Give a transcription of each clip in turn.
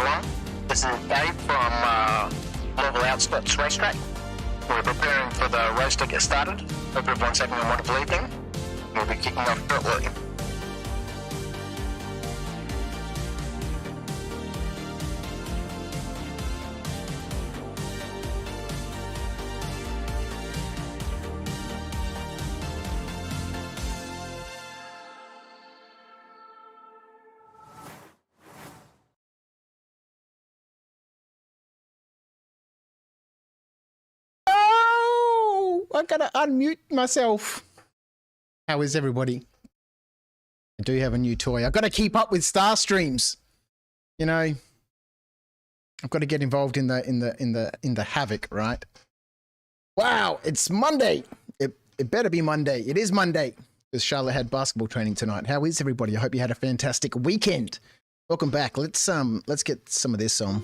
everyone. This is Dave from Level Outskirts Racetrack. We're preparing for the race to get started. Hope everyone's having a wonderful evening. We'll be kicking off shortly. I gotta unmute myself. How is everybody? I do have a new toy. I've got to keep up with Star Streams. You know, I've got to get involved in the havoc, right? Wow, it's Monday. It better be Monday. It is Monday because Charlotte had basketball training tonight. How is everybody? I hope you had a fantastic weekend. Welcome back. Let's get some of this on.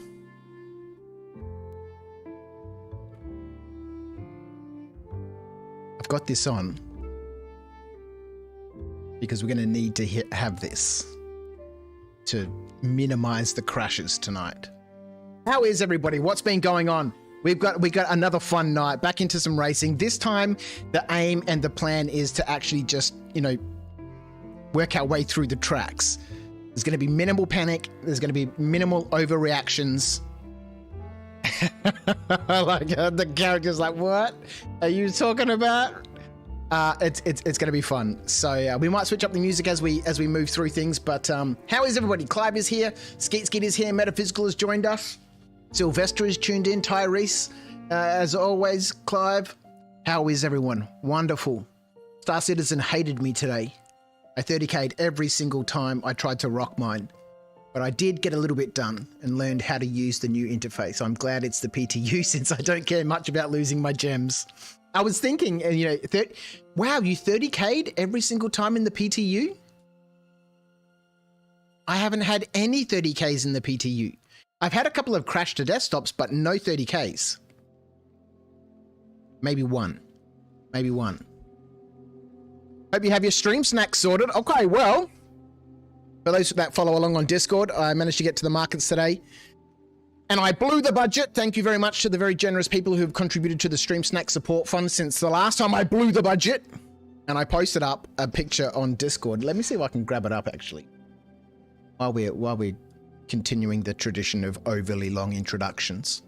I've got this on because we're going to need to have this to minimize the crashes tonight. How is everybody? What's been going on? We got another fun night back into some racing. This time the aim and the plan is to actually just, you know, work our way through the tracks. There's going to be minimal panic. There's going to be minimal overreactions. Like the character's like, what are you talking about? It's gonna be fun. So we might switch up the music as we move through things. But how is everybody? Clive is here. Skeet is here. Metaphysical has joined us. Sylvester is tuned in. Tyrese, as always. Clive, how is everyone? Wonderful. Star Citizen hated me today. I 30k'd every single time I tried to rock mine. But I did get a little bit done and learned how to use the new interface. I'm glad it's the PTU since I don't care much about losing my gems. I was thinking, you know, wow, you 30k'd every single time in the PTU? I haven't had any 30Ks in the PTU. I've had a couple of crash to death stops, but no 30Ks. Maybe one. Maybe one. Hope you have your stream snacks sorted. Okay, well, for those that follow along on Discord, I managed to get to the markets today. And I blew the budget. Thank you very much to the very generous people who have contributed to the Stream Snack Support Fund since the last time I blew the budget. And I posted up a picture on Discord. Let me see if I can grab it up, actually. While we're continuing the tradition of overly long introductions.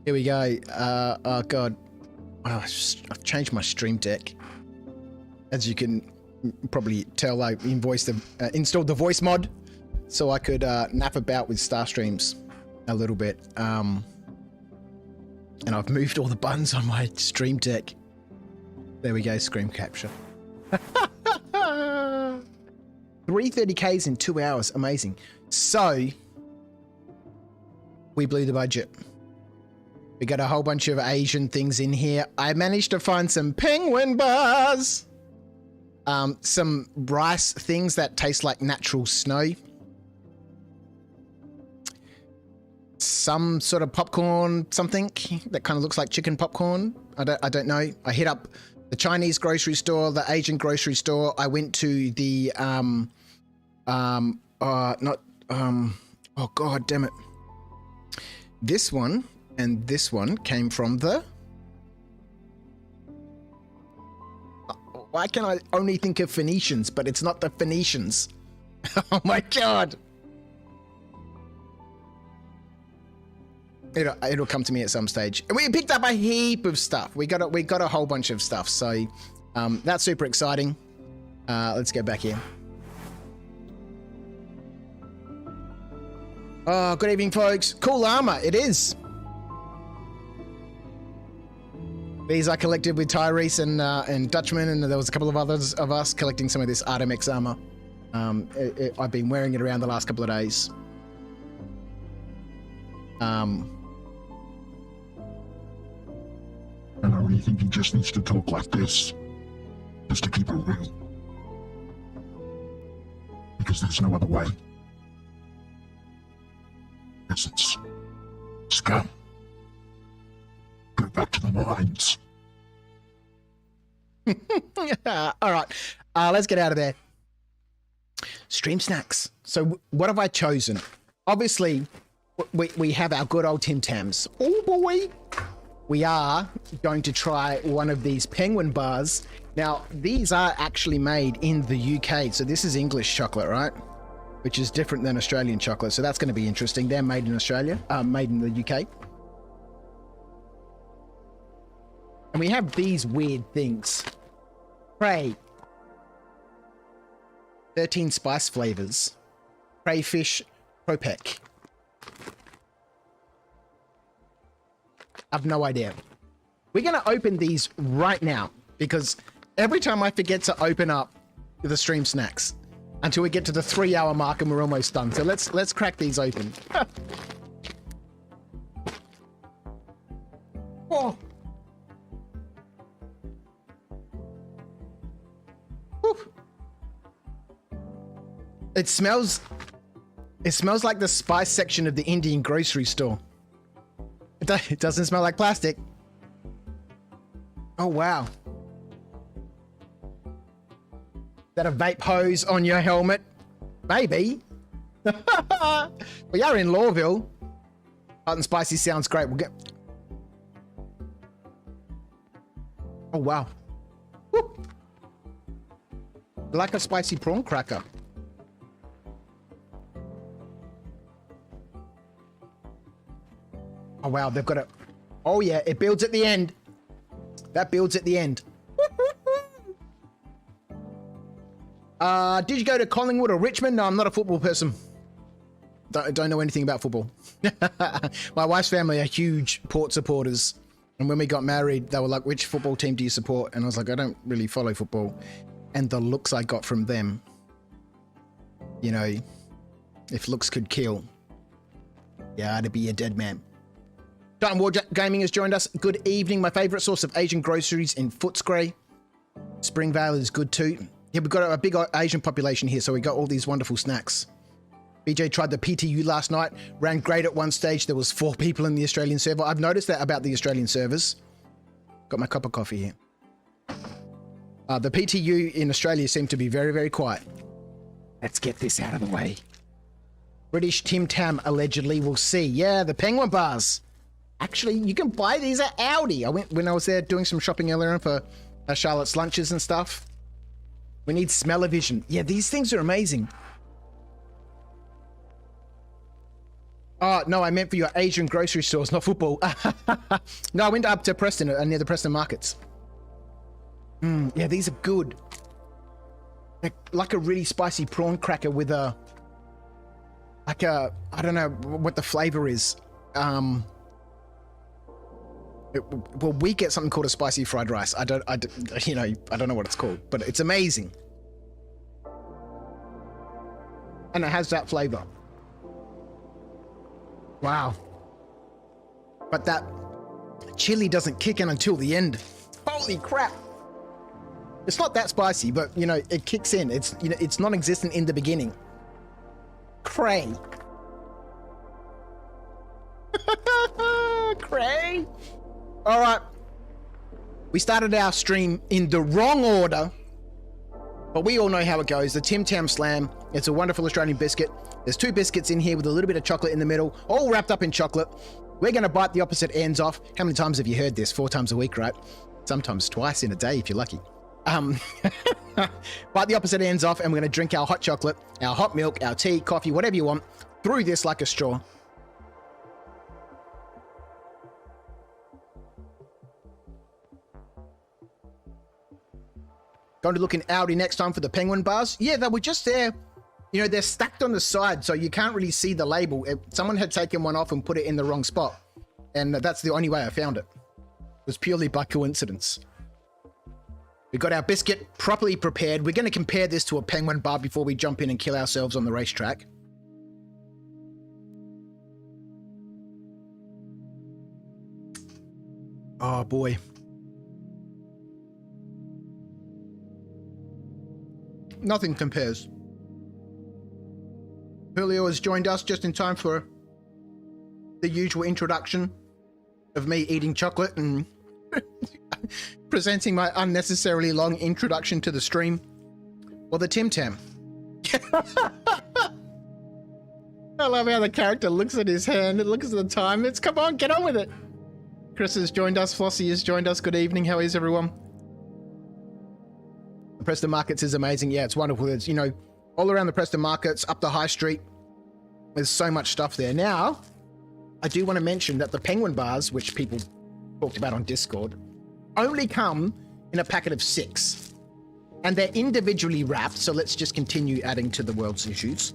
Here we go. Oh, God. Oh, I've changed my Stream Deck. As you can probably tell, I installed the voice mod so I could nap about with Star Streams a little bit. And I've moved all the buttons on my Stream Deck. There we go, screen capture. 330Ks in 2 hours, amazing. So, we blew the budget. We got a whole bunch of Asian things in here. I managed to find some penguin bars. Some rice things that taste like natural snow. Some sort of popcorn, something that kind of looks like chicken popcorn. I don't know. I hit up the Chinese grocery store, the Asian grocery store. I went to the oh God damn it. This one and this one came from the. Why can I only think of Phoenicians, but it's not the Phoenicians? Oh my God. It'll come to me at some stage. And we picked up a heap of stuff. We got a whole bunch of stuff. So that's super exciting. Let's get back here. Oh, good evening, folks. Cool armor. It is. These I collected with Tyrese and Dutchman, and there was a couple of others of us collecting some of this Artemex armor. I've been wearing it around the last couple of days. And I really think he just needs to talk like this, just to keep it real. Because there's no other way. Essence. Scum. Go back to the mines. All right, let's get out of there. stream snacks. So what have I chosen? Obviously, we have our good old Tim Tams. Oh boy. We are going to try one of these penguin bars. Now, these are actually made in the UK. So this is English chocolate, right? Which is different than Australian chocolate. So that's going to be interesting. They're made in Australia, made in the UK. And we have these weird things. Pray. 13 spice flavors. Crayfish Propek. I've no idea. We're going to open these right now because every time I forget to open up the stream snacks until we get to the 3-hour mark and we're almost done. So let's crack these open. Oh. Whew. It smells like the spice section of the Indian grocery store. It doesn't smell like plastic. Oh, wow. Is that a vape hose on your helmet? Maybe. We are in Lawville. Hot and spicy sounds great. We'll get... Oh, wow. Woo. Like a spicy prawn cracker. Oh, wow, they've got it. Oh, yeah, it builds at the end. That builds at the end. Did you go to Collingwood or Richmond? No, I'm not a football person. Don't know anything about football. My wife's family are huge Port supporters. And when we got married, they were like, which football team do you support? And I was like, I don't really follow football. And the looks I got from them, you know, if looks could kill, yeah, I'd be a dead man. Titan War Gaming has joined us. Good evening. My favorite source of Asian groceries in Footscray. Springvale is good too. Yeah, we've got a big Asian population here, so we got all these wonderful snacks. BJ tried the PTU last night. Ran great at one stage. There was 4 people in the Australian server. I've noticed that about the Australian servers. Got my cup of coffee here. The PTU in Australia seemed to be very, very quiet. Let's get this out of the way. British Tim Tam allegedly. We'll see. Yeah, the penguin bars. Actually, you can buy these at Aldi. I went when I was there doing some shopping earlier for Charlotte's lunches and stuff. We need smell-o-vision. Yeah, these things are amazing. Oh, no, I meant for your Asian grocery stores, not football. No, I went up to Preston, near the Preston markets. Yeah, these are good. They're like a really spicy prawn cracker with a... Like a... I don't know what the flavor is. Well, we get something called a spicy fried rice. I don't know what it's called, but it's amazing. And it has that flavor. Wow. But that chili doesn't kick in until the end. Holy crap. It's not that spicy, but, you know, it kicks in. It's, you know, it's non-existent in the beginning. Cray. Cray. All right. We started our stream in the wrong order, but we all know how it goes. The Tim Tam Slam. It's a wonderful Australian biscuit. There's 2 biscuits in here with a little bit of chocolate in the middle, all wrapped up in chocolate. We're going to bite the opposite ends off. How many times have you heard this? 4 times a week, right? Sometimes twice in a day if you're lucky. Bite the opposite ends off, and we're going to drink our hot chocolate, our hot milk, our tea, coffee, whatever you want, through this like a straw. Going to look in Aldi next time for the penguin bars. Yeah, they were just there. You know, they're stacked on the side, so you can't really see the label. Someone had taken one off and put it in the wrong spot. And that's the only way I found it. It was purely by coincidence. We've got our biscuit properly prepared. We're going to compare this to a penguin bar before we jump in and kill ourselves on the racetrack. Oh, boy. Nothing compares. Julio has joined us just in time for the usual introduction of me eating chocolate and presenting my unnecessarily long introduction to the stream. Well, the Tim Tam. I love how the character looks at his hand. It looks at the time. It's come on, get on with it. Chris has joined us. Flossie has joined us. Good evening. How is everyone? The Preston Markets is amazing. Yeah, it's wonderful. It's, you know, all around the Preston Markets, up the high street. There's so much stuff there. Now, I do want to mention that the penguin bars, which people talked about on Discord, only come in a packet of 6. And they're individually wrapped. So let's just continue adding to the world's issues.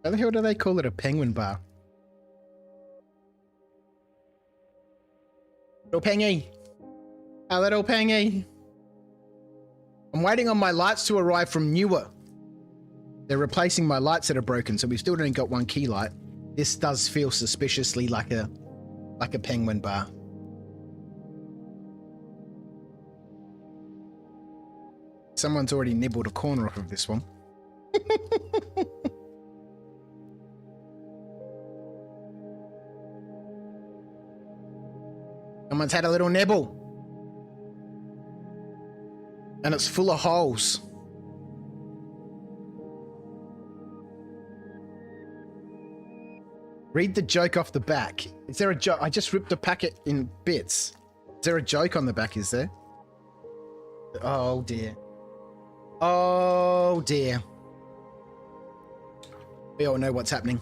How the hell do they call it a penguin bar? Little Pengy. A little Pengy. I'm waiting on my lights to arrive from Newer. They're replacing my lights that are broken, so we've still only got 1 key light. This does feel suspiciously like a penguin bar. Someone's already nibbled a corner off of this one. Someone's had a little nibble. And it's full of holes. Read the joke off the back. Is there a joke? I just ripped a packet in bits. Is there a joke on the back, is there? Oh dear. Oh dear. We all know what's happening.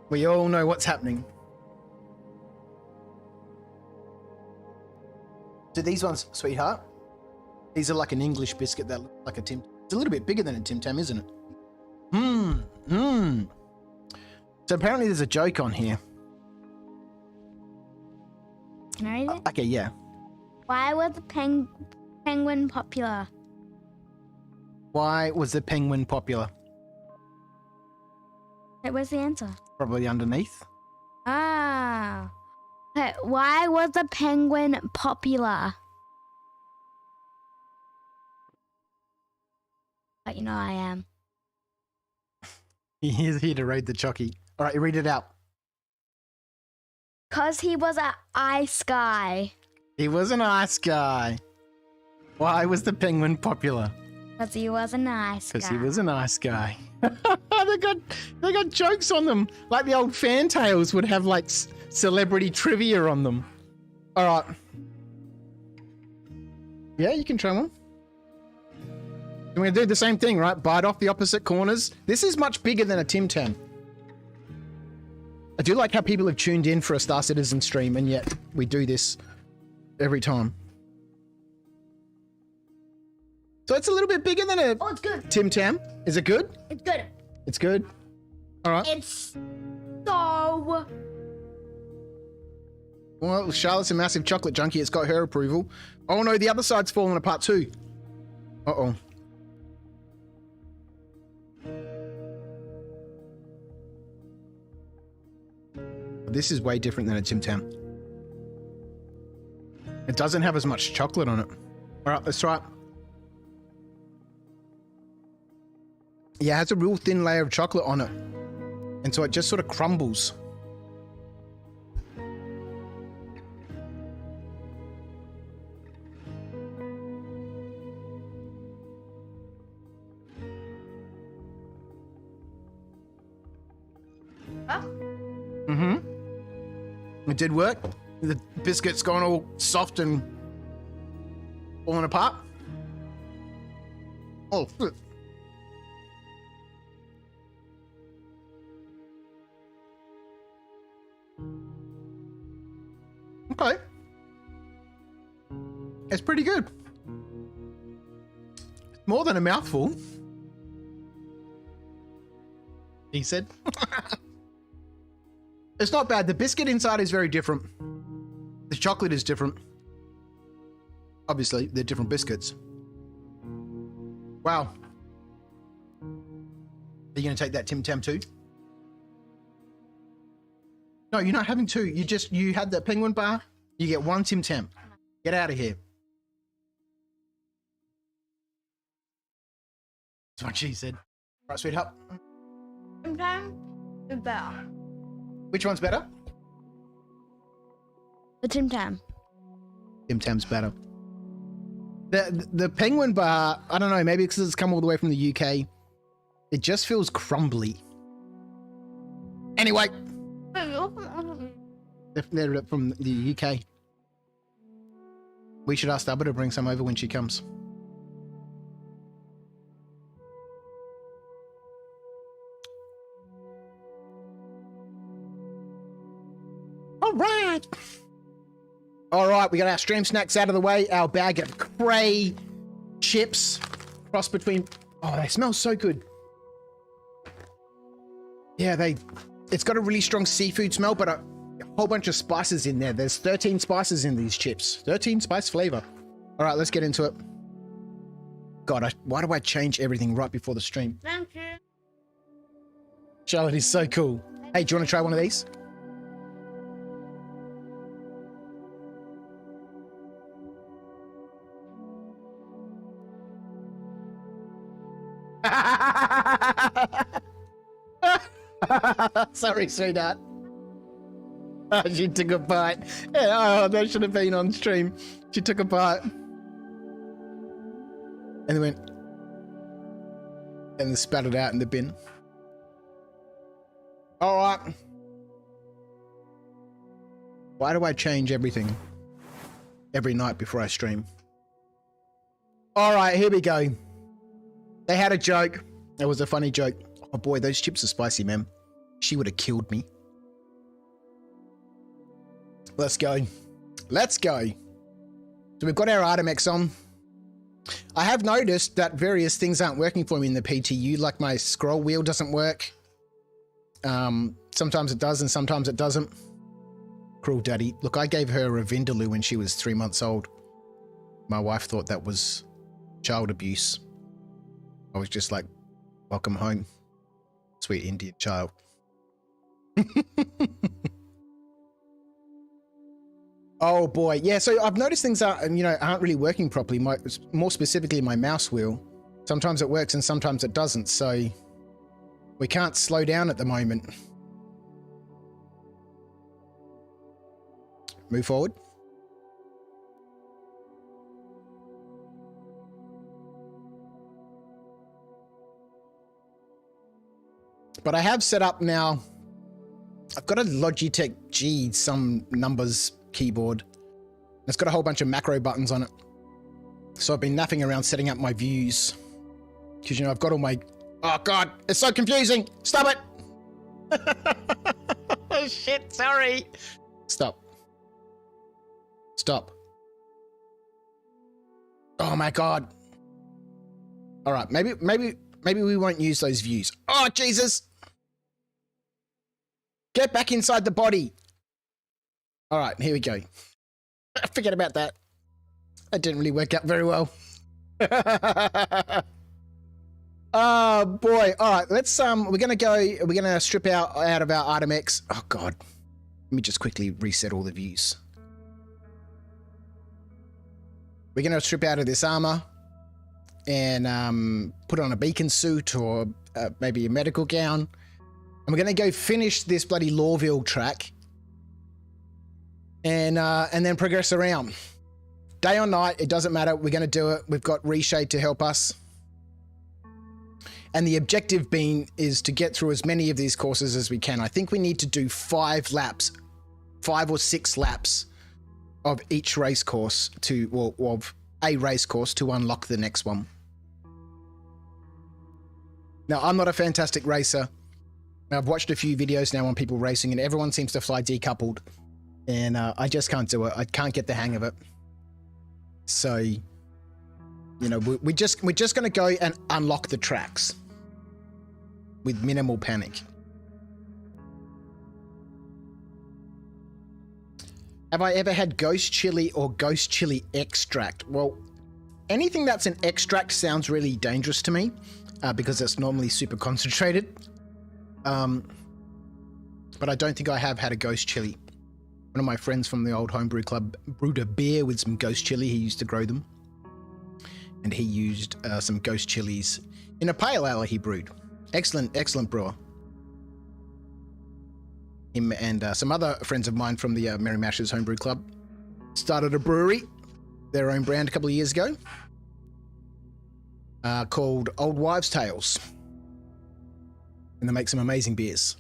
We all know what's happening. So these ones, sweetheart, these are like an English biscuit that looks like a Tim. It's a little bit bigger than a Tim Tam, isn't it? So apparently there's a joke on here. Can I read it? Okay, yeah. Why was the penguin popular? Why was the penguin popular? Wait, where's the answer? Probably underneath. Ah. Okay, why was the penguin popular? But you know I am. He's here to raid the chocky. All right, you read it out. 'Cause he was an ice guy. He was an ice guy. Why was the penguin popular? 'Cause he was a nice guy. Because he was a nice guy. they got jokes on them. Like the old fan tales would have like celebrity trivia on them. All right. Yeah, you can try one. I'm going to do the same thing, right? Bite off the opposite corners. This is much bigger than a Tim Tam. I do like how people have tuned in for a Star Citizen stream, and yet we do this every time. So it's a little bit bigger than a Oh, it's good. Tim Tam. Is it good? It's good. It's good. All right. It's so... Well, Charlotte's a massive chocolate junkie. It's got her approval. Oh no, the other side's falling apart too. Uh-oh. This is way different than a Tim Tam. It doesn't have as much chocolate on it. All right, let's try it. Yeah, it has a real thin layer of chocolate on it. And so it just sort of crumbles. It did work. The biscuit's gone all soft and falling apart. Oh, shit. Okay. It's pretty good. More than a mouthful. He said. It's not bad. The biscuit inside is very different. The chocolate is different. Obviously, they're different biscuits. Wow. Are you going to take that Tim Tam too? No, you're not having two. You had that penguin bar. You get one Tim Tam. Get out of here. That's what she said. Right, sweetheart. Sometimes it's better. Which one's better? The Tim Tam. Tim Tam's better. The penguin bar, I don't know, maybe because it's come all the way from the UK, it just feels crumbly. Anyway, they're from the UK. We should ask Stubber to bring some over when she comes. All right, we got our stream snacks out of the way. Our bag of cray chips, cross between. Oh, they smell so good. Yeah, it's got a really strong seafood smell, but a whole bunch of spices in there. There's 13 spices in these chips. 13 spice flavor. All right, let's get into it. God, why do I change everything right before the stream? Thank you. Charlotte is so cool. Hey, do you want to try one of these? Sorry, sweetheart. Oh, she took a bite. Yeah, oh, that should have been on stream. She took a bite. And then went. And then spat it out in the bin. All right. Why do I change everything every night before I stream? All right, here we go. They had a joke. It was a funny joke. Oh boy, those chips are spicy, man. She would have killed me. Let's go. Let's go. So we've got our Artemex on. I have noticed that various things aren't working for me in the PTU, like my scroll wheel doesn't work. Sometimes it does and sometimes it doesn't. Cruel daddy. Look, I gave her a Vindaloo when she was 3 months old. My wife thought that was child abuse. I was just like, welcome home, sweet Indian child. Oh boy. Yeah, so I've noticed things aren't really working properly. More specifically, my mouse wheel. Sometimes it works and sometimes it doesn't. So we can't slow down at the moment. Move forward. But I have set up now, I've got a Logitech G some numbers keyboard. It's got a whole bunch of macro buttons on it. So I've been napping around setting up my views. Because, I've got all my... Oh, God, it's so confusing. Stop it. Oh, shit, sorry. Stop. Stop. Oh, my God. All right, maybe we won't use those views. Oh, Jesus. Get back inside the body. All right, here we go. Forget about that. That didn't really work out very well. Oh, boy. All right, let's, we're going to strip out of our Artemex. Oh, God. Let me just quickly reset all the views. We're going to strip out of this armor and put on a beacon suit or maybe a medical gown. And we're going to go finish this bloody Lawville track and then progress around. Day or night, it doesn't matter. We're going to do it. We've got Reshade to help us. And the objective being is to get through as many of these courses as we can. I think we need to do 5 or 6 laps of each race course of a race course to unlock the next one. Now, I'm not a fantastic racer. I've watched a few videos now on people racing and everyone seems to fly decoupled and I just can't do it. I can't get the hang of it. So, we're just going to go and unlock the tracks with minimal panic. Have I ever had ghost chili or ghost chili extract? Well, anything that's an extract sounds really dangerous to me because it's normally super concentrated. But I don't think I have had a ghost chili. One of my friends from the old homebrew club brewed a beer with some ghost chili. He used to grow them. And he used some ghost chilies in a pale ale he brewed. Excellent, excellent brewer. him and some other friends of mine from the Merry Mashers Homebrew Club started a brewery, their own brand, a couple of years ago, called Old Wives' Tales. And they make some amazing beers.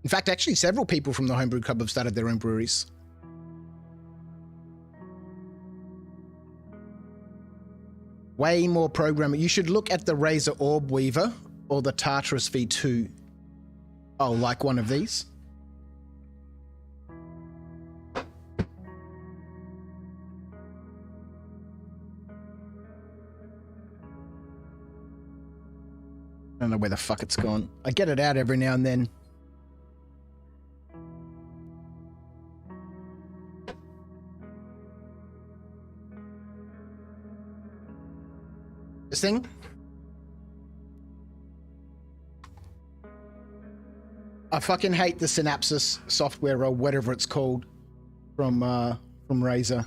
In fact, actually, several people from the Homebrew Club have started their own breweries. Way more programming. You should look at the Razor Orb Weaver or the Tartarus V2. Oh, like one of these? I don't know where the fuck it's gone. I get it out every now and then. This thing? I fucking hate the Synapsis software or whatever it's called from Razer.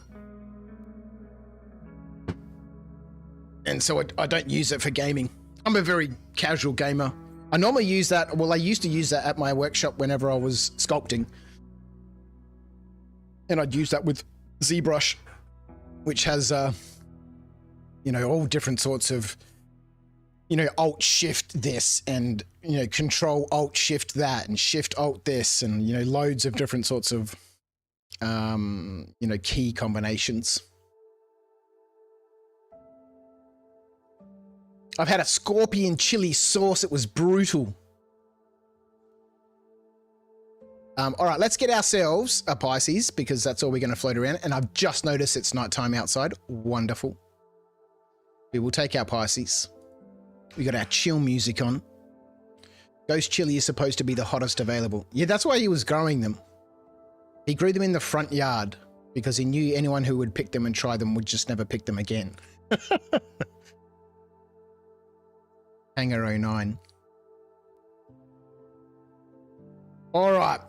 And so I don't use it for gaming. I'm a very casual gamer. I normally use that, well, I used to use that at my workshop whenever I was sculpting. And I'd use that with ZBrush, which has, you know, all different sorts of, you know, Alt-Shift this and, you know, Control-Alt-Shift that and Shift-Alt this and, you know, loads of different sorts of, you know, key combinations. I've had a scorpion chili sauce. It was brutal. All right, let's get ourselves a Pisces because that's all we're going to float around. And I've just noticed it's nighttime outside. Wonderful. We will take our Pisces. We got our chill music on. Ghost chili is supposed to be the hottest available. Yeah, that's why he was growing them. He grew them in the front yard because he knew anyone who would pick them and try them would just never pick them again. Hangar 09. All right.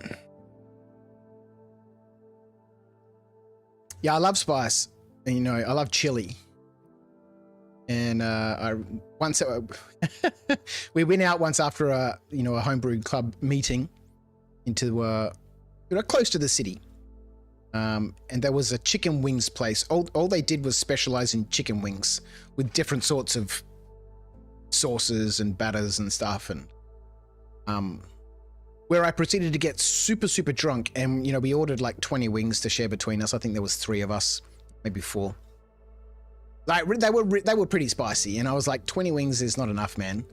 Yeah, I love spice. And, you know, I love chili. And we went out once after a homebrew club meeting into close to the city. And there was a chicken wings place. All they did was specialize in chicken wings with different sorts of sauces and batters and stuff, and where I proceeded to get super, super drunk, and you know, we ordered like 20 wings to share between us. I think there was 3 of us, maybe 4. Like they were pretty spicy, and I was like, 20 wings is not enough, man.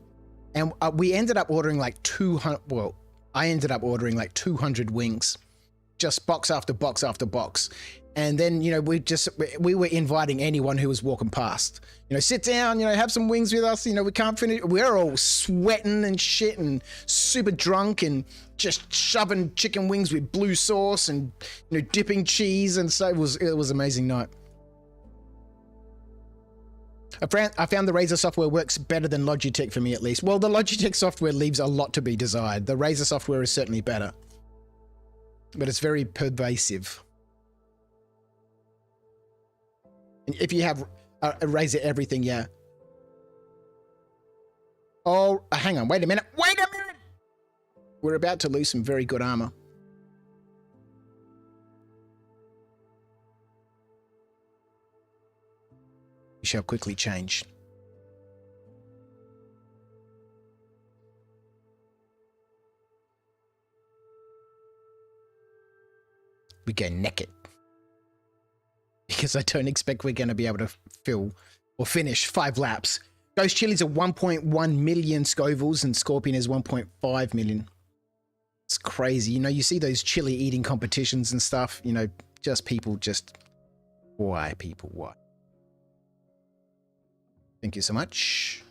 And we ended up ordering like 200. Well, I ended up ordering like 200 wings, just box after box after box. And then, you know, we were inviting anyone who was walking past, you know, sit down, you know, have some wings with us. You know, we can't finish. We're all sweating and shit and super drunk and just shoving chicken wings with blue sauce and, you know, dipping cheese. And so it was an amazing night. I found the Razer software works better than Logitech for me, at least. Well, the Logitech software leaves a lot to be desired. The Razer software is certainly better, but it's very pervasive. If you have a Razer everything, yeah. Oh, hang on. Wait a minute. Wait a minute. We're about to lose some very good armor. We shall quickly change. We go naked. Because I don't expect we're going to be able to fill or finish 5 laps. Ghost Chili's are 1.1 million Scovilles and Scorpion is 1.5 million. It's crazy. You know, you see those chili eating competitions and stuff, you know, just people just... Why, people? Why? Thank you so much.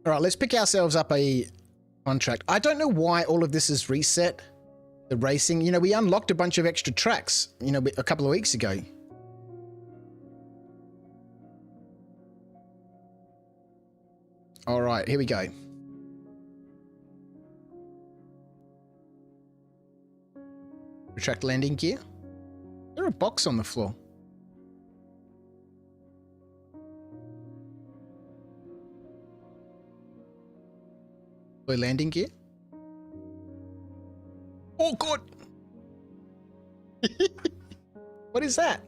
All right, let's pick ourselves up a contract. I don't know why all of this is reset. The racing, you know, we unlocked a bunch of extra tracks, you know, a couple of weeks ago. All right, here we go. Retract landing gear. Is there a box on the floor? Landing gear. Oh, God. What is that?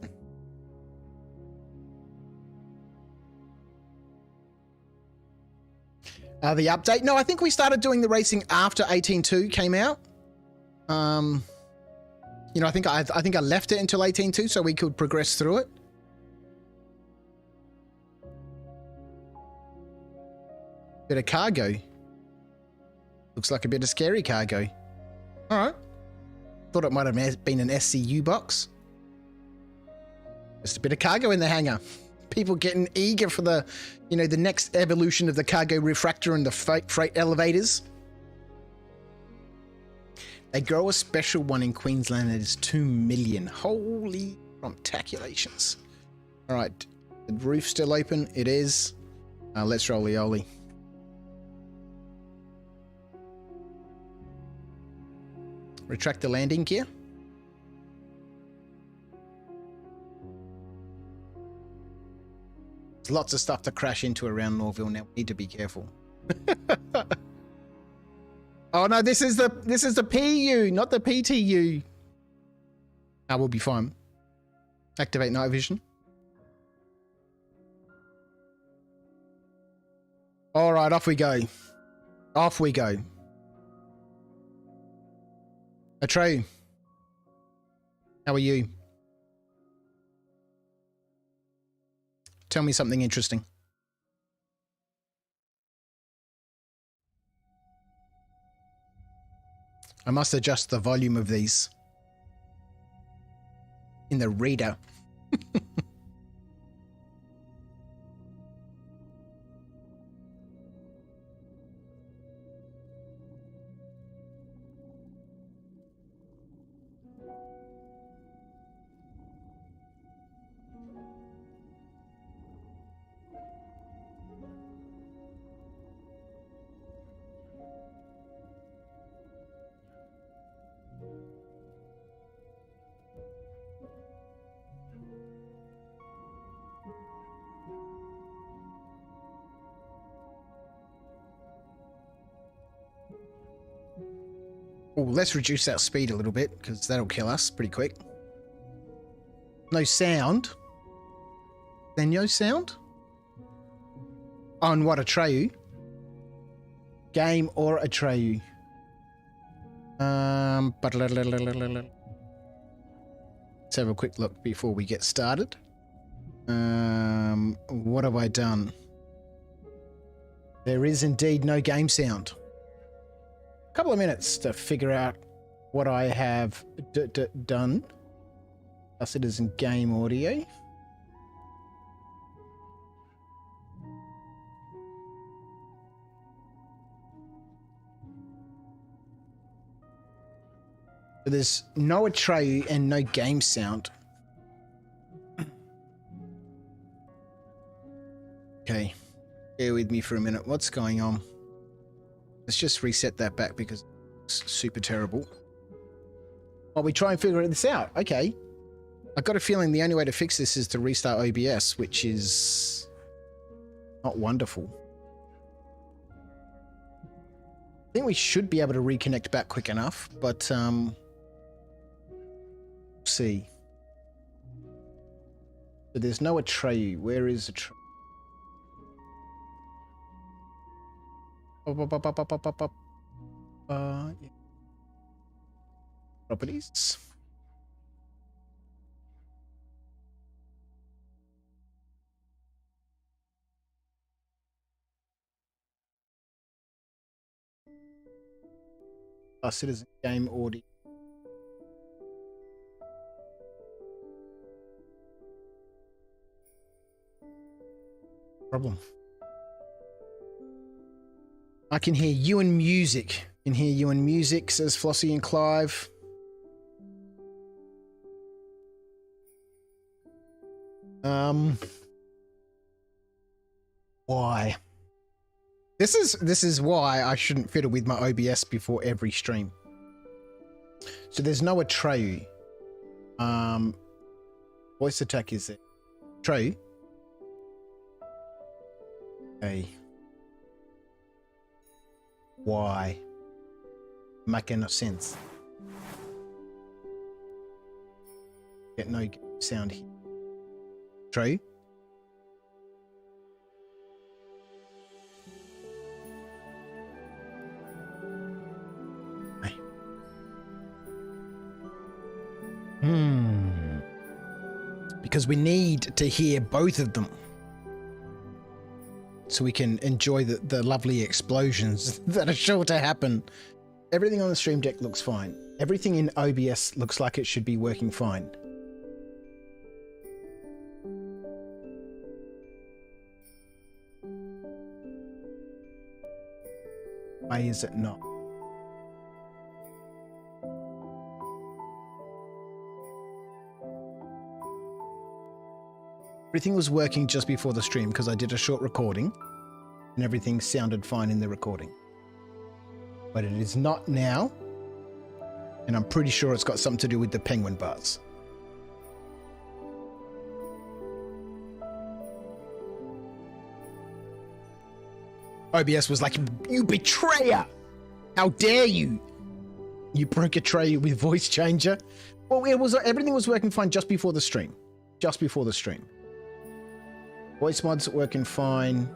The update? No, I think we started doing the racing after 18.2 came out. You know, I think I left it until 18.2 so we could progress through it. Bit of cargo. Looks like a bit of scary cargo. All right. Thought it might have been an SCU box. Just a bit of cargo in the hangar. People getting eager for the, you know, the next evolution of the cargo refractor and the freight elevators. They grow a special one in Queensland that is 2 million. Holy promptaculations. All right. The roof still open? It is. Let's roll-y-oly. Retract the landing gear. There's lots of stuff to crash into around Norville now. We need to be careful. Oh no, this is the PU, not the PTU. Ah, we'll be fine. Activate night vision. All right, off we go. Off we go. Atreyu, how are you? Tell me something interesting. I must adjust the volume of these in the reader. Oh, let's reduce our speed a little bit because that'll kill us pretty quick. No sound. Then no sound? On what, Atreyu? Game or Atreyu? Let's have a quick look before we get started. What have I done? There is indeed no game sound. A couple of minutes to figure out what I have done. Plus it is in game audio. So there's no Atreyu and no game sound. Okay, bear with me for a minute. What's going on? Let's just reset that back because it's super terrible. While we try and figure this out. Okay. I've got a feeling the only way to fix this is to restart OBS, which is not wonderful. I think we should be able to reconnect back quick enough, but we'll see. So there's no Atreyu. Where is Atreyu? Yeah. Properties. Citizen game audio. Problem. I can hear you and music. Can hear you and music, says Flossie and Clive. Why? This is why I shouldn't fiddle with my OBS before every stream. So there's no Atreyu. Voice attack is there. Atreyu. Okay. Why? Make no sense. Get no sound here. True. Because we need to hear both of them so we can enjoy the lovely explosions that are sure to happen. Everything on the stream deck looks fine. Everything in OBS looks like it should be working fine. Why is it not? Everything was working just before the stream because I did a short recording and everything sounded fine in the recording. But it is not now, and I'm pretty sure it's got something to do with the penguin bars. OBS was like, "You betrayer! How dare you! You broke a tray with voice changer." Well, everything was working fine just before the stream. Just before the stream. Voice mods working fine.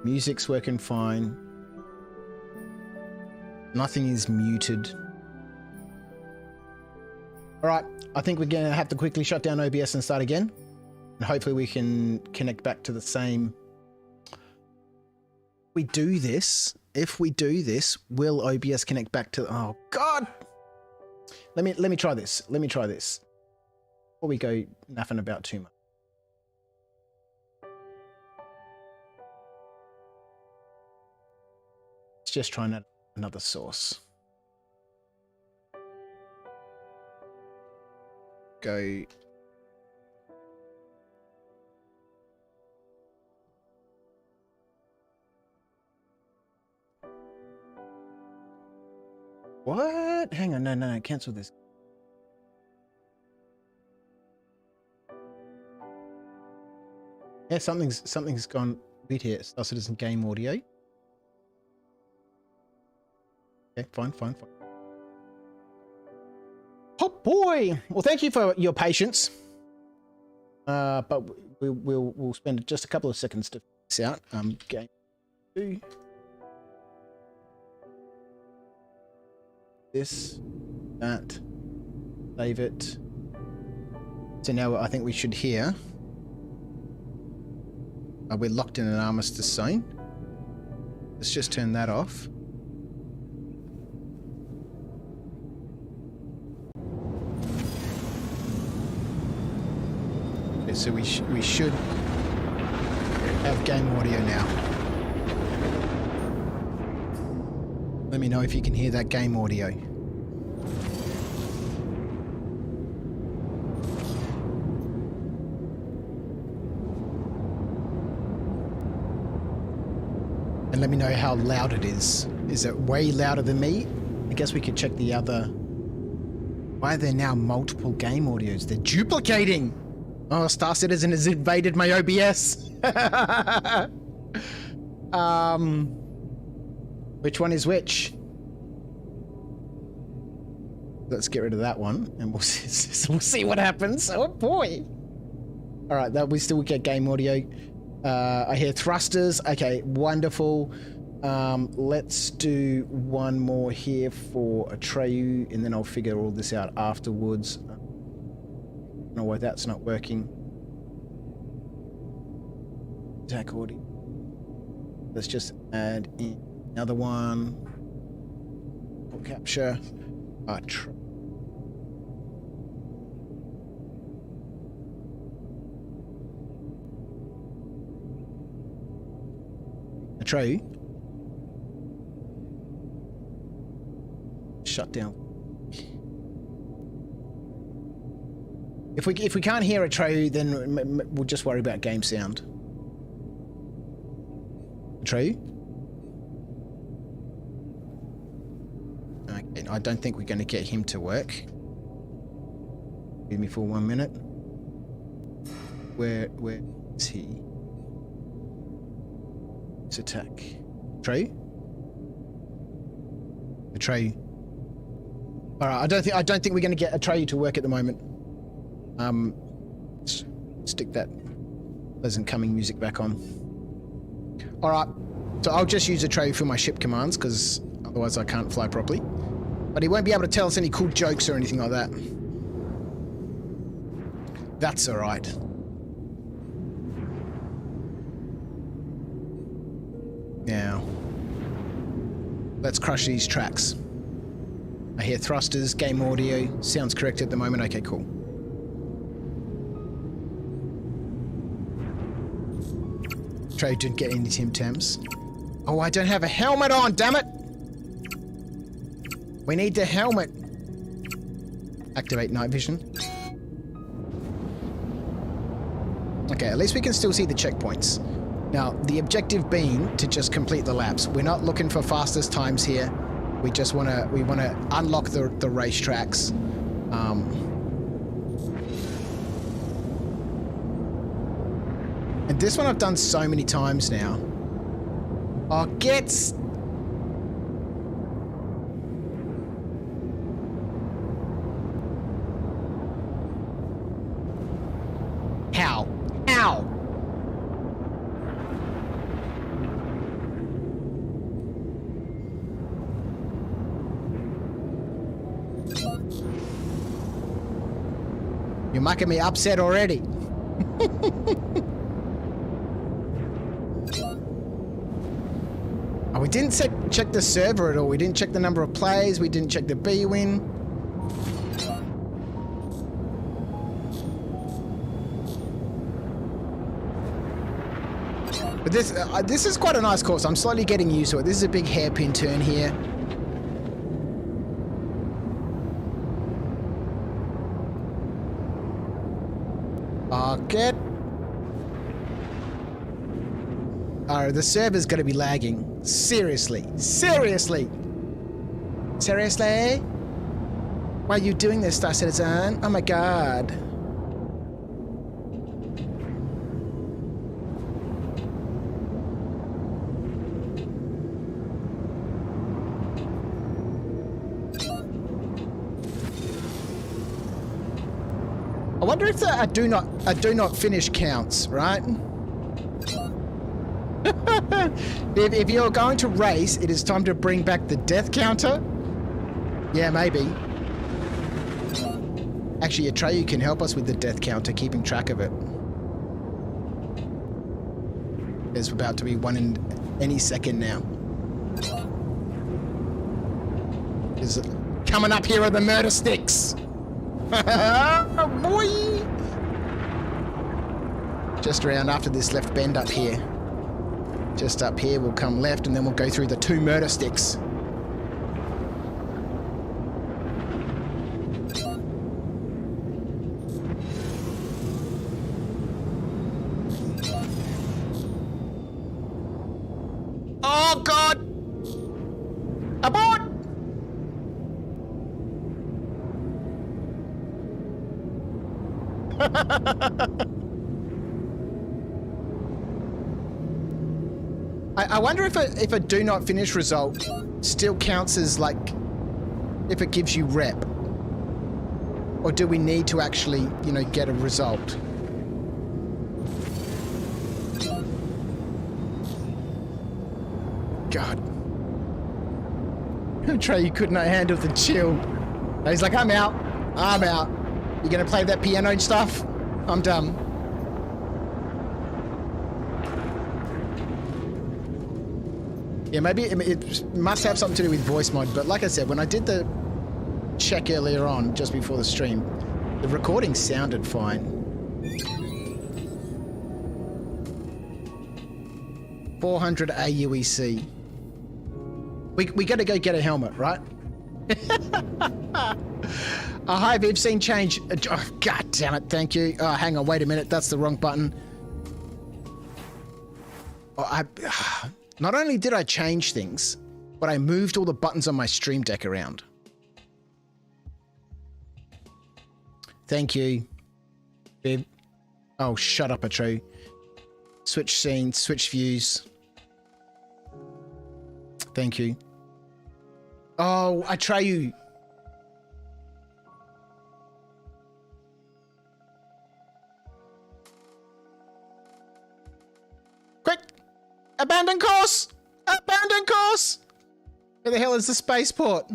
Music's working fine. Nothing is muted. All right, I think we're gonna have to quickly shut down OBS and start again. And hopefully we can connect back to the same. If we do this, will OBS connect back to, oh God. Let me try this. Let me try this. Before we go naffing about too much. Let's just try another source. Go. What? Hang on, no, cancel this. Yeah, something's gone weird here. It starts as in game audio. Okay, fine. Oh boy! Well, thank you for your patience. But we'll spend just a couple of seconds to figure this out. Game 2. This, that, save it. So now I think we should hear. We're locked in an armistice zone. Let's just turn that off. Okay, so we should have game audio now. Let me know if you can hear that game audio. And let me know how loud it is. Is it way louder than me? I guess we could check the other. Why are there now multiple game audios? They're duplicating! Oh, Star Citizen has invaded my OBS. Which one is which? Let's get rid of that one, and we'll see what happens. Oh boy! All right, that we still get game audio. I hear thrusters. Okay, wonderful. Let's do one more here for Atreyu, and then I'll figure all this out afterwards. I don't know why that's not working. Attack audio. Let's just add in another one. Capture. Atreyu. Shut down. If we can't hear Atreyu, then we'll just worry about game sound. Atreyu? Okay, I don't think we're going to get him to work. Give me for 1 minute. Where is he? Let's attack. Atreyu? Atreyu. Alright, I don't think we're going to get Atreyu to work at the moment. Stick that pleasant coming music back on. All right, so I'll just use Atreyu for my ship commands because otherwise I can't fly properly. But he won't be able to tell us any cool jokes or anything like that. That's all right. Now, let's crush these tracks. I hear thrusters, game audio, sounds correct at the moment. Okay, cool. Trey didn't get any Tim Tams. Oh, I don't have a helmet on, damn it! We need the helmet. Activate night vision. Okay, at least we can still see the checkpoints. Now, the objective being to just complete the laps. We're not looking for fastest times here. We just want to unlock the racetracks. And this one I've done so many times now. Oh, gets. How? How? You're making me upset already. Oh, we didn't check the server at all. We didn't check the number of players. We didn't check the B-win. But this is quite a nice course. I'm slowly getting used to it. This is a big hairpin turn here. Get. Oh, the server's gonna be lagging. Seriously. Seriously. Seriously? Why are you doing this, Star Citizen? Oh my god. I wonder if a do not finish counts, right? if you're going to race, it is time to bring back the death counter. Yeah, maybe. Actually, Atreyu can help us with the death counter, keeping track of it. There's about to be one in any second now. Is it coming up here are the murder sticks? Boy! Just around after this left bend up here. Just up here, we'll come left and then we'll go through the 2 murder sticks. Oh God! Abort! I wonder if a do not finish result still counts as, like, if it gives you rep, or do we need to actually, you know, get a result? God. Trey, you could not handle the chill. He's like, I'm out. I'm out. You gonna play that piano and stuff? I'm done. Yeah, maybe it must have something to do with voice mod, but like I said, when I did the check earlier on, just before the stream, the recording sounded fine. 400 AUEC. We gotta go get a helmet, right? Oh, hi, Viv, seen change. Oh, God damn it, thank you. Oh, hang on, wait a minute, that's the wrong button. Oh, not only did I change things, but I moved all the buttons on my stream deck around. Thank you, Viv. Oh, shut up, Atreyu. Switch scenes, switch views. Thank you. Oh, Atreyu. Abandoned course! Abandoned course! Where the hell is the spaceport?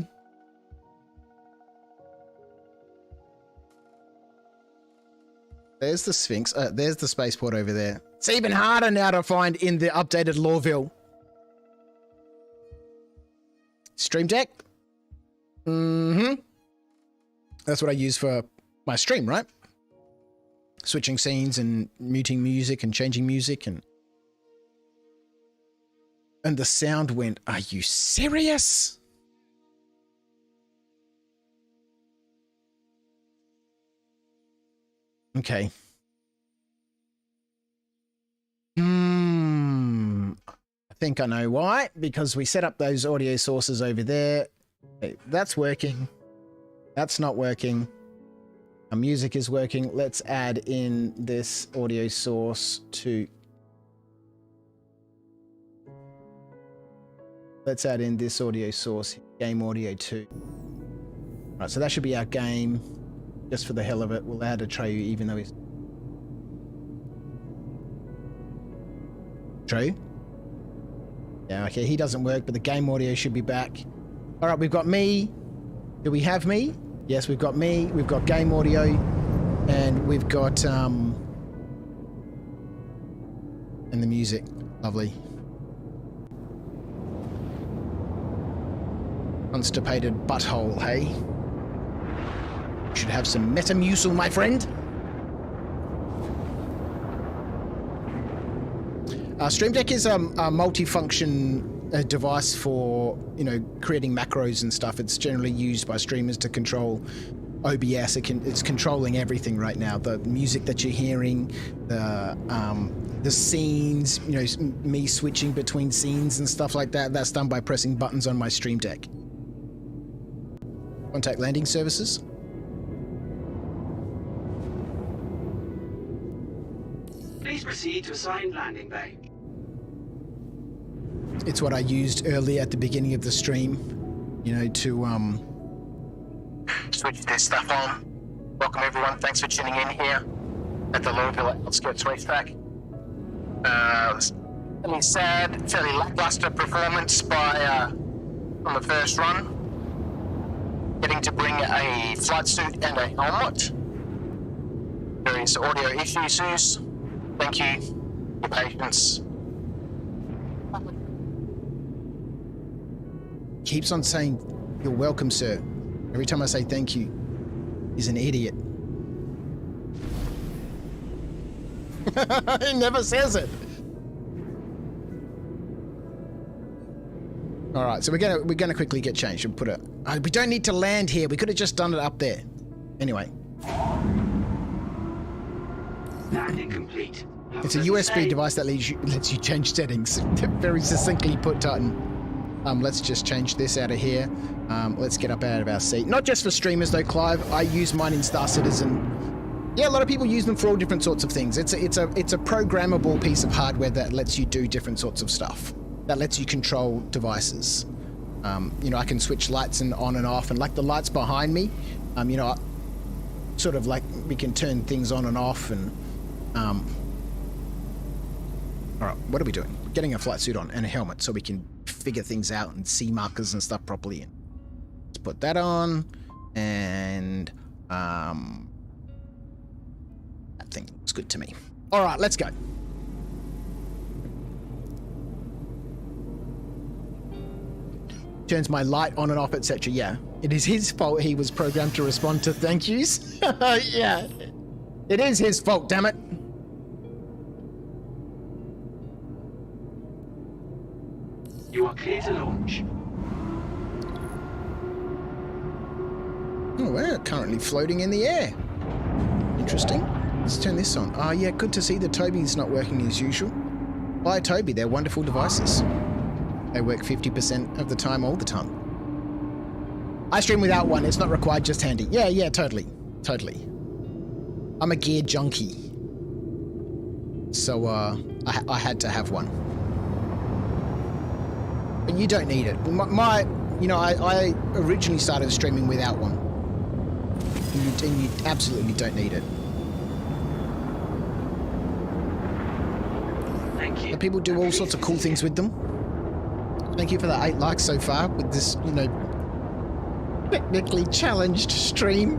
There's the Sphinx. There's the spaceport over there. It's even harder now to find in the updated Loreville. Stream Deck? Mm-hmm. That's what I use for my stream, right? Switching scenes and muting music and changing music and the sound went, are you serious? Okay. I think I know why. Because we set up those audio sources over there. Okay, that's working. That's not working. Our music is working. Let's add in this audio source to... Let's add in this audio source, game audio 2. Right, so that should be our game. Just for the hell of it, we'll add a Treyu even though he's... Treyu? Yeah, okay, he doesn't work, but the game audio should be back. All right, we've got me. Do we have me? Yes, we've got me. We've got game audio. And we've got, and the music. Lovely. Constipated butthole, hey? Should have some Metamucil, my friend. Stream Deck is a multifunction device for, you know, creating macros and stuff. It's generally used by streamers to control OBS. It's controlling everything right now. The music that you're hearing, the scenes, you know, me switching between scenes and stuff like that. That's done by pressing buttons on my Stream Deck. Contact landing services. Please proceed to assigned landing bay. It's what I used earlier at the beginning of the stream, you know, to switch this stuff on. Welcome everyone, thanks for tuning in here at the Louisville Outskirts Racetrack. Fairly sad, fairly lackluster performance by on the first run. Getting to bring a flight suit and a helmet. Various audio issues. Thank you for your patience. Keeps on saying, "You're welcome, sir." Every time I say thank you, he's an idiot. He never says it. All right, so we're gonna quickly get changed and put it. We don't need to land here. We could have just done it up there. Anyway, Landing complete. it's a USB device that lets you change settings. Very succinctly put, Titan. Let's just change this out of here. Let's get up out of our seat. Not just for streamers though, Clive. I use mine in Star Citizen. Yeah, a lot of people use them for all different sorts of things. It's a programmable piece of hardware that lets you do different sorts of stuff. That lets you control devices. You know, I can switch lights on and off, and like the lights behind me, you know, sort of like we can turn things on and off, and all right, what are we doing? We're getting a flight suit on and a helmet so we can figure things out and see markers and stuff properly. Let's put that on, and that thing looks good to me. All right, let's go. Turns my light on and off, etc. Yeah, it is his fault he was programmed to respond to thank yous. Yeah, it is his fault, damn it. You are clear to launch. Oh, we're currently floating in the air. Interesting. Let's turn this on. Oh, yeah, good to see that Toby's not working as usual. Bye, Toby. They're wonderful devices. They work 50% of the time, all the time. I stream without one. It's not required, just handy. Yeah, totally. Totally. I'm a gear junkie. So, I had to have one. But you don't need it. You know, I originally started streaming without one. And you absolutely don't need it. Thank you. And people do all sorts of cool things with them. Thank you for the 8 likes so far with this, you know, technically challenged stream.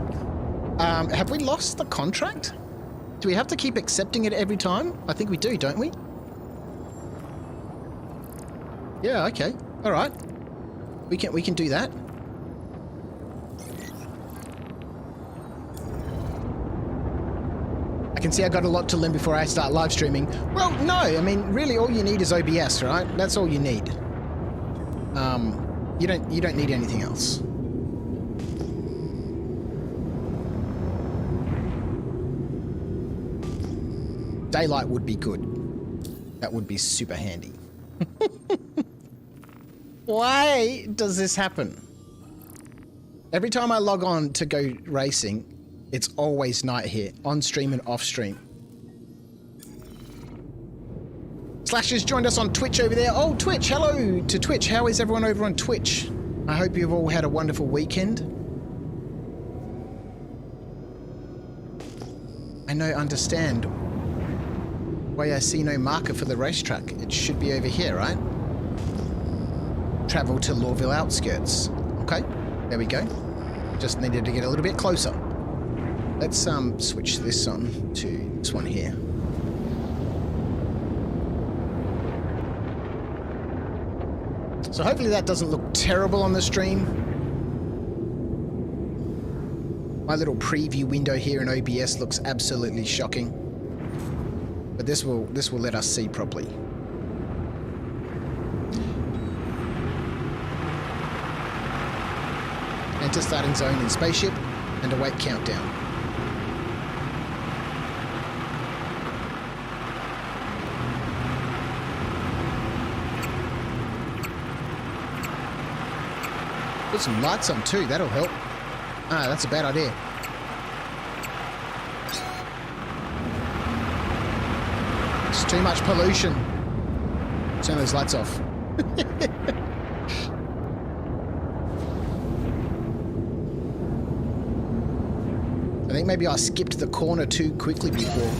Have we lost the contract? Do we have to keep accepting it every time? I think we do, don't we? Yeah, okay. All right. We can do that. I can see I got a lot to learn before I start live streaming. Well, no, I mean, really all you need is OBS, right? That's all you need. You don't need anything else. Daylight would be good. That would be super handy. Why does this happen? Every time I log on to go racing, it's always night here, on stream and off stream. Slash has joined us on Twitch over there. Oh, Twitch, hello to Twitch. How is everyone over on Twitch? I hope you've all had a wonderful weekend. I know, understand why I see no marker for the racetrack. It should be over here, right? Travel to Lawville outskirts. Okay, there we go. Just needed to get a little bit closer. Let's switch this on to this one here. So hopefully that doesn't look terrible on the stream. My little preview window here in OBS looks absolutely shocking. But this will let us see properly. Enter starting zone in spaceship and await countdown. Put some lights on too, that'll help. Ah, that's a bad idea. It's too much pollution. Turn those lights off. I think maybe I skipped the corner too quickly before.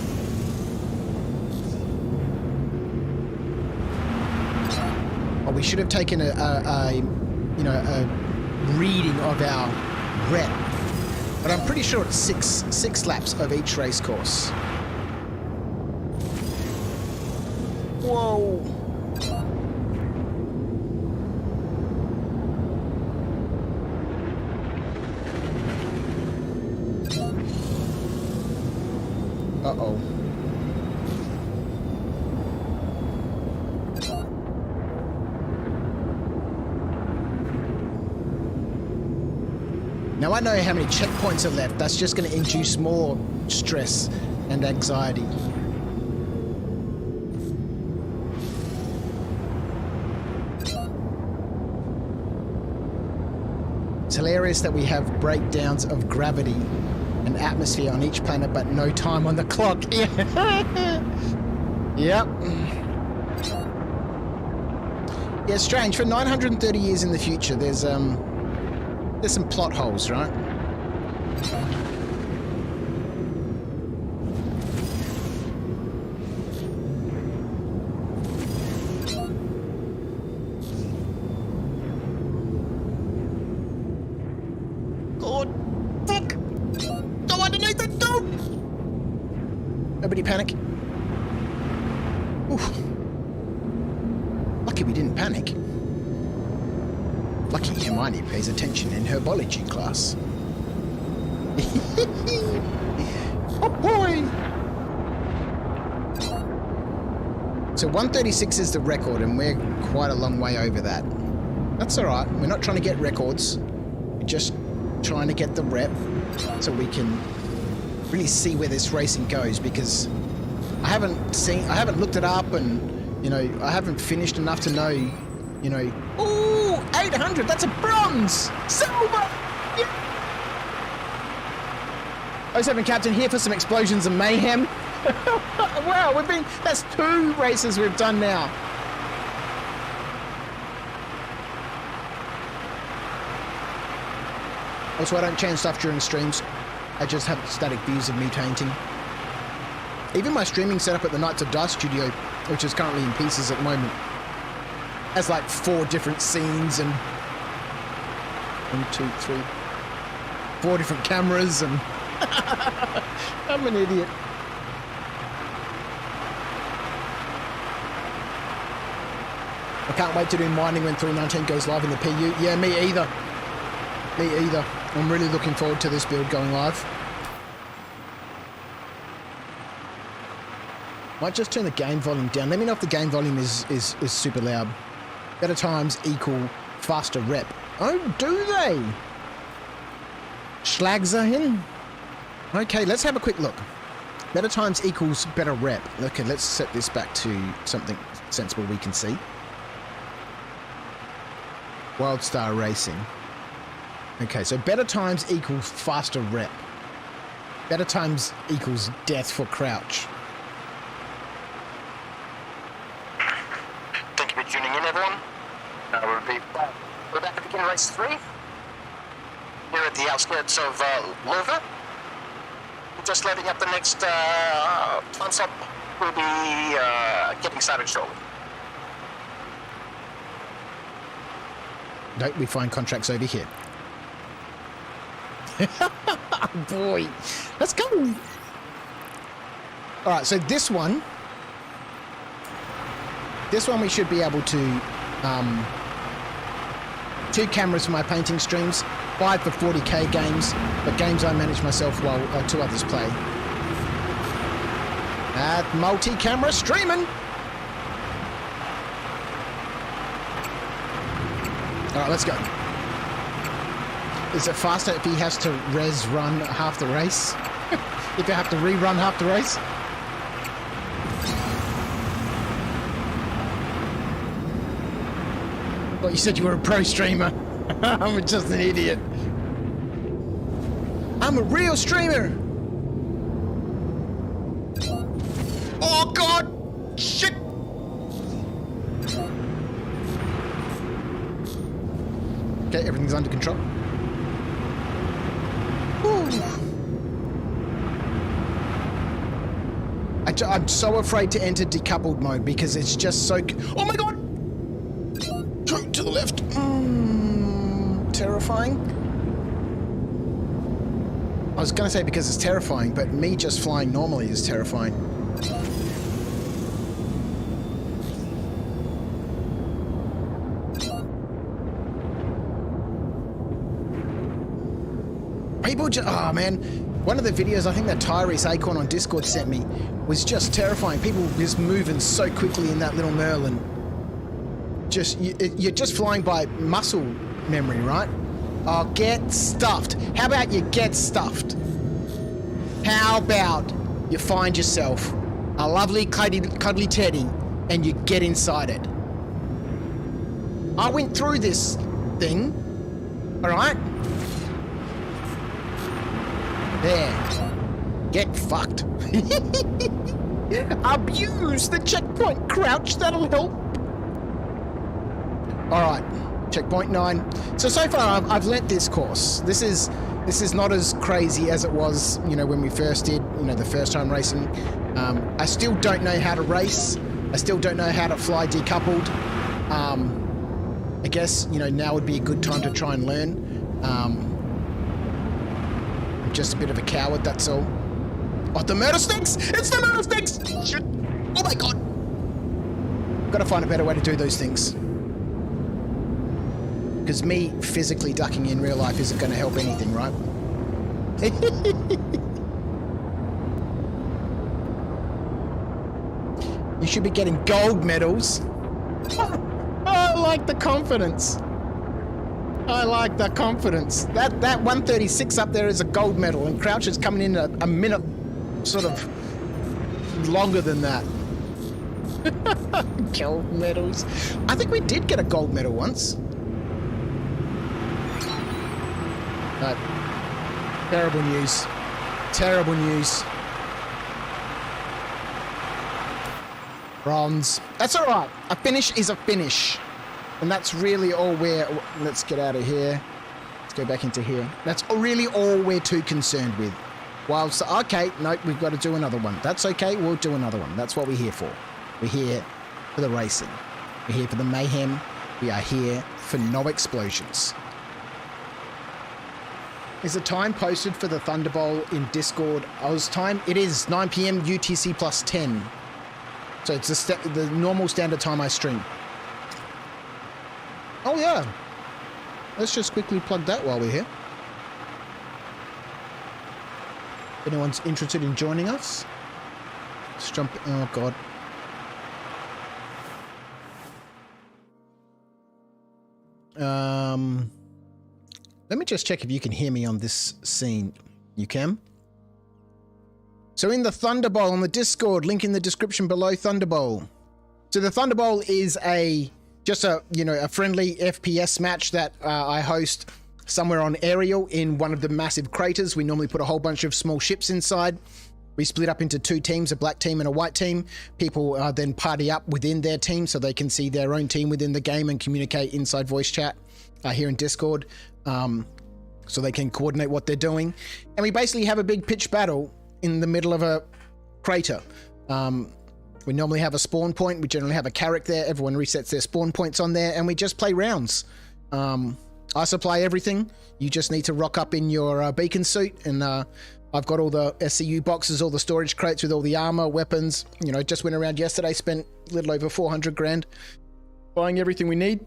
Oh, we should have taken a reading of our rep, but I'm pretty sure it's six laps of each race course. Whoa. Uh-oh. Now I know how many checkpoints are left. That's just going to induce more stress and anxiety. It's hilarious that we have breakdowns of gravity and atmosphere on each planet, but no time on the clock. Yep. Yeah, strange. For 930 years in the future, there's some plot holes, right? God, fuck! Go underneath it, don't! Nobody panic. Oof. Lucky we didn't panic. Lucky Hermione pays attention in her biology class. Oh boy! So 136 is the record, and we're quite a long way over that. That's alright, we're not trying to get records. We're just trying to get the rep so we can really see where this racing goes, because I haven't looked it up, and, you know, I haven't finished enough to know, you know, ooh, 800, that's a bronze! Silver! Yeah. 07 Captain here for some explosions and mayhem. Wow, that's 2 races we've done now. Also, I don't change stuff during streams. I just have static views of me painting. Even my streaming setup at the Knights of Dice studio, which is currently in pieces at the moment, has like 4 different scenes and 1, 2, 3, 4 different cameras, and I'm an idiot. I can't wait to do mining when 319 goes live in the PU. Yeah, me either. Me either. I'm really looking forward to this build going live. Might just turn the game volume down. Let me know if the game volume is super loud. Better times equal faster rep. Oh, do they? Schlags are in. Okay, let's have a quick look. Better times equals better rep. Okay, let's set this back to something sensible we can see. WildStar Racing. Okay, so better times equals faster rep. Better times equals death for crouch. Thank you for tuning in, everyone. We're back to begin race 3. Here at the outskirts of Louisville. We're just loading up the next time stop. We'll be getting started shortly. Nope, we find contracts over here. Boy, let's go. All right, so this one we should be able to 2 cameras for my painting streams, 5 for 40k games, but games I manage myself while 2 others play. That multi-camera streaming. All right, let's go. Is it faster if he has to run half the race? If you have to rerun half the race? Well, you said you were a pro streamer. I'm just an idiot. I'm a real streamer. Oh, God. Shit. Okay, everything's under control. I'm so afraid to enter decoupled mode because it's just so... Oh my God! To the left. Terrifying. I was going to say because it's terrifying, but me just flying normally is terrifying. People just... Oh, man. One of the videos, I think that Tyrese Acorn on Discord sent me, was just terrifying. People just moving so quickly in that little Merlin. Just, you're just flying by muscle memory, right? Oh, get stuffed. How about you get stuffed? How about you find yourself a lovely cuddly teddy and you get inside it? I went through this thing, all right? There. Get fucked. Abuse the checkpoint crouch, that'll help. Alright, checkpoint 9. So far I've learnt this course. This is not as crazy as it was, you know, when we first did, you know, the first time racing. I still don't know how to race. I still don't know how to fly decoupled. I guess, you know, now would be a good time to try and learn. Just a bit of a coward, that's all. Oh, the murder sticks! It's the murder sticks! Shit! Oh my God! Gotta find a better way to do those things. Because me physically ducking in real life isn't gonna help anything, right? You should be getting gold medals. I like the confidence. I like the confidence. That 136 up there is a gold medal, and Crouch is coming in a minute sort of longer than that. Gold medals. I think we did get a gold medal once. But terrible news. Terrible news. Bronze. That's all right. A finish is a finish. And that's really all we're... Let's get out of here. Let's go back into here. That's really all we're too concerned with. Whilst, okay, no, we've got to do another one. That's okay, we'll do another one. That's what we're here for. We're here for the racing. We're here for the mayhem. We are here for no explosions. Is the time posted for the Thunderbolt in Discord Oz time? It is 9 p.m. UTC plus 10. So it's the normal standard time I stream. Oh yeah. Let's just quickly plug that while we're here. If anyone's interested in joining us, let's jump. Oh god. Let me just check if you can hear me on this scene. You can? So in the Thunderbolt on the Discord, link in the description below, Thunderbolt. So the Thunderbolt is just a friendly FPS match that I host somewhere on Ariel in one of the massive craters. We normally put a whole bunch of small ships inside. We split up into two teams, a black team and a white team. People then party up within their team so they can see their own team within the game and communicate inside voice chat here in Discord. So they can coordinate what they're doing. And we basically have a big pitch battle in the middle of a crater. We normally have a spawn point. We generally have a carrack there. Everyone resets their spawn points on there and we just play rounds. I supply everything. You just need to rock up in your beacon suit and I've got all the SCU boxes, all the storage crates with all the armor, weapons. Just went around yesterday, spent a little over 400 grand buying everything we need.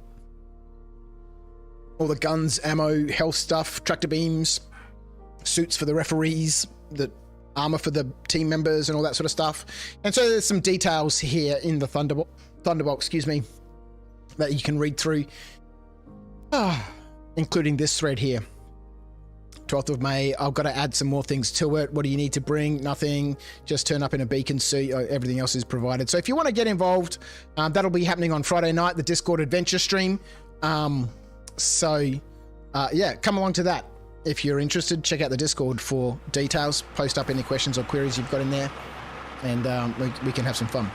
All the guns, ammo, health stuff, tractor beams, suits for the referees, the armor for the team members and all that sort of stuff. And so there's some details here in the Thunderbolt, that you can read through, including this thread here. 12th of May, I've got to add some more things to it. What do you need to bring? Nothing. Just turn up in a beacon suit. Everything else is provided. So if you want to get involved, that'll be happening on Friday night, the Discord adventure stream. Yeah, come along to that. If you're interested, check out the Discord for details. Post up any questions or queries you've got in there, and we can have some fun.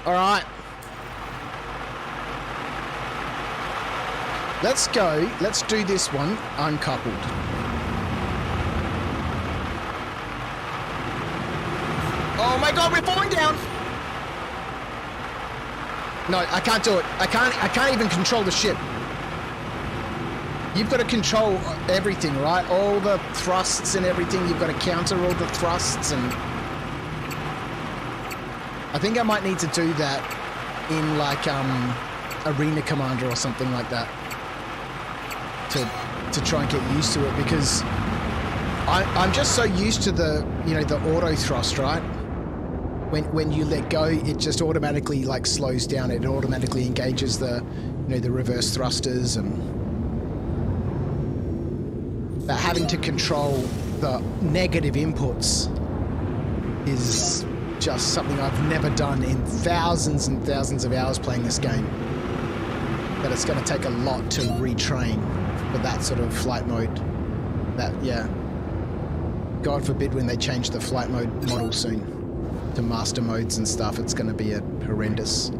All right. Let's go. Let's do this one uncoupled. Oh my god, we're falling down! No, I can't do it. I can't even control the ship. You've got to control everything, right? All the thrusts and everything. You've got to counter all the thrusts, and I think I might need to do that in like Arena Commander or something like that to try and get used to it, because I'm just so used to the the auto thrust, right? When you let go, it just automatically like slows down. It automatically engages the the reverse thrusters, and that having to control the negative inputs is just something I've never done in thousands and thousands of hours playing this game. That it's going to take a lot to retrain for that sort of flight mode. God forbid when they change the flight mode model soon to master modes and stuff, it's going to be horrendous.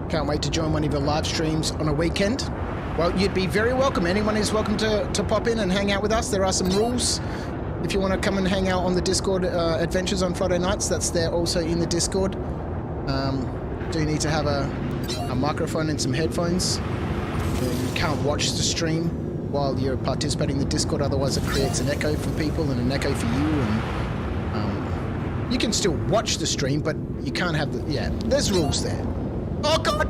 Can't wait to join one of your live streams on a weekend. Well, you'd be very welcome. Anyone is welcome to pop in and hang out with us. There are some rules. If you want to come and hang out on the Discord adventures on Friday nights, that's there also in the Discord. Do you need to have a microphone and some headphones? You can't watch the stream while you're participating in the Discord, otherwise it creates an echo for people and an echo for you. And you can still watch the stream, but you can't have there's rules there. Oh god!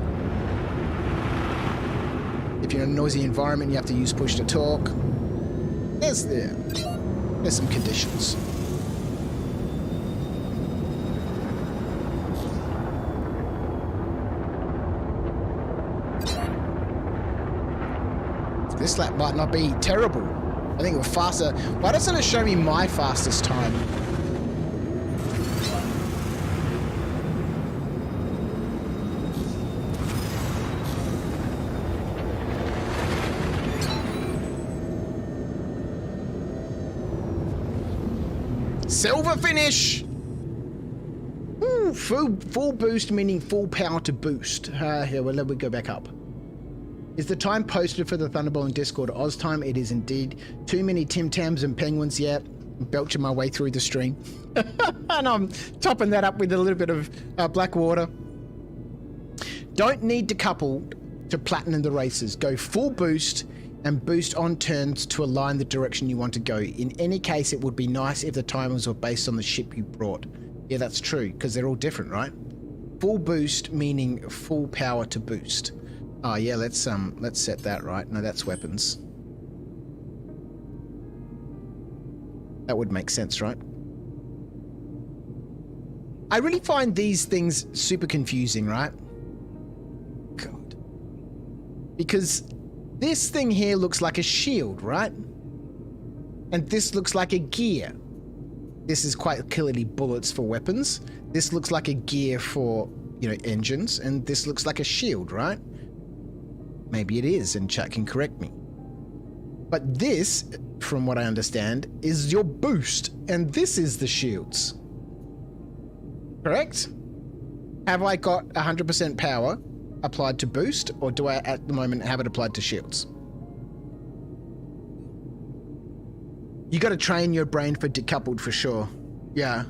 If you're in a noisy environment, you have to use push to talk. There's some conditions. This lap might not be terrible. I think we're faster. Why doesn't it show me my fastest time? Silver finish! Ooh, full boost meaning full power to boost. Here, well, let me go back up. Is the time posted for the Thunderbolting Discord Oz time? It is indeed. Too many Tim Tams and Penguins yet. Belching my way through the stream. And I'm topping that up with a little bit of black water. Don't need to couple to platinum the races. Go full boost and boost on turns to align the direction you want to go. In any case, it would be nice if the timers were based on the ship you brought. Yeah, that's true, because they're all different, right? Full boost meaning full power to boost. Oh yeah, let's set that right. No, that's weapons. That would make sense, right? I really find these things super confusing, right? God. Because this thing here looks like a shield, right? And this looks like a gear. This is quite clearly bullets for weapons. This looks like a gear for, you know, engines. And this looks like a shield, right? Maybe it is, and chat can correct me. But this, from what I understand, is your boost. And this is the shields. Correct? Have I got 100% power applied to boost, or do I at the moment have it applied to shields? You got to train your brain for decoupled for sure. Yeah.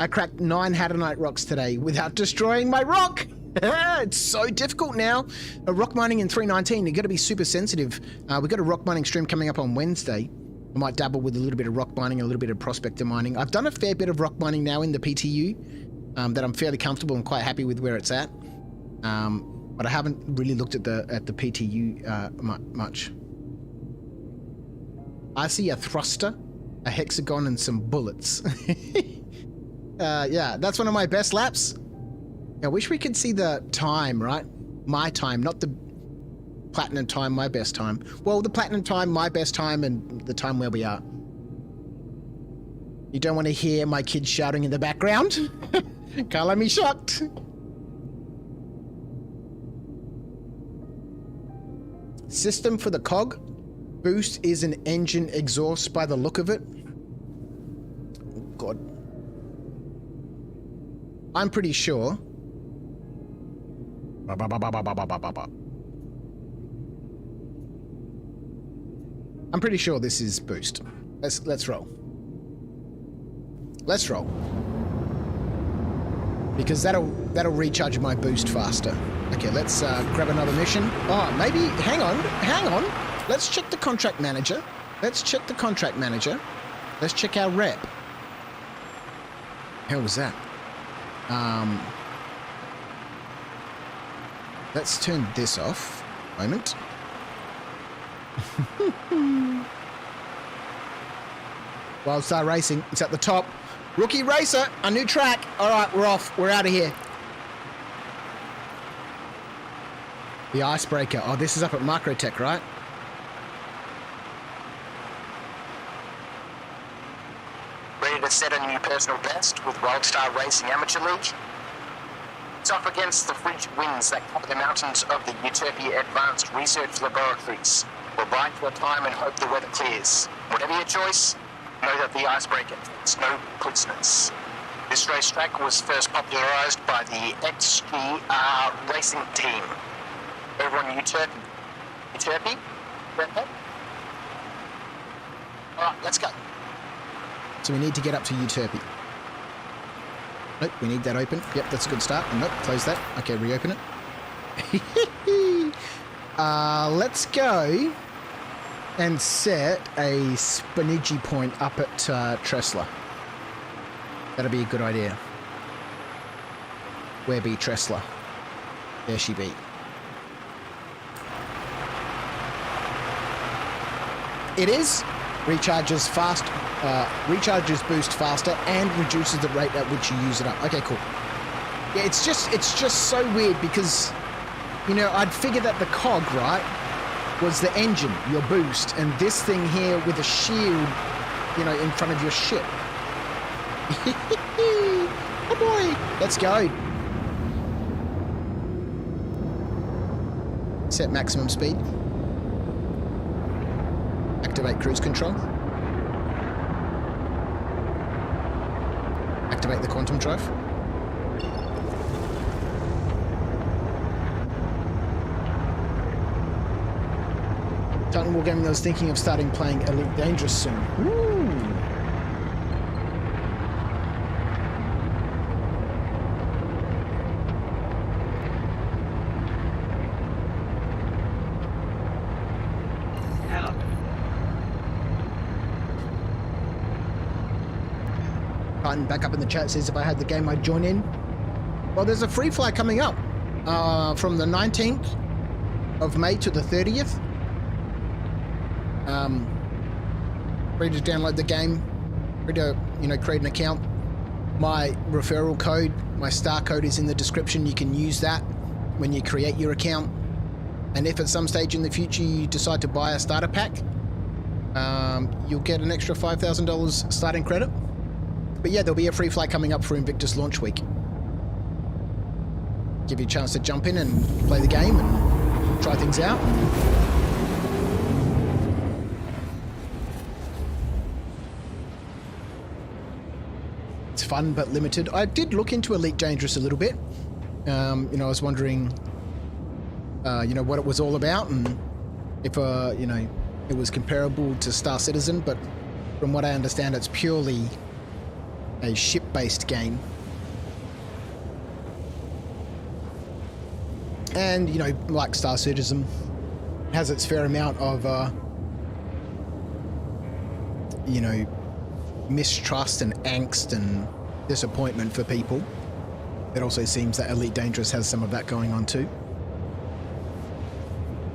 I cracked 9 Hadonite rocks today without destroying my rock. It's so difficult now. Rock mining in 3.19, you got to be super sensitive. We've got a rock mining stream coming up on Wednesday. I might dabble with a little bit of rock mining, a little bit of prospector mining. I've done a fair bit of rock mining now in the PTU that I'm fairly comfortable and quite happy with where it's at. But I haven't really looked at the PTU much. I see a thruster, a hexagon, and some bullets. Yeah, that's one of my best laps. I wish we could see the time, right? My time, not the platinum time, my best time. Well, the platinum time, my best time, and the time where we are. You don't want to hear my kids shouting in the background? Can't let me shocked. System for the cog. Boost is an engine exhaust by the look of it. Oh, God. I'm pretty sure. I'm pretty sure this is boost. Let's roll. Let's roll. Because that'll recharge my boost faster. Okay, let's grab another mission. Oh, maybe hang on. Let's check the contract manager. Let's check our rep. Hell was that? Let's turn this off. Moment. Wildstar Racing. It's at the top. Rookie Racer, a new track. All right, we're off. We're out of here. The icebreaker. Oh, this is up at Microtech, right? Ready to set a new personal best with Wildstar Racing Amateur League? It's off against the frigid winds that cover the mountains of the Utopia Advanced Research Laboratories. We'll ride for a time and hope the weather clears. Whatever your choice, know that the icebreaker takes no prisoners. This racetrack was first popularized by the XGR racing team over on Utopia. Utopia? Alright, let's go. So we need to get up to Utopia. Nope, we need that open. Yep, that's a good start. Nope, close that. Okay, reopen it. Let's go and set a Spinigi point up at Tressler. That'll be a good idea. Where be Tressler? There she be. It is. Recharges fast, recharges boost faster, and reduces the rate at which you use it up. Okay, cool. Yeah, it's just so weird because, you know, I'd figure that the cog, right, was the engine, your boost, and this thing here with a shield, you know, in front of your ship. Oh boy, let's go. Set maximum speed. Activate cruise control. Activate the quantum drive. Titan Wargaming, I was thinking of starting playing Elite Dangerous soon. Ooh. Hello. Titan back up in the chat says if I had the game I'd join in. Well, there's a free fly coming up from the 19th of May to the 30th. Free to download the game, free to, you know, create an account. My referral code, my star code is in the description. You can use that when you create your account. And if at some stage in the future you decide to buy a starter pack, you'll get an extra $5,000 starting credit. But yeah, there'll be a free flight coming up for Invictus launch week. Give you a chance to jump in and play the game and try things out. It's fun but limited. I did look into Elite Dangerous a little bit. You know, I was wondering, you know, what it was all about and if, you know, it was comparable to Star Citizen, but from what I understand, it's purely a ship-based game. And, you know, like Star Citizen, has its fair amount of, you know, mistrust and angst and disappointment for people. It also seems that Elite Dangerous has some of that going on too.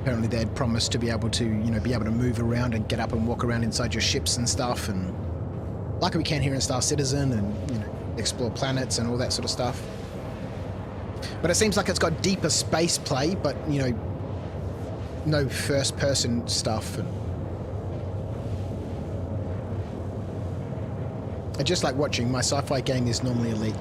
Apparently they had promised to be able to, you know, be able to move around and get up and walk around inside your ships and stuff, and like we can here in Star Citizen, and, you know, explore planets and all that sort of stuff. But it seems like it's got deeper space play, but, you know, no first person stuff. And I just like watching. My sci-fi game is normally Elite.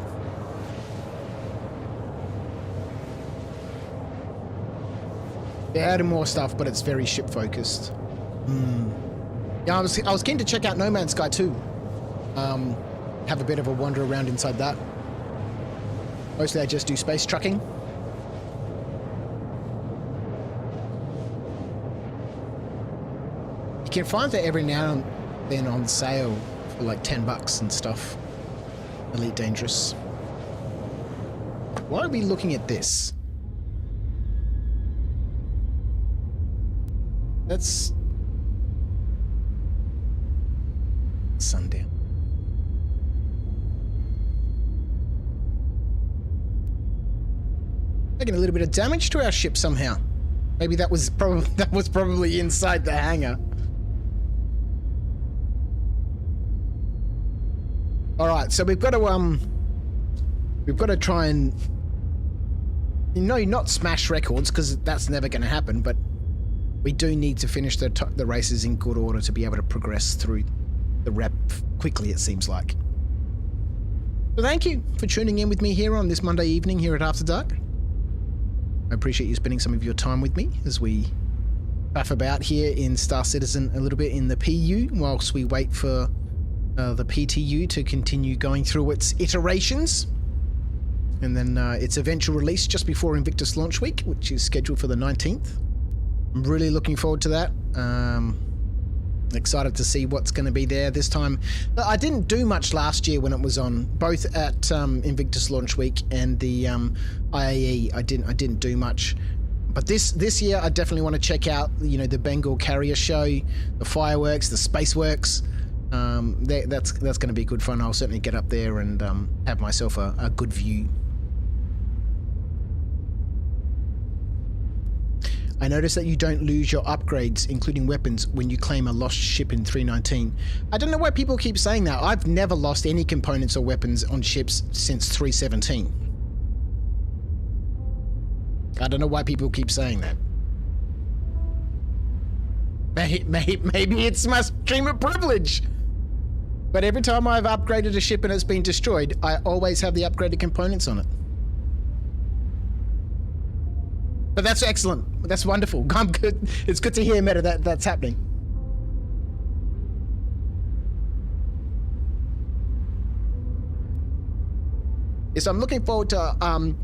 They're adding more stuff, but it's very ship focused. Yeah, I was keen to check out No Man's Sky too. Have a bit of a wander around inside that. Mostly I just do space trucking. You can find that every now and then on sale for like $10 and stuff. Elite Dangerous. Why are we looking at this? That's sundown. Taking a little bit of damage to our ship somehow. Maybe that was probably inside the hangar. All right, so we've got to try and, you know, not smash records, because that's never going to happen, but we do need to finish the races in good order to be able to progress through the rep quickly, it seems like. So thank you for tuning in with me here on this Monday evening here at After Dark. I appreciate you spending some of your time with me as we faff about here in Star Citizen a little bit in the PU, whilst we wait for the PTU to continue going through its iterations. And then its eventual release just before Invictus launch week, which is scheduled for the 19th. I'm really looking forward to that. Excited to see what's going to be there this time. I didn't do much last year when it was on, both at Invictus launch week and the IAE. I didn't do much, but this year I definitely want to check out, you know, the Bengal Carrier show, the fireworks, the space works. That's going to be good fun. I'll certainly get up there and have myself a good view. I noticed that you don't lose your upgrades, including weapons, when you claim a lost ship in 319. I don't know why people keep saying that. I've never lost any components or weapons on ships since 317. I don't know why people keep saying that. Maybe it's my streamer privilege. But every time I've upgraded a ship and it's been destroyed, I always have the upgraded components on it. But that's excellent. That's wonderful. I'm good. It's good to hear, Meta, that's happening. Yes, I'm looking forward to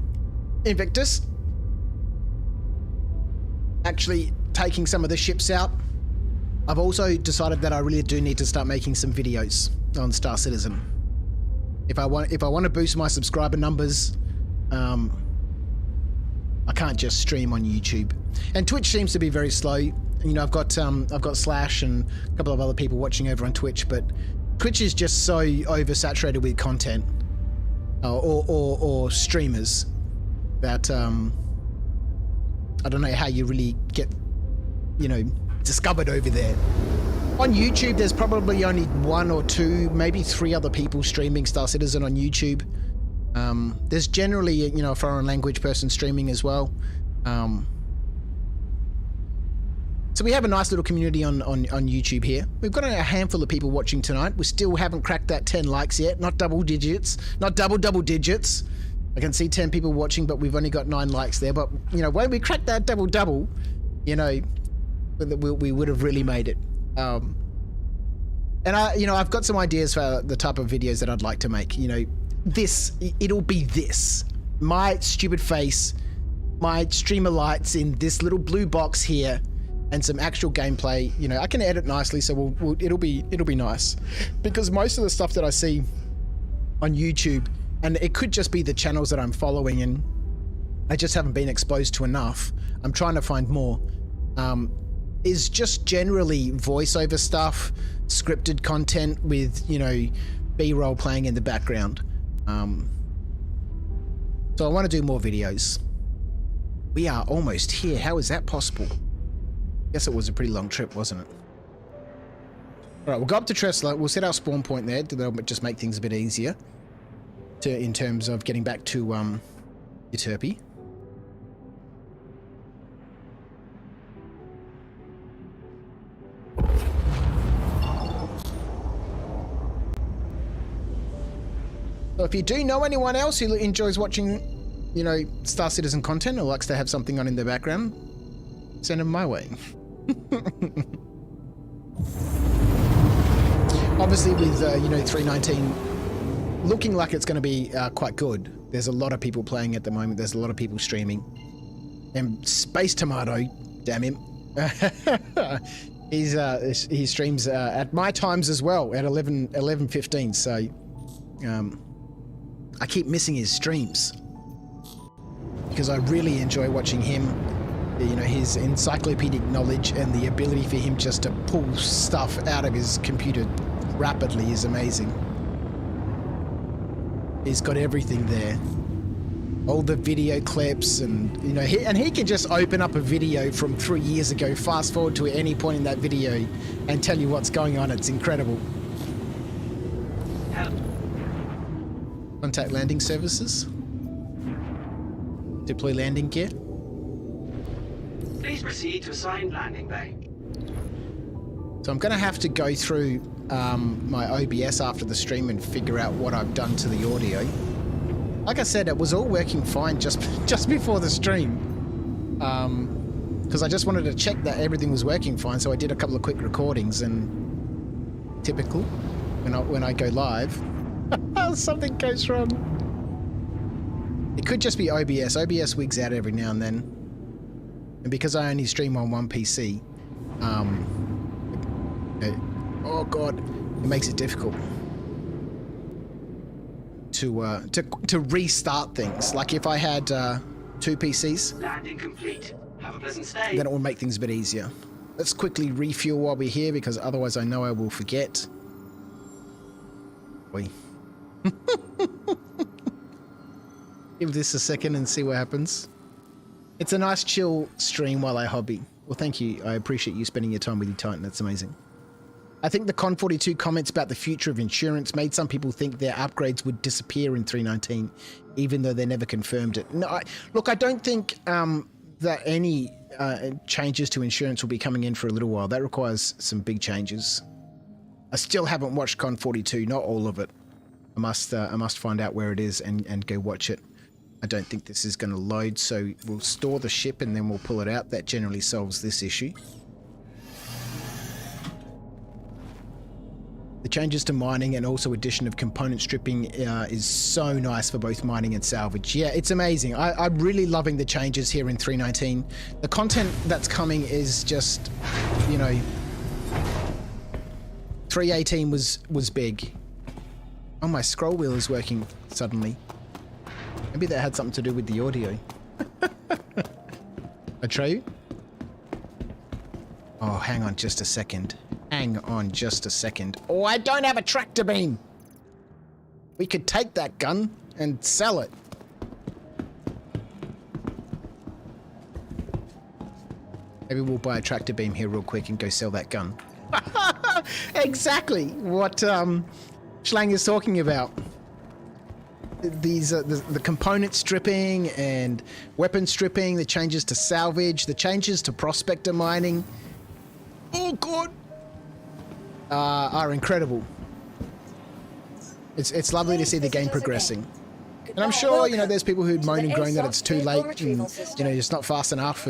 Invictus actually taking some of the ships out. I've also decided that I really do need to start making some videos on Star Citizen. If I want to boost my subscriber numbers, I can't just stream on YouTube. And Twitch seems to be very slow. You know, I've got Slash and a couple of other people watching over on Twitch, but Twitch is just so oversaturated with content or streamers that I don't know how you really get, you know, discovered over there. On YouTube, there's probably only 1 or 2, maybe 3 other people streaming Star Citizen on YouTube. There's generally, you know, a foreign language person streaming as well. So we have a nice little community on YouTube here. We've got a handful of people watching tonight. We still haven't cracked that 10 likes yet. Not double digits. Not double digits. I can see 10 people watching, but we've only got 9 likes there. But, you know, when we crack that double, you know, we would have really made it. And I've got some ideas for the type of videos that I'd like to make. You know, it'll be this. My stupid face, my streamer lights in this little blue box here, and some actual gameplay. You know, I can edit nicely, so it'll be nice. Because most of the stuff that I see on YouTube, and it could just be the channels that I'm following and I just haven't been exposed to enough, I'm trying to find more, is just generally voiceover stuff, scripted content with, you know, B-roll playing in the background. So I want to do more videos. We are almost here. How is that possible? Guess it was a pretty long trip, wasn't it? All right, we'll go up to Tressler. We'll set our spawn point there. That'll just make things a bit easier in terms of getting back to Euterpe. So if you do know anyone else who enjoys watching, you know, Star Citizen content or likes to have something on in the background, send them my way. Obviously with, you know, 319 looking like it's going to be quite good. There's a lot of people playing at the moment. There's a lot of people streaming. And Space Tomato, damn him. He streams at my times as well, at 11:15. So I keep missing his streams because I really enjoy watching him. You know, his encyclopedic knowledge and the ability for him just to pull stuff out of his computer rapidly is amazing. He's got everything there. All the video clips and, you know, he can just open up a video from 3 years ago, fast forward to any point in that video and tell you what's going on. It's incredible. Contact landing services. Deploy landing gear. Please proceed to assigned landing bay. So I'm going to have to go through my OBS after the stream and figure out what I've done to the audio. Like I said, it was all working fine just before the stream. Because I just wanted to check that everything was working fine, so I did a couple of quick recordings, and typical, when I go live, something goes wrong. It could just be OBS. OBS wigs out every now and then. And because I only stream on one PC, oh god, it makes it difficult to restart things. Like if I had 2 PCs, Landing complete. Have a pleasant stay. then it will make things a bit easier. Let's quickly refuel while we're here, because otherwise I know I will forget. Oi. Give this a second and see what happens. It's a nice chill stream while I hobby. Well, thank you. I appreciate you spending your time with your Titan. That's amazing. I think the Con42 comments about the future of insurance made some people think their upgrades would disappear in 319, even though they never confirmed it. No, look, I don't think that any changes to insurance will be coming in for a little while. That requires some big changes. I still haven't watched Con 42, not all of it. I must find out where it is and go watch it. I don't think this is going to load, so we'll store the ship and then we'll pull it out. That generally solves this issue. The changes to mining and also addition of component stripping is so nice for both mining and salvage. Yeah, it's amazing. I'm really loving the changes here in 3.19. The content that's coming is just, you know, 3.18 was big. Oh, my scroll wheel is working suddenly. Maybe that had something to do with the audio. Atreyu? Oh, hang on just a second. Hang on just a second. Oh, I don't have a tractor beam. We could take that gun and sell it. Maybe we'll buy a tractor beam here real quick and go sell that gun. Exactly what Schlang is talking about. These the component stripping and weapon stripping, the changes to salvage, the changes to prospector mining. Oh god, are incredible. It's lovely to see the game progressing. And I'm sure, you know, there's people who'd moan and groan that it's too late and, you know, it's not fast enough,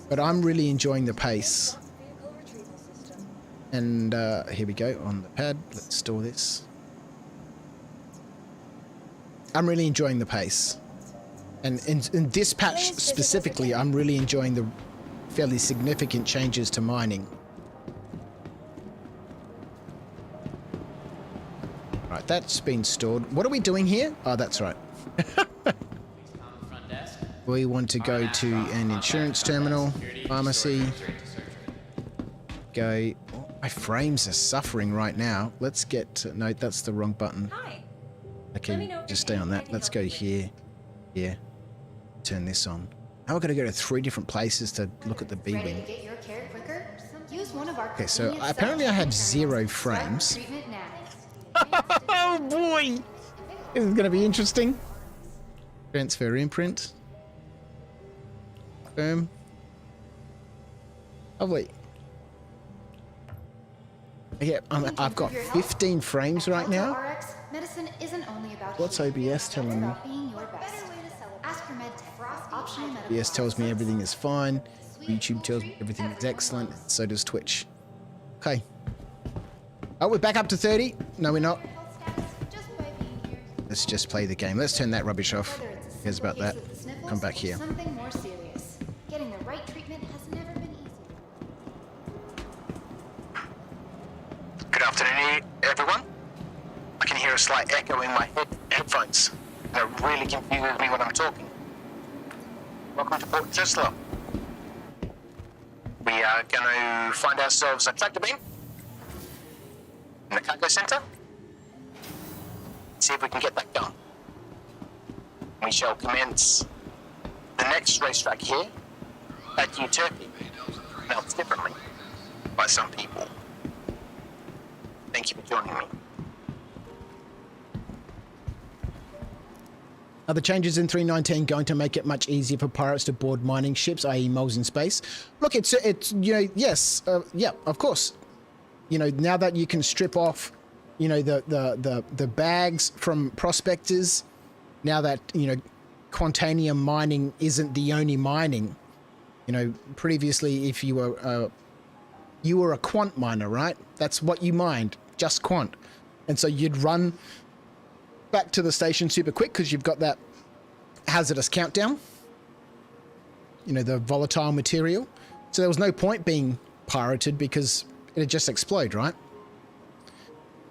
but I'm really enjoying the pace. And here we go on the pad. Let's store this. I'm really enjoying the pace. And in this patch specifically, I'm really enjoying the fairly significant changes to mining. Right, that's been stored. What are we doing here? Oh, that's right. We want to go to an insurance terminal, pharmacy. Go. Oh, my frames are suffering right now. Let's get to, no, that's the wrong button. Okay, just stay on that. Let's go here. Here. Turn this on. Now we're going to go to 3 different places to look at the B-Wing. Okay, so apparently I have 0 frames. Oh boy! This is going to be interesting. Transfer imprint. Confirm. Lovely. Yeah, I've got 15 frames right now. What's OBS telling me? OBS tells me everything is fine. YouTube tells me everything is excellent. So does Twitch. Okay. Oh, we're back up to 30? No, we're not. Let's just play the game. Let's turn that rubbish off. Who cares about that? Come back here. Getting the right treatment has never been easier. Good afternoon, everyone. I can hear a slight echo in my headphones. It really confuses me when I'm talking. Welcome to Port Tesla. We are going to find ourselves a tractor beam in the cargo center. See if we can get that done. We shall commence the next racetrack here at Turkey. Now it's differently by some people. Thank you for joining me. Are the changes in 3.19 going to make it much easier for pirates to board mining ships, i.e. moles in space? Look, it's you know, yes, yeah, of course. You know, now that you can strip off, you know, the bags from prospectors, now that, you know, quantanium mining isn't the only mining. You know, previously if you were a quant miner, right? That's what you mined, just quant. And so you'd run back to the station super quick because you've got that hazardous countdown, you know, the volatile material. So there was no point being pirated because it'd just explode, right?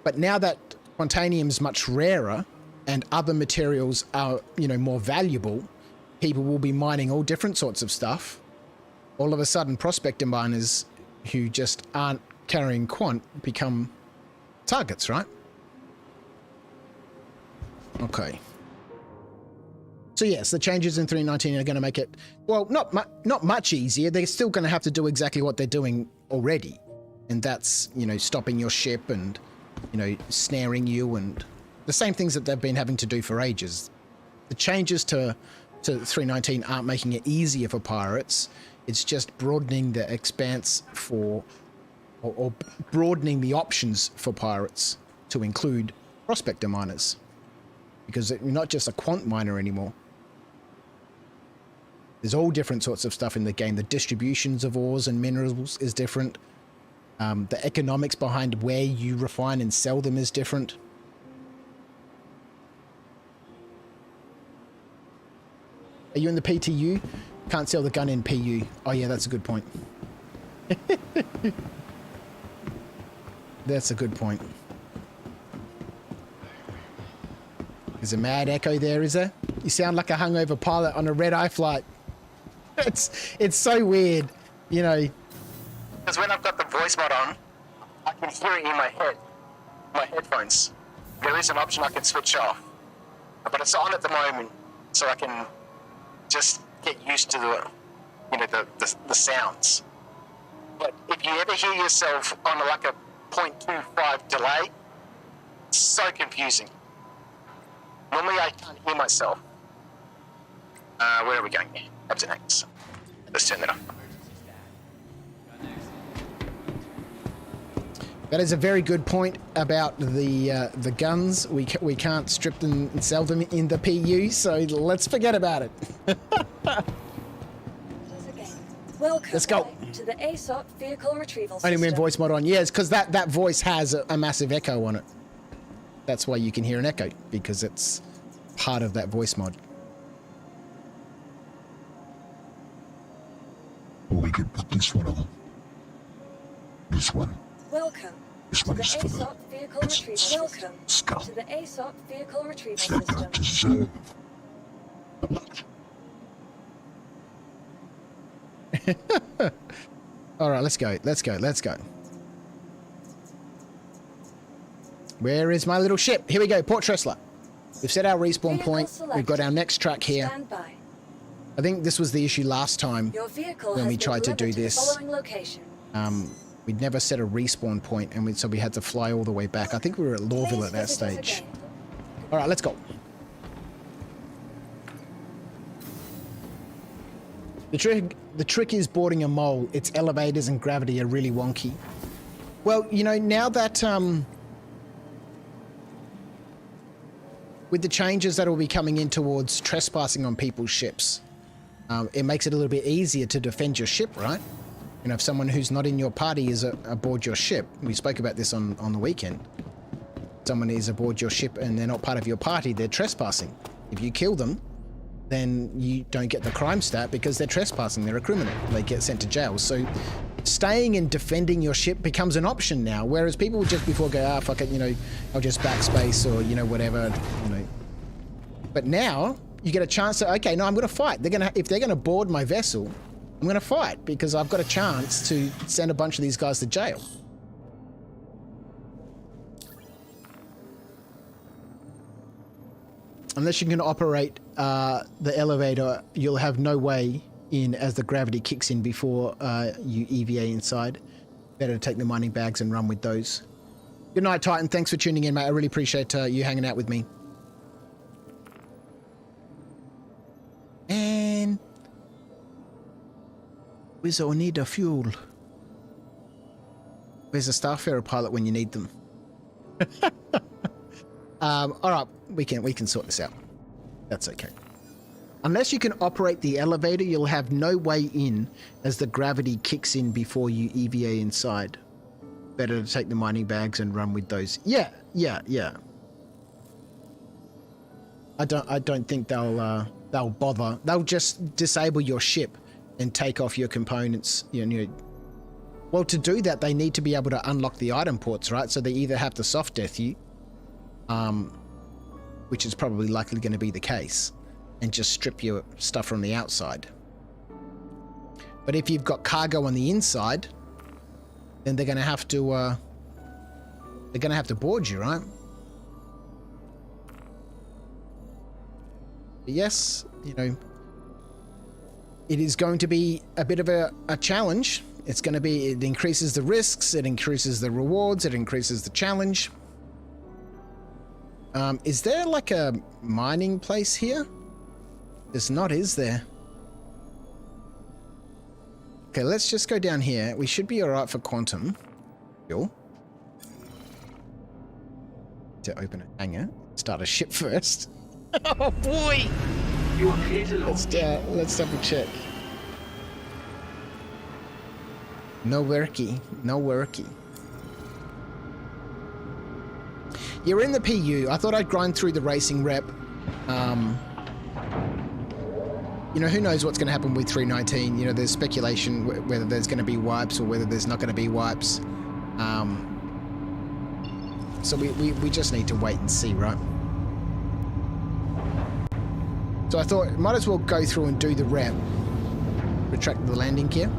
But now that quantanium's much rarer and other materials are, you know, more valuable, people will be mining all different sorts of stuff. All of a sudden, prospector miners who just aren't carrying quant become targets, right? Okay. So yes, the changes in 3.19 are going to make it, well, not much easier. They're still going to have to do exactly what they're doing already. And that's, you know, stopping your ship and, you know, snaring you and the same things that they've been having to do for ages. The changes to so that 319 aren't making it easier for pirates. It's just broadening the expanse for, or broadening the options for pirates to include prospector miners, because you're not just a quant miner anymore. There's all different sorts of stuff in the game. The distributions of ores and minerals is different. The economics behind where you refine and sell them is different. Are you in the PTU? Can't sell the gun in PU. Oh yeah, that's a good point. That's a good point. There's a mad echo there, is there? You sound like a hungover pilot on a red-eye flight. It's so weird, you know. Because when I've got the voice mod on, I can hear it in my head, my headphones. There is an option I can switch off, but it's on at the moment, so I can just get used to the, you know, the sounds. But if you ever hear yourself on like a 0.25 delay, it's so confusing. Normally I can't hear myself. Where are we going here? Up to next. Let's turn that off. That is a very good point about the guns. We can't strip them and sell them in the PU, so let's forget about it. Welcome Let's go. to the ASOP vehicle retrieval system. Only when voice mod on. Yes, because that voice has a massive echo on it. That's why you can hear an echo, because it's part of that voice mod. Or we could put this one on. This one. Welcome This to one the is for the ASOP vehicle retrieval. Welcome skull. to the ASOP vehicle retrieval They're system. going to deserve a lot. All right, let's go. Let's go. Let's go. Where is my little ship? Here we go, Port Tressler. We've set our respawn Vehicle point. We've got our next track here. Stand by. I think this was the issue last time. Your vehicle When has we been tried to do delivered the this, following location. We'd never set a respawn point, and so we had to fly all the way back. I think we were at Lawville Please at that visit us stage. again. All right, let's go. The trick is boarding a mole. Its elevators and gravity are really wonky. Well, you know, now that with the changes that will be coming in towards trespassing on people's ships, it makes it a little bit easier to defend your ship, right? You know, if someone who's not in your party is aboard your ship, we spoke about this on the weekend. Someone is aboard your ship and they're not part of your party, they're trespassing. If you kill them, then you don't get the crime stat because they're trespassing, they're a criminal. They get sent to jail. So staying and defending your ship becomes an option now, whereas people would just before go, fuck it, you know, I'll just backspace or, you know, whatever, you know. But now you get a chance to, okay, no, I'm going to fight. If they're going to board my vessel, I'm going to fight because I've got a chance to send a bunch of these guys to jail. Unless you can operate the elevator, you'll have no way in as the gravity kicks in before you EVA inside. Better to take the mining bags and run with those. Good night, Titan. Thanks for tuning in, mate. I really appreciate you hanging out with me. And where's I need a fuel? Where's a Starfarer pilot when you need them? All right, we can sort this out. That's okay. Unless you can operate the elevator, you'll have no way in as the gravity kicks in before you EVA inside. Better to take the mining bags and run with those. Yeah. I don't think they'll bother. They'll just disable your ship and take off your components. You know. Well, to do that, they need to be able to unlock the item ports, right? So they either have to soft death you, which is probably likely going to be the case, and just strip your stuff from the outside. But if you've got cargo on the inside, then they're going to have to board you, right? But yes, you know, it is going to be a bit of a challenge. It's going to be, it increases the risks, it increases the rewards, it increases the challenge. Is there like a mining place here? There's not, is there? Okay, let's just go down here. We should be alright for quantum. Cool. To open a hangar. Start a ship first. Oh boy! You are clear to launch. Let's double check. No worky. No worky. You're in the PU. I thought I'd grind through the racing rep. You know, who knows what's going to happen with 319. You know, there's speculation whether there's going to be wipes or whether there's not going to be wipes. So we just need to wait and see, right? So I thought might as well go through and do the rep. Retract the landing gear.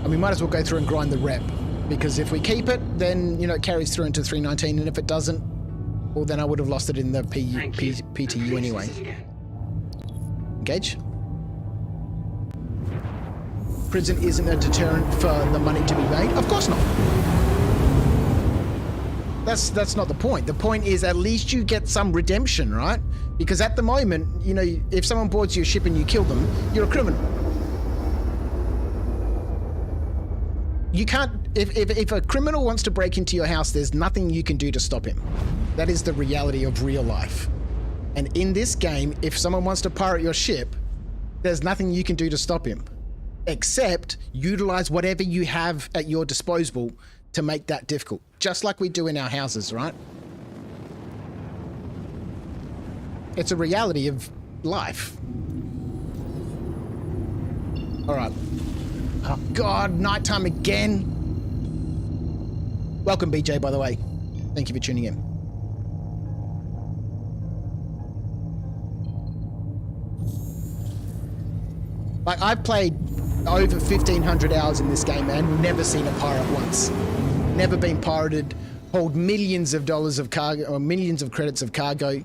And we might as well go through and grind the rep. Because if we keep it, then, you know, it carries through into 319. And if it doesn't, well, then I would have lost it in the PTU anyway. Engage. Prison isn't a deterrent for the money to be made. Of course not. That's not the point. The point is at least you get some redemption, right? Because at the moment, you know, if someone boards your ship and you kill them, you're a criminal. You can't, if a criminal wants to break into your house, there's nothing you can do to stop him. That is the reality of real life. And in this game, if someone wants to pirate your ship, there's nothing you can do to stop him. Except utilize whatever you have at your disposal to make that difficult. Just like we do in our houses, right? It's a reality of life. All right. Oh, God, nighttime again. Welcome, BJ, by the way. Thank you for tuning in. Like, I've played over 1,500 hours in this game and never seen a pirate once. Never been pirated, hauled millions of dollars of cargo, or millions of credits of cargo,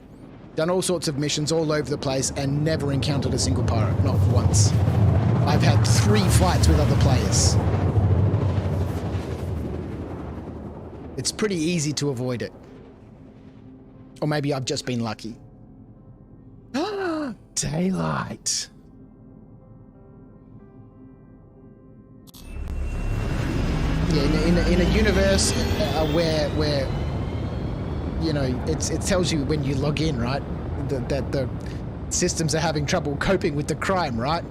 done all sorts of missions all over the place, and never encountered a single pirate, not once. I've had 3 fights with other players. It's pretty easy to avoid it. Or maybe I've just been lucky. Daylight. Yeah, in a universe where you know it tells you when you log in, right, that the systems are having trouble coping with the crime, right?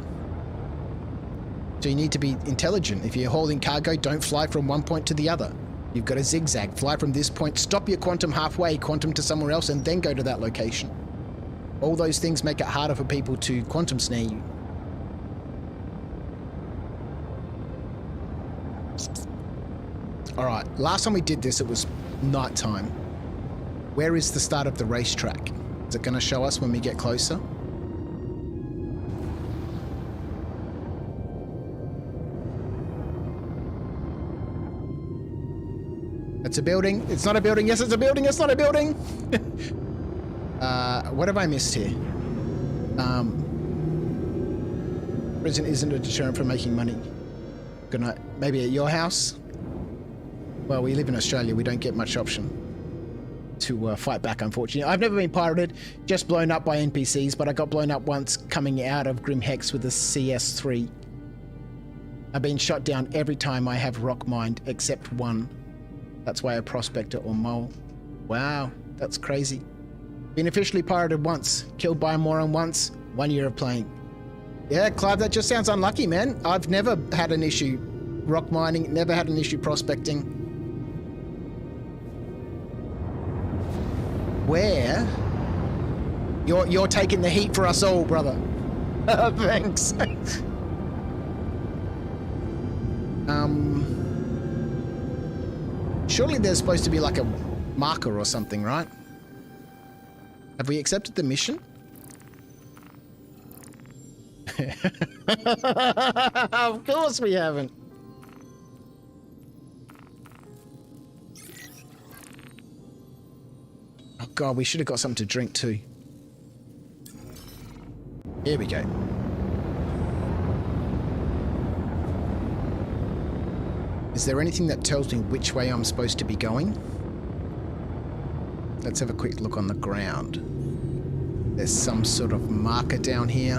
So you need to be intelligent. If you're hauling cargo, don't fly from one point to the other. You've got to zigzag. Fly from this point, stop your quantum halfway, quantum to somewhere else, and then go to that location. All those things make it harder for people to quantum snare you. Alright, last time we did this, it was nighttime. Where is the start of the racetrack? Is it going to show us when we get closer? It's a building. It's not a building. Yes, it's a building. It's not a building. What have I missed here? Prison isn't a deterrent for making money. Good night. Maybe at your house? Well, we live in Australia. We don't get much option to fight back, unfortunately. I've never been pirated, just blown up by NPCs, but I got blown up once coming out of Grim Hex with a CS3. I've been shot down every time I have rock mined, except one. That's why a prospector or mole. Wow, that's crazy. Been officially pirated once, killed by a moron once, 1 year of playing. Yeah, Clive, that just sounds unlucky, man. I've never had an issue rock mining, never had an issue prospecting. Where? You're taking the heat for us all, brother. Thanks. Surely there's supposed to be like a marker or something, right? Have we accepted the mission? Of course we haven't. Oh God, we should have got something to drink too. Here we go. Is there anything that tells me which way I'm supposed to be going? Let's have a quick look on the ground. There's some sort of marker down here.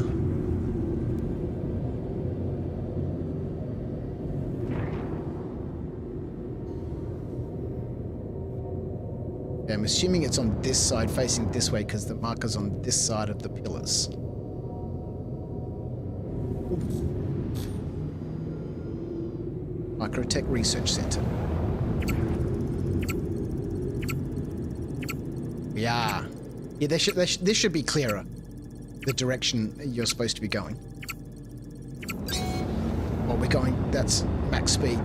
Okay, I'm assuming it's on this side, facing this way, because the marker's on this side of the pillars. Microtech Research Center. Yeah. Yeah, this should be clearer. The direction you're supposed to be going. Well, we're going, that's max speed.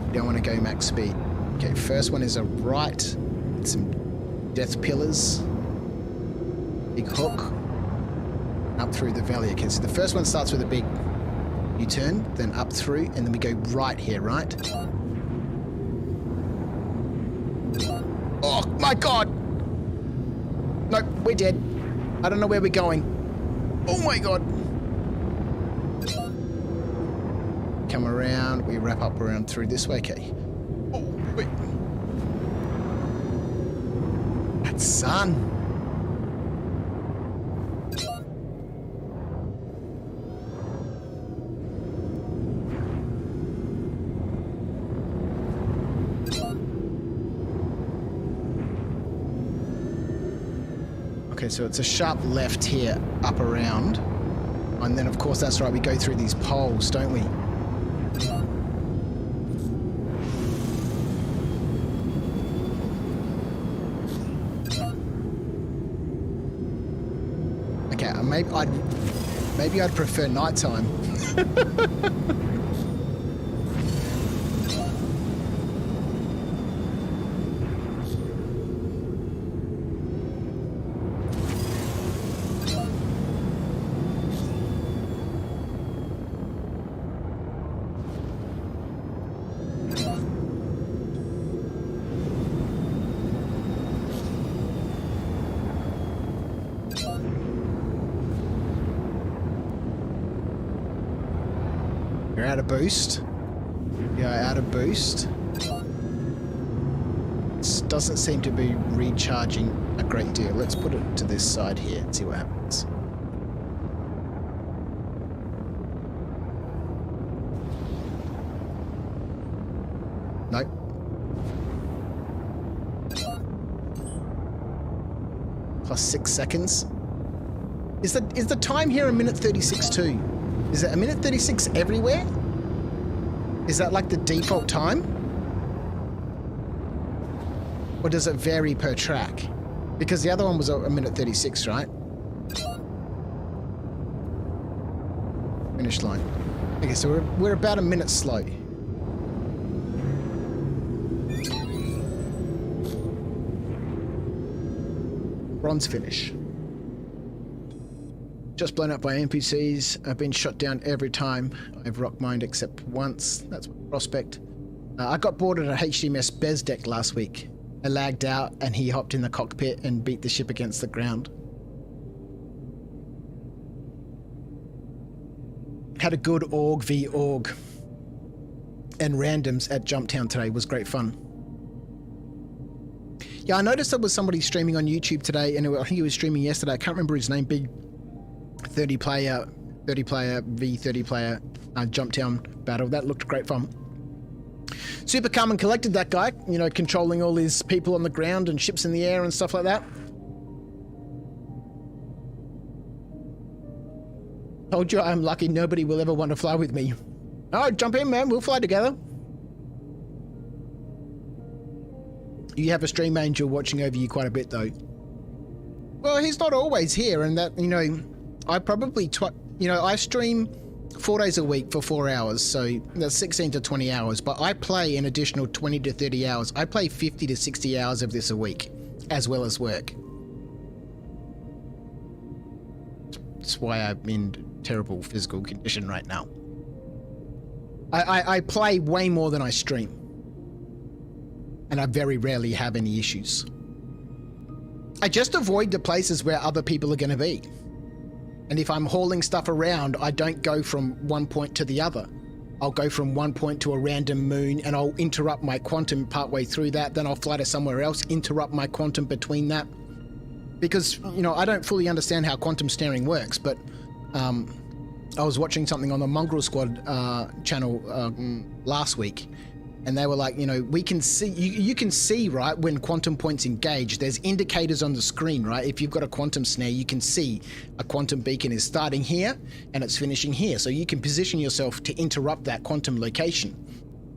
We don't want to go max speed. Okay, first one is a right. Some death pillars. Big hook. Up through the valley. Okay, so the first one starts with a big U-turn, then up through, and then we go right here, right? Oh my god! Nope, we're dead. I don't know where we're going. Oh my god! Come around, we wrap up around through this way, okay. Oh, wait. That's sun. Okay, so it's a sharp left here, up around. And then, of course, that's right, we go through these poles, don't we? Okay, maybe I'd prefer nighttime. You're out of boost. Yeah, out of boost. This doesn't seem to be recharging a great deal. Let's put it to this side here and see what happens. Nope. Plus 6 seconds. Is the time here a minute 36 too? Is it a minute 36 everywhere? Is that like the default time? Or does it vary per track? Because the other one was a minute 36, right? Finish line. Okay, so we're about a minute slow. Bronze finish. Just blown up by NPCs. I've been shot down every time I've rock mined except once. That's Prospect. I got boarded at HMS Bezdek last week. I lagged out and he hopped in the cockpit and beat the ship against the ground. Had a good org v org and randoms at Jumptown today. Was great fun. Yeah, I noticed there was somebody streaming on YouTube today, and I think he was streaming yesterday. I can't remember his name. Big 30 player v 30 player Jumptown battle. That looked great fun. Super calm and collected, that guy, you know, controlling all his people on the ground and ships in the air and stuff like that. Told you I'm lucky nobody will ever want to fly with me. Oh, jump in, man. We'll fly together. You have a stream angel watching over you quite a bit, though. Well, he's not always here, and that, you know, I probably, I stream 4 days a week for 4 hours, so that's 16 to 20 hours, but I play an additional 20 to 30 hours. I play 50 to 60 hours of this a week, as well as work. That's why I'm in terrible physical condition right now. I play way more than I stream. And I very rarely have any issues. I just avoid the places where other people are going to be. And if I'm hauling stuff around, I don't go from one point to the other. I'll go from one point to a random moon and I'll interrupt my quantum partway through that. Then I'll fly to somewhere else, interrupt my quantum between that. Because, you know, I don't fully understand how quantum snaring works, but I was watching something on the Mongrel Squad channel last week, and they were like, you know, we can see, you can see, right, when quantum points engage, there's indicators on the screen, right? If you've got a quantum snare, you can see a quantum beacon is starting here and it's finishing here. So you can position yourself to interrupt that quantum location.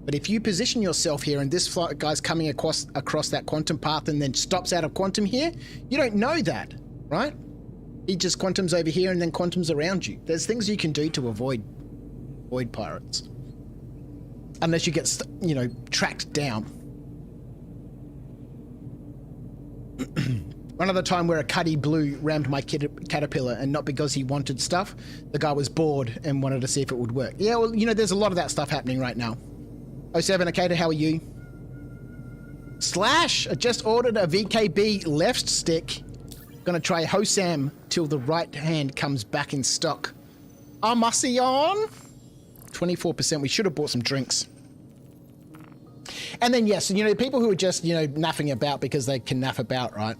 But if you position yourself here and this guy's coming across that quantum path and then stops out of quantum here, you don't know that, right? He just quantums over here and then quantums around you. There's things you can do to avoid pirates. Unless you get, you know, tracked down. One other time where a Cuddy Blue rammed my caterpillar, and not because he wanted stuff. The guy was bored and wanted to see if it would work. Yeah, well, you know, there's a lot of that stuff happening right now. 07 Akata, how are you? Slash, I just ordered a VKB left stick. Gonna try Hosam till the right hand comes back in stock. Armacion? 24%. We should have bought some drinks. And then, yes, you know, people who are just, you know, naffing about because they can naff about, right?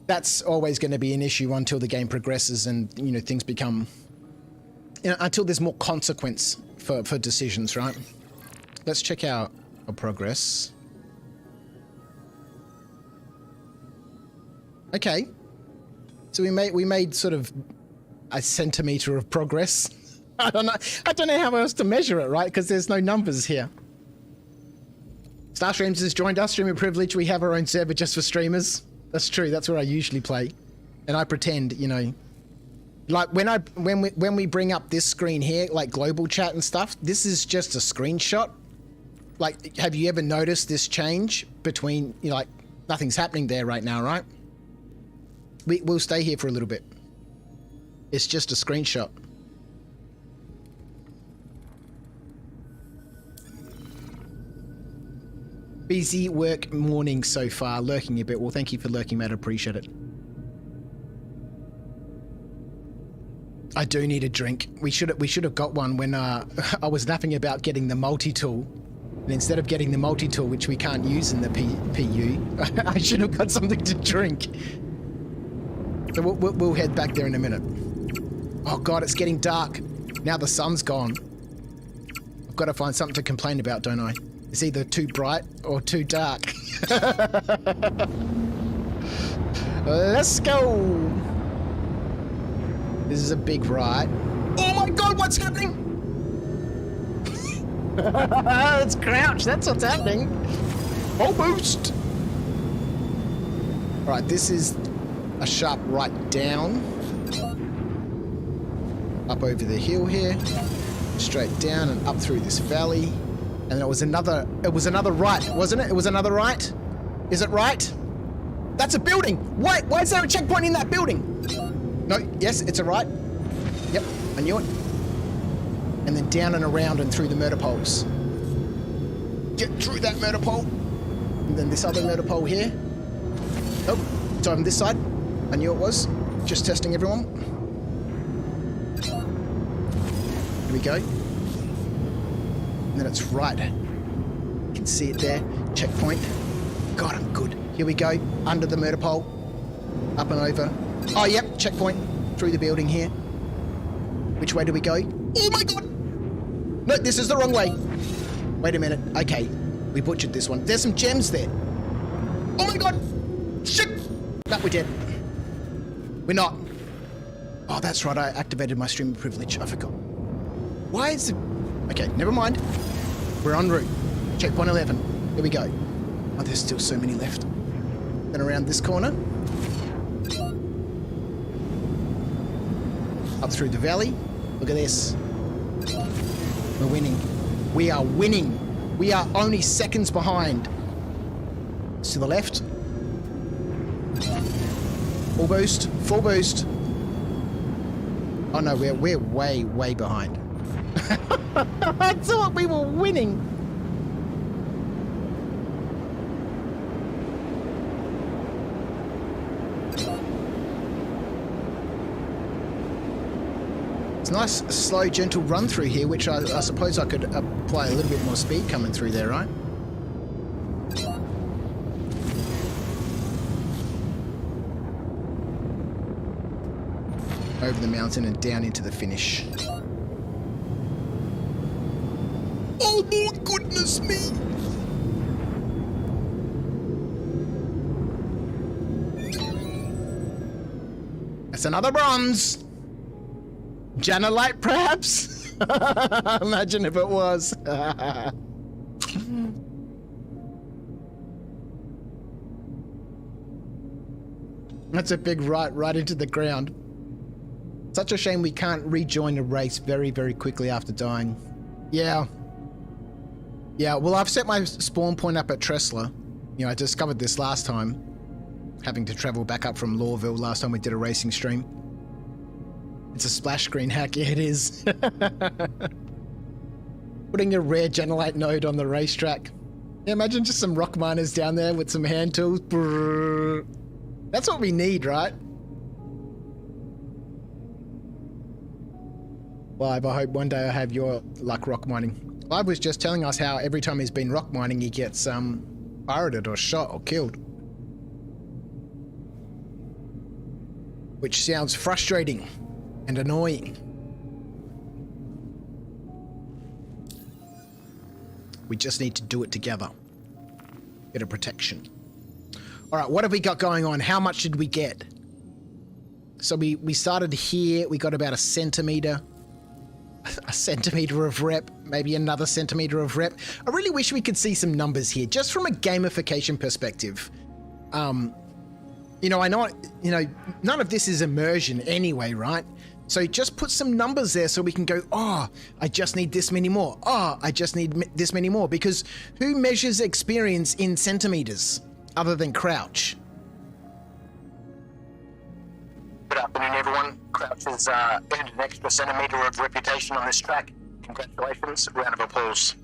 That's always going to be an issue until the game progresses and, you know, things become, you know, until there's more consequence for decisions, right? Let's check out our progress. Okay. So we made sort of a centimeter of progress. I don't know how else to measure it, right? Because there's no numbers here. Starstreams has joined us, Streamer Privilege. We have our own server just for streamers. That's true. That's where I usually play, and I pretend, you know, like when we bring up this screen here, like global chat and stuff. This is just a screenshot. Like, have you ever noticed this change between, you know, like nothing's happening there right now, right? We'll stay here for a little bit. It's just a screenshot. Busy work morning so far, lurking a bit. Well, thank you for lurking, mate. I appreciate it. I do need a drink. We should have got one when I was napping about getting the multi-tool. And instead of getting the multi-tool, which we can't use in the PU, I should have got something to drink. So we'll head back there in a minute. Oh God, it's getting dark. Now the sun's gone. I've got to find something to complain about, don't I? It's either too bright or too dark. Let's go. This is a big ride. Oh my God, what's happening? It's crouch, that's what's happening. Oh, boost. All right, this is a sharp right down. Up over the hill here. Straight down and up through this valley. And it was another right, wasn't it? It was another right? Is it right? That's a building. Why is there a checkpoint in that building? No, yes, it's a right. Yep, I knew it. And then down and around and through the murder poles. Get through that murder pole. And then this other murder pole here. Oh, it's on this side. I knew it was. Just testing everyone. Here we go. And then it's right. You can see it there. Checkpoint. God, I'm good. Here we go. Under the murder pole. Up and over. Oh, yep. Checkpoint. Through the building here. Which way do we go? Oh my God! No, this is the wrong way. Wait a minute. Okay. We butchered this one. There's some gems there. Oh my God! Shit! No, we're dead. We're not. Oh, that's right. I activated my streamer privilege. I forgot. Why is it... Okay, never mind. We're en route. Checkpoint 11. Here we go. Oh, there's still so many left. Then around this corner. Up through the valley. Look at this. We're winning. We are winning. We are only seconds behind. It's to the left. Full boost. Full boost. Oh no, we're way, way behind. I thought we were winning. It's a nice, slow, gentle run through here, which I suppose I could apply a little bit more speed coming through there, right? Over the mountain and down into the finish. Oh my goodness me! That's another bronze! Janelite, perhaps? Imagine if it was. That's a big right into the ground. Such a shame we can't rejoin a race very, very quickly after dying. Yeah. Yeah, well, I've set my spawn point up at Tressler. You know, I discovered this last time, having to travel back up from Lawville last time we did a racing stream. It's a splash screen hack, yeah it is. Putting a rare Genelite node on the racetrack. Yeah, imagine just some rock miners down there with some hand tools. Brrr. That's what we need, right? Clive, I hope one day I have your luck rock mining. Clive was just telling us how every time he's been rock mining he gets pirated or shot or killed. Which sounds frustrating and annoying. We just need to do it together. Get a protection. Alright, what have we got going on? How much did we get? So we started here, we got about a centimeter of rep, maybe another centimeter of rep. I really wish we could see some numbers here, just from a gamification perspective. You know, I know, you know, none of this is immersion anyway, right? So just put some numbers there so we can go, oh, I just need this many more. Oh, I just need this many more. Because who measures experience in centimeters other than Crouch? Good afternoon, everyone. Crouch has earned an extra centimeter of reputation on this track. Congratulations. Round of applause.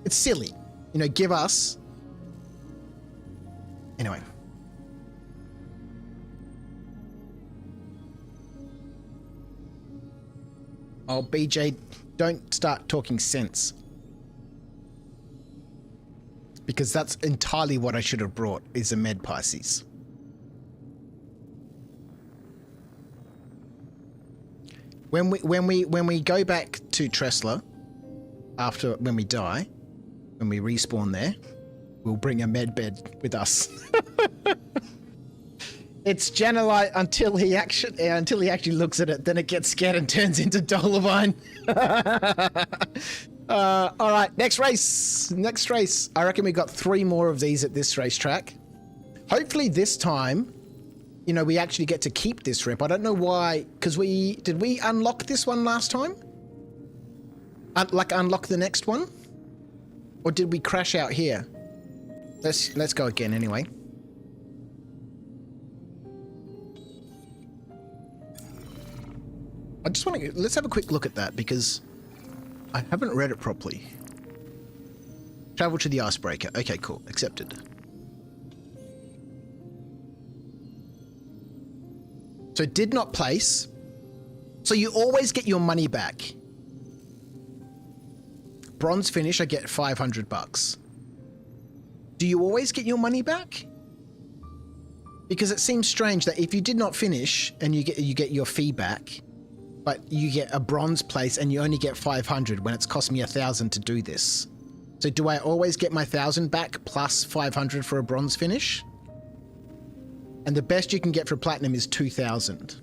It's silly. You know, give us... Anyway. Oh, BJ, don't start talking sense. Because that's entirely what I should have brought, is a med Pisces. When we go back to Tressler, when we die, when we respawn there, we'll bring a med bed with us. It's Janelite until he actually looks at it, then it gets scared and turns into Dolomine. All right, next race. I reckon we got 3 more of these at this racetrack. Hopefully this time, you know, we actually get to keep this rep. I don't know why, because did we unlock this one last time? Unlock the next one? Or did we crash out here? Let's go again anyway. I just want to... Let's have a quick look at that, because I haven't read it properly. Travel to the icebreaker. Okay, cool. Accepted. So did not place. So you always get your money back. Bronze finish, I get 500 bucks. Do you always get your money back? Because it seems strange that if you did not finish and you get your fee back, but you get a bronze place and you only get 500 when it's cost me 1,000 to do this. So do I always get my 1,000 back plus 500 for a bronze finish? And the best you can get for platinum is 2,000.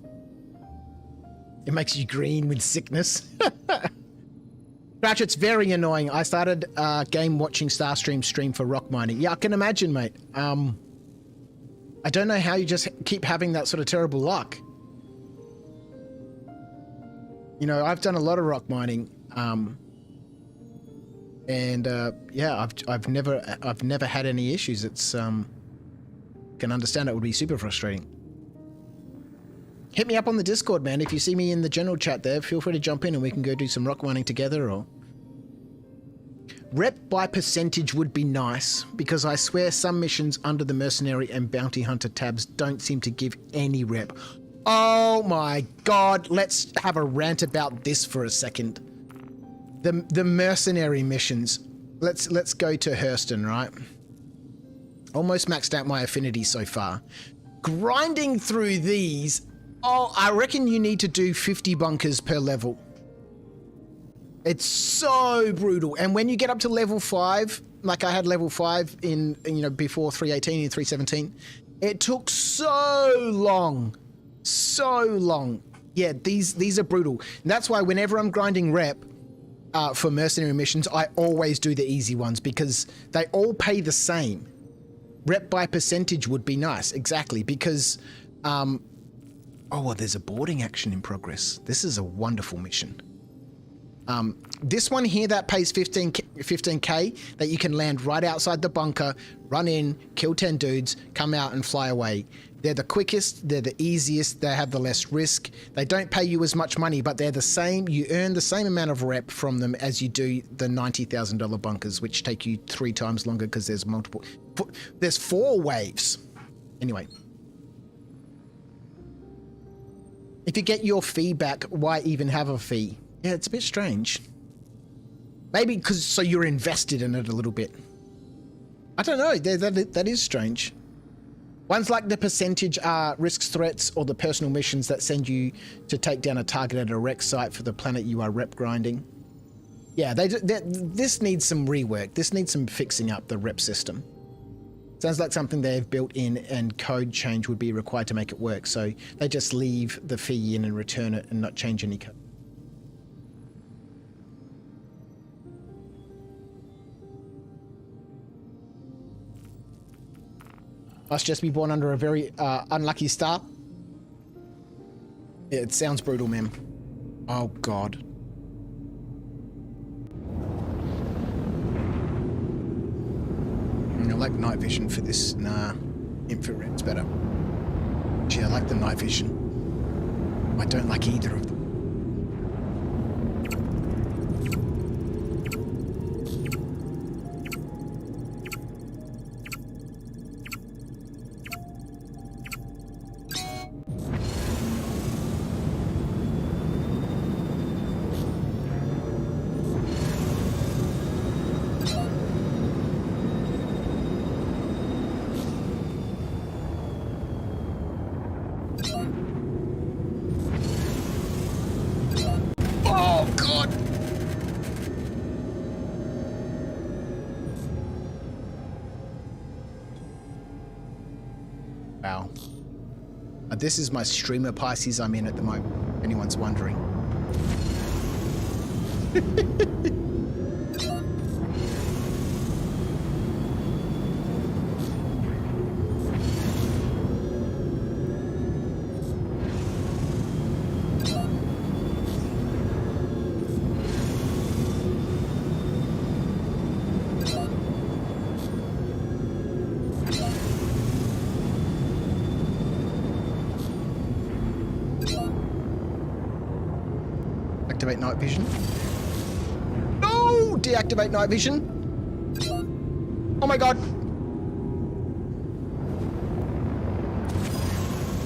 It makes you green with sickness. Crouch, it's very annoying. I started game watching Starstream stream for rock mining. Yeah, I can imagine, mate. I don't know how you just keep having that sort of terrible luck. You know, I've done a lot of rock mining, and yeah, I've never had any issues. It's can understand it would be super frustrating. Hit me up on the Discord, man. If you see me in the general chat there, feel free to jump in and we can go do some rock mining together. Or rep by percentage would be nice, because I swear some missions under the mercenary and bounty hunter tabs don't seem to give any rep. Oh my God. Let's have a rant about this for a second. The mercenary missions. Let's go to Hurston, right? Almost maxed out my affinity so far. Grinding through these, oh, I reckon you need to do 50 bunkers per level. It's so brutal. And when you get up to level 5, like I had level 5 in, you know, before 318 and 317, it took so long. So long. Yeah, these are brutal. And that's why whenever I'm grinding rep for mercenary missions, I always do the easy ones because they all pay the same. Rep by percentage would be nice, exactly, because, oh, well, there's a boarding action in progress. This is a wonderful mission. This one here that pays 15k that you can land right outside the bunker, run in, kill 10 dudes, come out and fly away. They're the quickest, they're the easiest, they have the less risk. They don't pay you as much money, but they're the same. You earn the same amount of rep from them as you do the $90,000 bunkers, which take you 3 times longer because there's multiple. There's 4 waves. Anyway. If you get your fee back, why even have a fee? Yeah, it's a bit strange. Maybe because so you're invested in it a little bit. I don't know. That is strange. Ones like the percentage are risks, threats, or the personal missions that send you to take down a target at a rec site for the planet you are rep grinding. Yeah, this needs some rework. This needs some fixing up, the rep system. Sounds like something they've built in and code change would be required to make it work. So they just leave the fee in and return it and not change any code. Must just be born under a very unlucky star. Yeah, it sounds brutal, man. Oh, God. I like night vision for this. Nah, infrared's better. Gee, I like the night vision. I don't like either of them. Wow. This is my streamer Pisces I'm in at the moment, if anyone's wondering. Activate night vision. No! Deactivate night vision. Oh my God.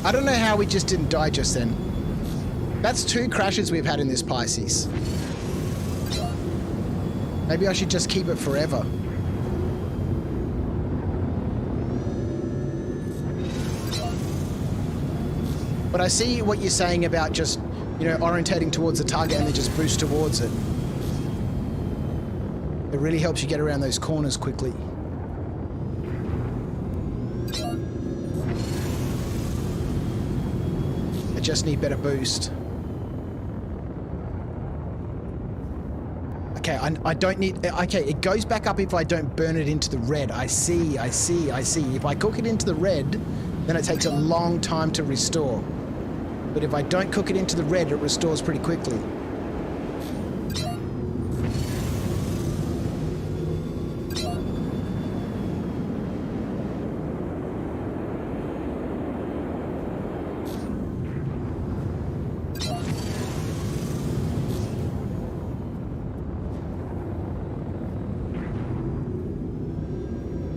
I don't know how we just didn't die just then. That's 2 crashes we've had in this Pisces. Maybe I should just keep it forever. But I see what you're saying about just, you know, orientating towards the target and then just boost towards it. It really helps you get around those corners quickly. I just need better boost. Okay, I don't need... Okay, it goes back up if I don't burn it into the red. I see. If I cook it into the red, then it takes a long time to restore. But if I don't cook it into the red, it restores pretty quickly.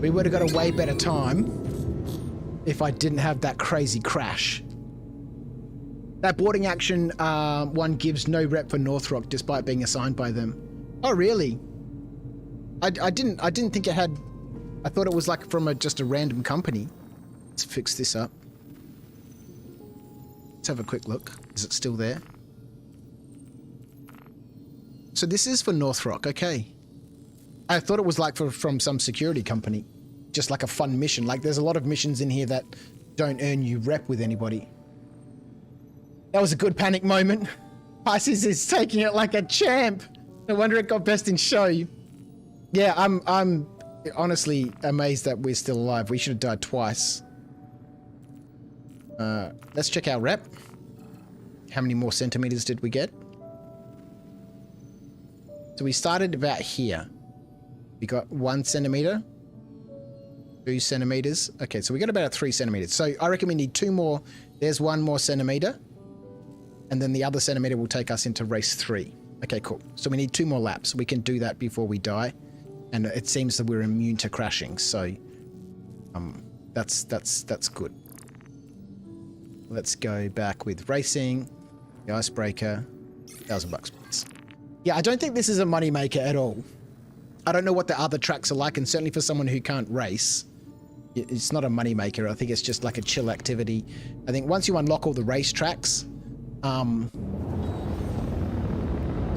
We would have got a way better time if I didn't have that crazy crash. That boarding action one gives no rep for Northrop despite being assigned by them. Oh, really? I didn't think it had. I thought it was like from just a random company. Let's fix this up. Let's have a quick look. Is it still there? So this is for Northrop, okay. I thought it was like from some security company. Just like a fun mission. Like there's a lot of missions in here that don't earn you rep with anybody. That was a good panic moment. Pisces is taking it like a champ. No wonder it got best in show. Yeah, I'm honestly amazed that we're still alive. We should have died twice. Let's check our rep. How many more centimeters did we get? So we started about here. We got 1 centimeter, 2 centimeters. Okay, so we got about 3 centimeters. So I reckon we need 2 more. There's 1 more centimeter. And then the other centimeter will take us into race 3. Okay, cool. So we need 2 more laps. We can do that before we die. And it seems that we're immune to crashing. So that's good. Let's go back with racing, the icebreaker, $1,000 please. Yeah, I don't think this is a moneymaker at all. I don't know what the other tracks are like, and certainly for someone who can't race, it's not a moneymaker. I think it's just like a chill activity. I think once you unlock all the race tracks, you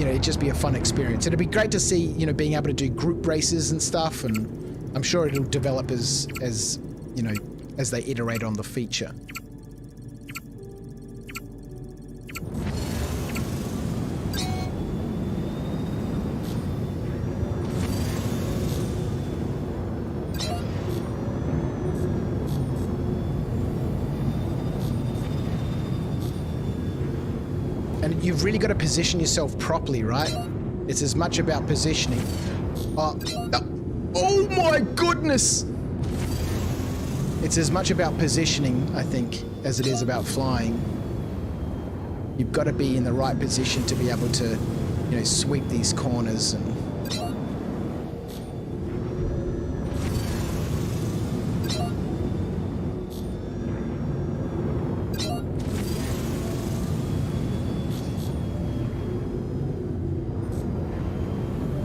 know, it'd just be a fun experience. It'd be great to see, you know, being able to do group races and stuff, and I'm sure it'll develop as you know, as they iterate on the feature. And you've really got to position yourself properly, right? It's as much about positioning. Oh my goodness! It's as much about positioning, I think, as it is about flying. You've got to be in the right position to be able to, you know, sweep these corners and...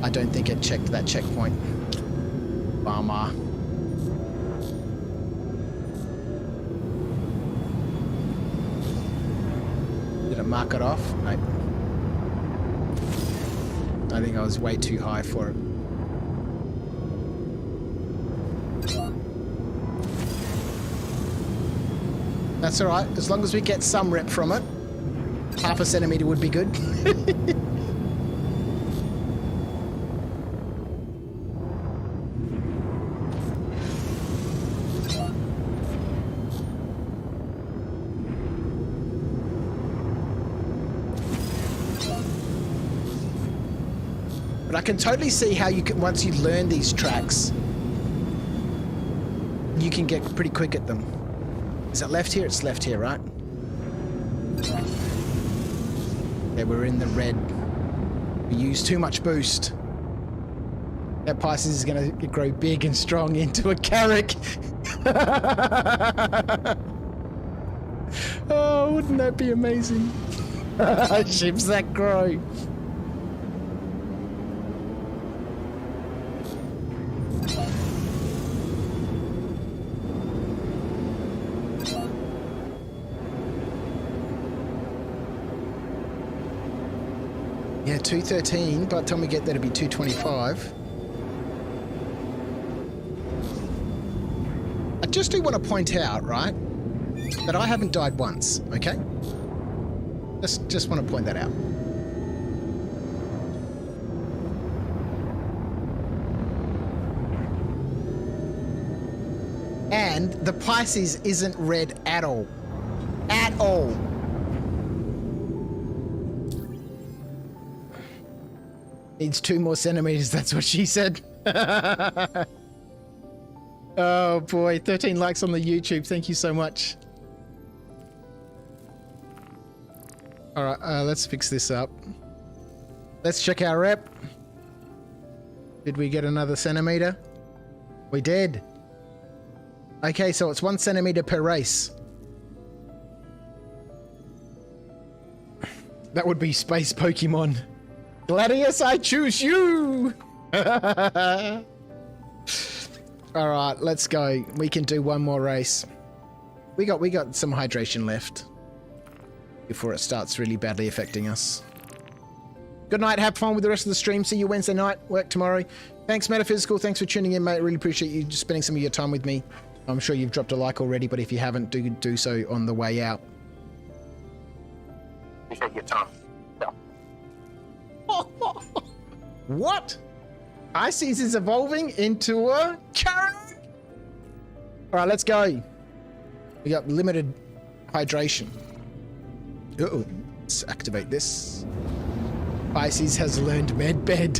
I don't think it checked that checkpoint. Bummer. Did it mark it off? No. I think I was way too high for it. That's alright, as long as we get some rep from it. Half a centimeter would be good. But I can totally see how you can, once you learn these tracks, you can get pretty quick at them. Is it left here? It's left here, right? Yeah, we're in the red. We used too much boost. That Pisces is going to grow big and strong into a carrack. Oh, wouldn't that be amazing? Ships that grow. Yeah, 213. By the time we get there, it'll be 225. I just do want to point out, right, that I haven't died once, okay? Just want to point that out. And the Pisces isn't red at all. At all. Needs 2 more centimeters, that's what she said. Oh boy, 13 likes on the YouTube, thank you so much. Alright, let's fix this up. Let's check our rep. Did we get another centimeter? We did. Okay, so it's 1 centimeter per race. That would be space Pokemon. Gladius, I choose you! Alright, let's go. We can do one more race. We got some hydration left before it starts really badly affecting us. Good night, have fun with the rest of the stream. See you Wednesday night, work tomorrow. Thanks, Metaphysical. Thanks for tuning in, mate. Really appreciate you just spending some of your time with me. I'm sure you've dropped a like already, but if you haven't, do so on the way out. Appreciate your time. Yeah. What? Ices is evolving into a carrot? Alright, let's go. We got limited hydration. Uh-oh. Let's activate this. Pisces has learned medbed.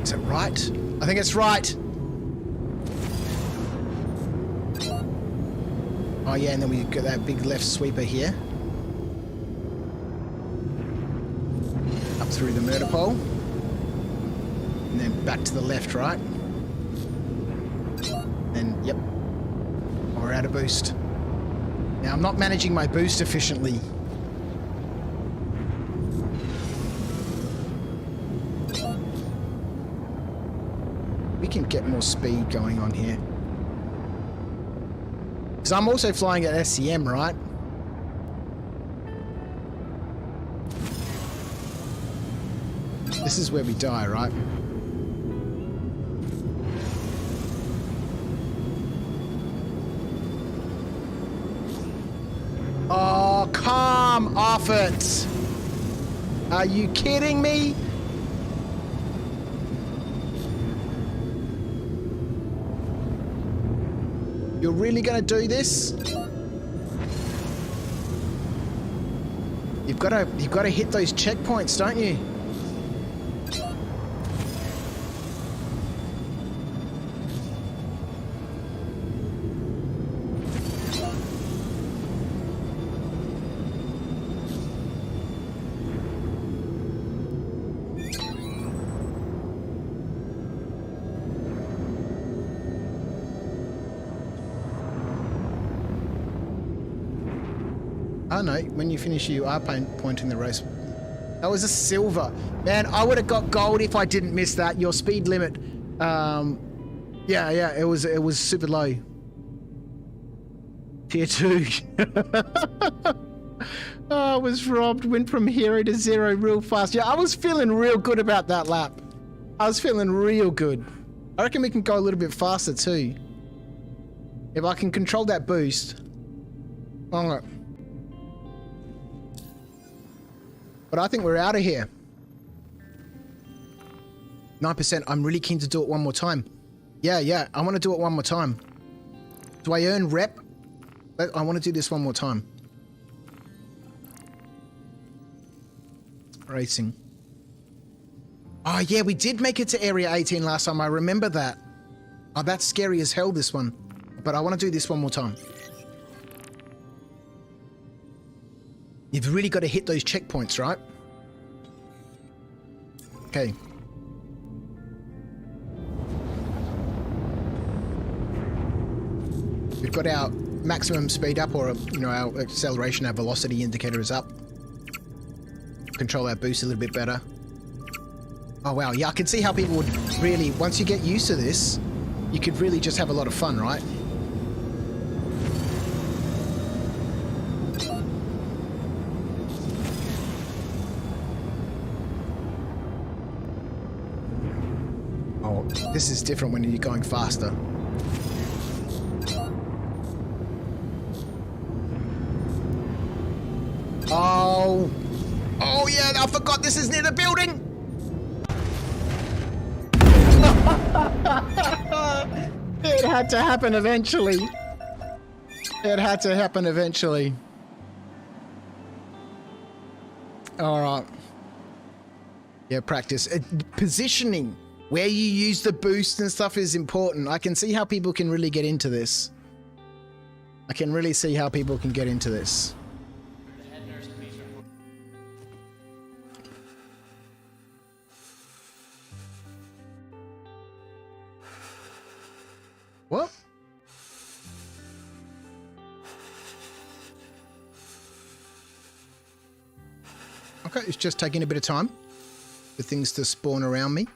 Is it right? I think it's right. Oh yeah, and then we got that big left sweeper here. Up through the murder pole. And then back to the left, right? And yep. We're out of boost. Now I'm not managing my boost efficiently. We can get more speed going on here. Because I'm also flying at SCM, right? This is where we die, right? Oh, come off it! Are you kidding me? You're really gonna do this? You've got to hit those checkpoints, don't you? Oh no, when you finish you are pointing the race. That was a silver. Man, I would have got gold if I didn't miss that. Your speed limit. Yeah, it was super low. Tier 2. Oh, I was robbed. Went from hero to zero real fast. Yeah, I was feeling real good about that lap. I was feeling real good. I reckon we can go a little bit faster too. If I can control that boost. Oh, but I think we're out of here. 9%. I'm really keen to do it one more time. Yeah. I want to do it one more time. Do I earn rep? I want to do this one more time. Racing. Oh, yeah, we did make it to Area 18 last time. I remember that. Oh, that's scary as hell, this one. But I want to do this one more time. You've really got to hit those checkpoints, right? Okay. We've got our maximum speed up, or our acceleration, our velocity indicator is up. Control our boost a little bit better. Oh wow, yeah, I can see how people would really, once you get used to this, you could really just have a lot of fun, right? Oh, this is different when you're going faster. Oh. Oh yeah, I forgot this is near the building. It had to happen eventually. It had to happen eventually. All right. Yeah, practice. Positioning, where you use the boost and stuff is important. I can see how people can really get into this. I can really see how people can get into this. What? Okay, it's just taking a bit of time for things to spawn around me.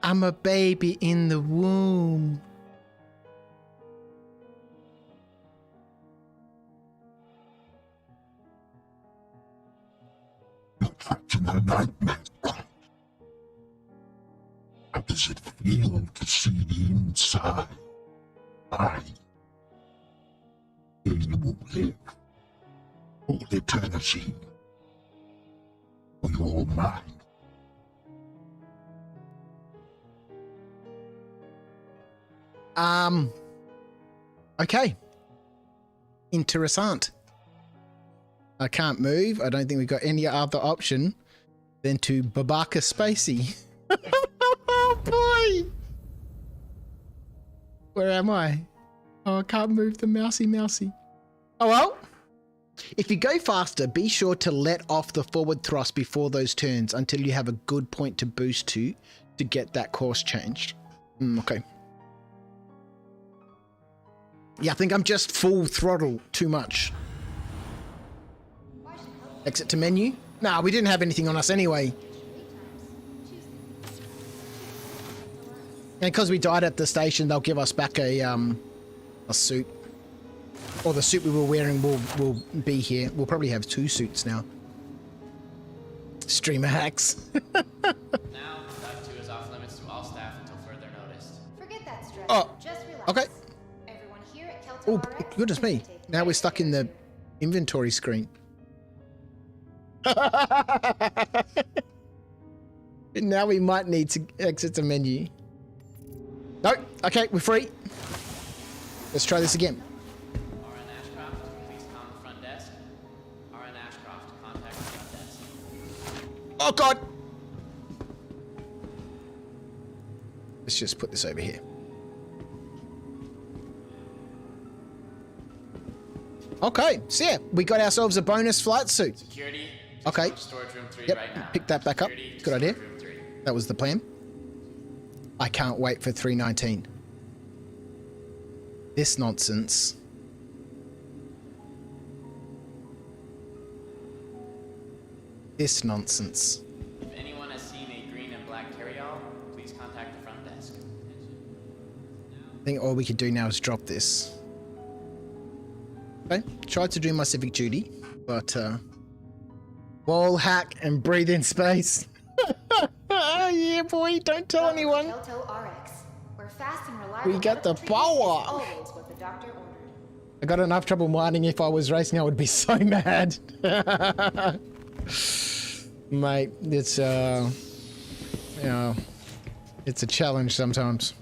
I'm a baby in the womb. You're trapped in a nightmare. How does it feel to see the inside? Here you will live all eternity. For you're mine. Okay. Interessant. I can't move. I don't think we've got any other option than to Babaka Spacey. Oh boy! Where am I? Oh, I can't move the mousey. Oh well. If you go faster, be sure to let off the forward thrust before those turns until you have a good point to boost to get that course changed. Okay. Yeah, I think I'm just full throttle too much. Exit to menu. Nah, we didn't have anything on us anyway. And because we died at the station, they'll give us back a suit. Or the suit we were wearing will be here. We'll probably have 2 suits now. Streamer hacks. Now, Dive 2 is off limits to all staff until further notice. Forget that stress. Oh, Just relax. okay. Everyone here at Kelto Oh, RX goodness is me. taken Now we're right stuck in the inventory screen. Now we might need to exit the menu. No, okay, we're free. Let's try this again. RN Ashcroft, please call the front desk. RN Ashcroft, contact the front desk. Oh god! Let's just put this over here. Okay, so yeah, we got ourselves a bonus flight suit. Security, Okay. storage room 3 Yep, right now. pick that back up. Security, Good idea. storage room 3. That was the plan. I can't wait for 319. This nonsense. This nonsense. If anyone has seen a green and black carryall, please contact the front desk. I think all we could do now is drop this. Okay, tried to do my civic duty, but wall hack and breathe in space. Yeah, boy, don't tell Welcome to anyone. Kelto RX, where fast and reliable We got the medical treatment is power. always what the doctor ordered. I got enough trouble mining. If I was racing, I would be so mad. Mate, it's you know, it's a challenge sometimes.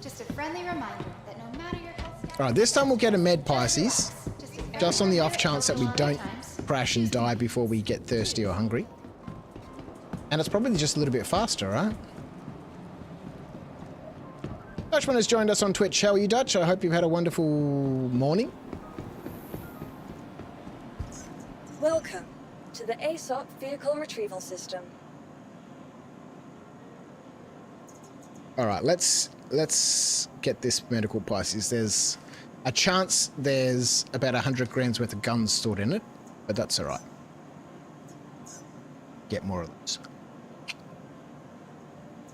Just a friendly reminder that no matter your health status, Alright, this time we'll get a med Pisces. Just on the off chance that we don't crash and die before we get thirsty or hungry. And it's probably just a little bit faster, right? Dutchman has joined us on Twitch. How are you, Dutch? I hope you've had a wonderful morning. Welcome to the ASOP Vehicle Retrieval System. Alright, let's get this medical Pisces. There's a chance there's about 100 grams worth of guns stored in it, but that's alright. Get more of those.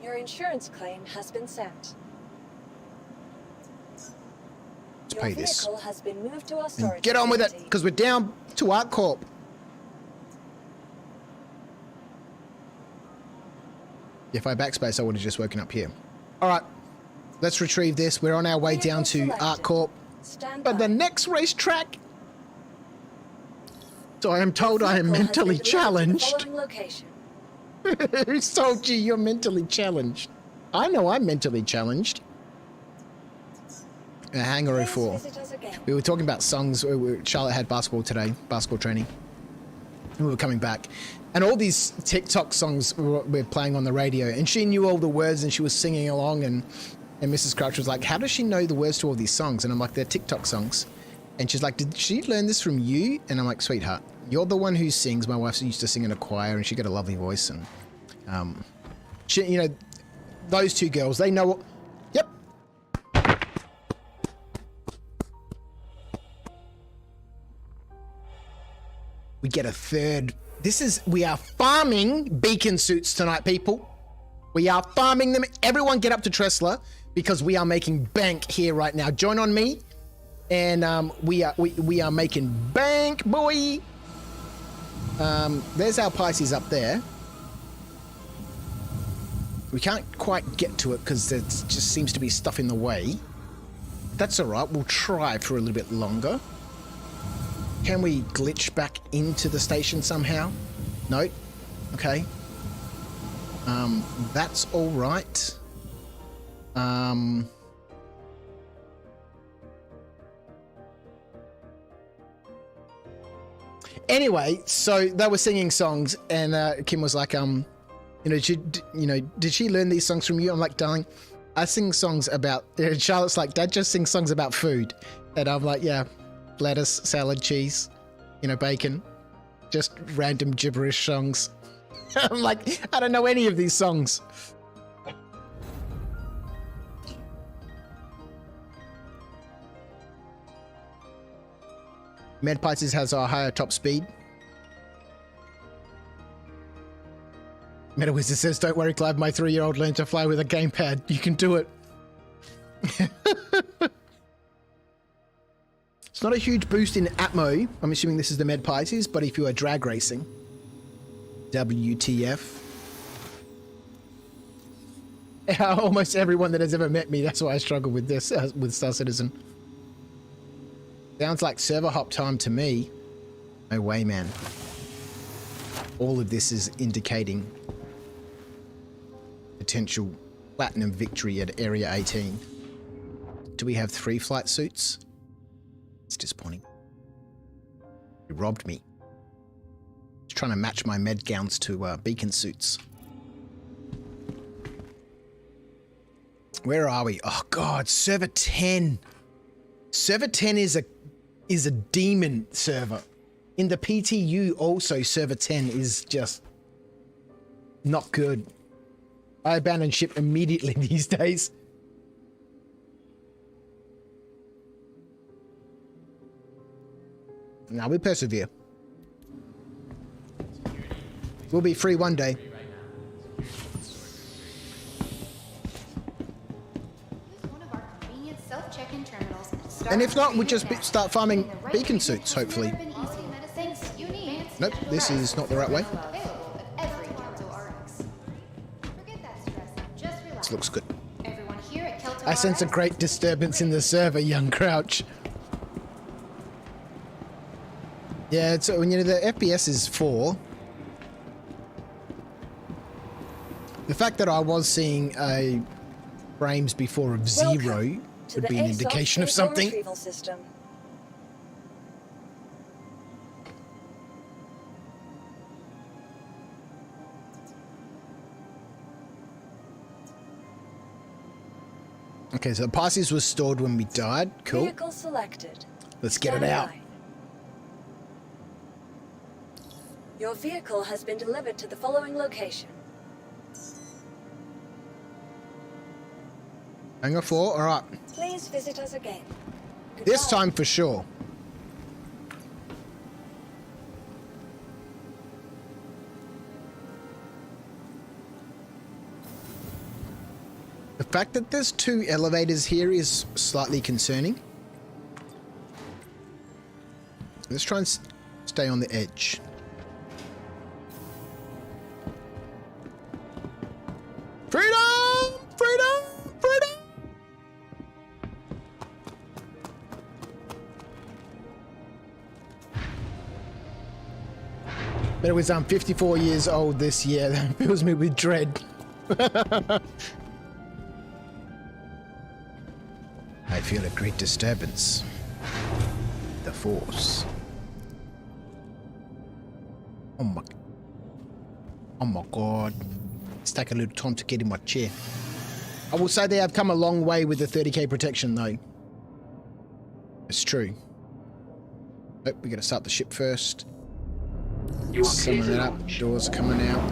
Your insurance claim has been sent. Let's Your pay this. vehicle has been moved to our And storage get on with it, facility. because we're down to Art Corp. If I backspace, I would have just woken up here. Alright, let's retrieve this. We're on our way Vehicle down to selected. Art Corp. Stand But the by. next racetrack. So I am told I am Vehicle has mentally been delivered to the challenged. following location. Who's told you you're mentally challenged? I know I'm mentally challenged. A Hangar Please 04. visit us again. We were talking about songs. Charlotte had basketball today, basketball training. And we were coming back. And all these TikTok songs were playing on the radio. And she knew all the words and she was singing along. And Mrs. Crouch was like, how does she know the words to all these songs? And I'm like, they're TikTok songs. And she's like, did she learn this from you? And I'm like, sweetheart, you're the one who sings. My wife used to sing in a choir and she got a lovely voice. And, she, you know, those two girls, they know what... Yep. We get a third. We are farming beacon suits tonight, people. We are farming them. Everyone get up to Tresla because we are making bank here right now. Join on me. And we are making bank, boy. There's our Pisces up there. We can't quite get to it because there just seems to be stuff in the way. That's all right. We'll try for a little bit longer. Can we glitch back into the station somehow? No? Okay. That's all right. Anyway, so they were singing songs, and Kim was like, did she learn these songs from you? I'm like, darling, I sing songs about. Charlotte's like, Dad just sings songs about food, and I'm like, yeah, lettuce, salad, cheese, bacon, just random gibberish songs. I'm like, I don't know any of these songs. Med Pisces has a higher top speed. Meta Wizard says, don't worry, Clive, my 3-year-old learned to fly with a gamepad. You can do it. It's not a huge boost in Atmo. I'm assuming this is the Med Pisces, but if you are drag racing, WTF. Almost everyone that has ever met me, that's why I struggle with this, with Star Citizen. Sounds like server hop time to me. No way, man. All of this is indicating potential platinum victory at Area 18. Do we have 3 flight suits? It's disappointing. He robbed me. He's trying to match my med gowns to beacon suits. Where are we? Oh God, server 10. Server 10 is a demon server. In the PTU also, server 10 is just not good. I abandon ship immediately these days. Now we persevere. We'll be free one day. Use one of our convenient self-check-in terminals and And if not, we'll just retrieving start farming the right beacon treatment suits, has hopefully. never been easier. Medicines you need. Nope, this is not the right way. Available at every Kelto RX. Forget that stress and just relax. This looks good. Everyone here at Kelto I sense a great disturbance in the server, young Crouch. Yeah, it's when you know the FPS is 4. The fact that I was seeing a frames before of 0 to would the be an ASOP indication of vehicle something. retrieval system. Okay, so the passes was stored when we died. Cool. Vehicle selected. Let's get it Stand out. by. Your vehicle has been delivered to the following location. Hangar 4, alright. Please visit us again. This Goodbye. time for sure. The fact that there's 2 elevators here is slightly concerning. Let's try and stay on the edge. Freedom! Freedom! Freedom! But it was 54 years old this year. That fills me with dread. I feel a great disturbance. The Force. Oh my god. It's taking a little time to get in my chair. I will say they have come a long way with the 30k protection though. It's true. Oh, we gotta start the ship first. Summon it up. Doors are coming out.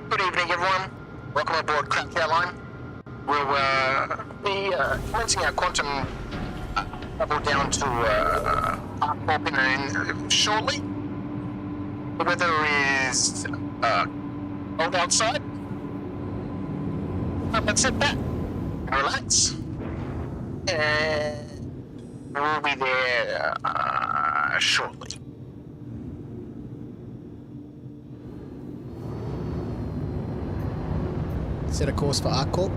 Good evening, everyone. Welcome aboard Crack Airline. We'll be commencing our quantum travel down to Arcorp shortly. The weather is cold outside. But sit back and relax. And we'll be there shortly. Set a course for Arcorp.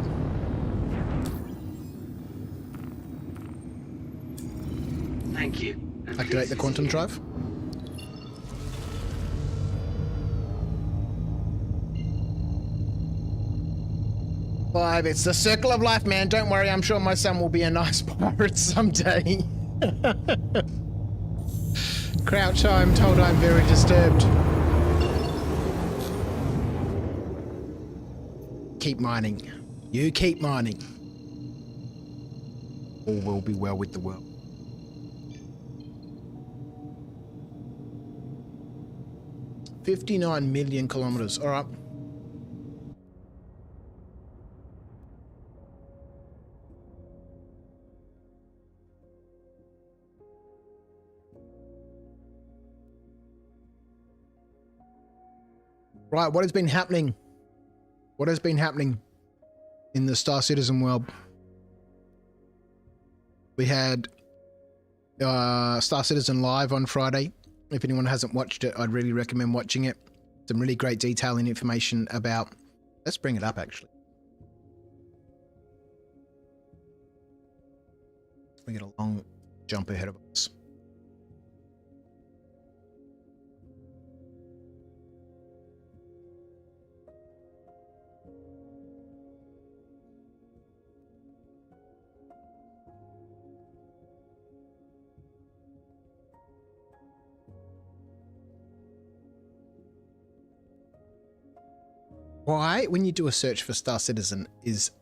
Thank you. Activate the quantum drive. Five. It's the circle of life, man. Don't worry. I'm sure my son will be a nice pirate someday. Crouch, I'm told I'm very disturbed. Keep mining. You keep mining. All will be well with the world. $59 million kilometers. All right. Right, what has been happening? What has been happening in the Star Citizen world? We had Star Citizen Live on Friday. If anyone hasn't watched it, I'd really recommend watching it. Some really great detail and information about... Let's bring it up, actually. We get a long jump ahead of us. Why, when you do a search for Star Citizen, is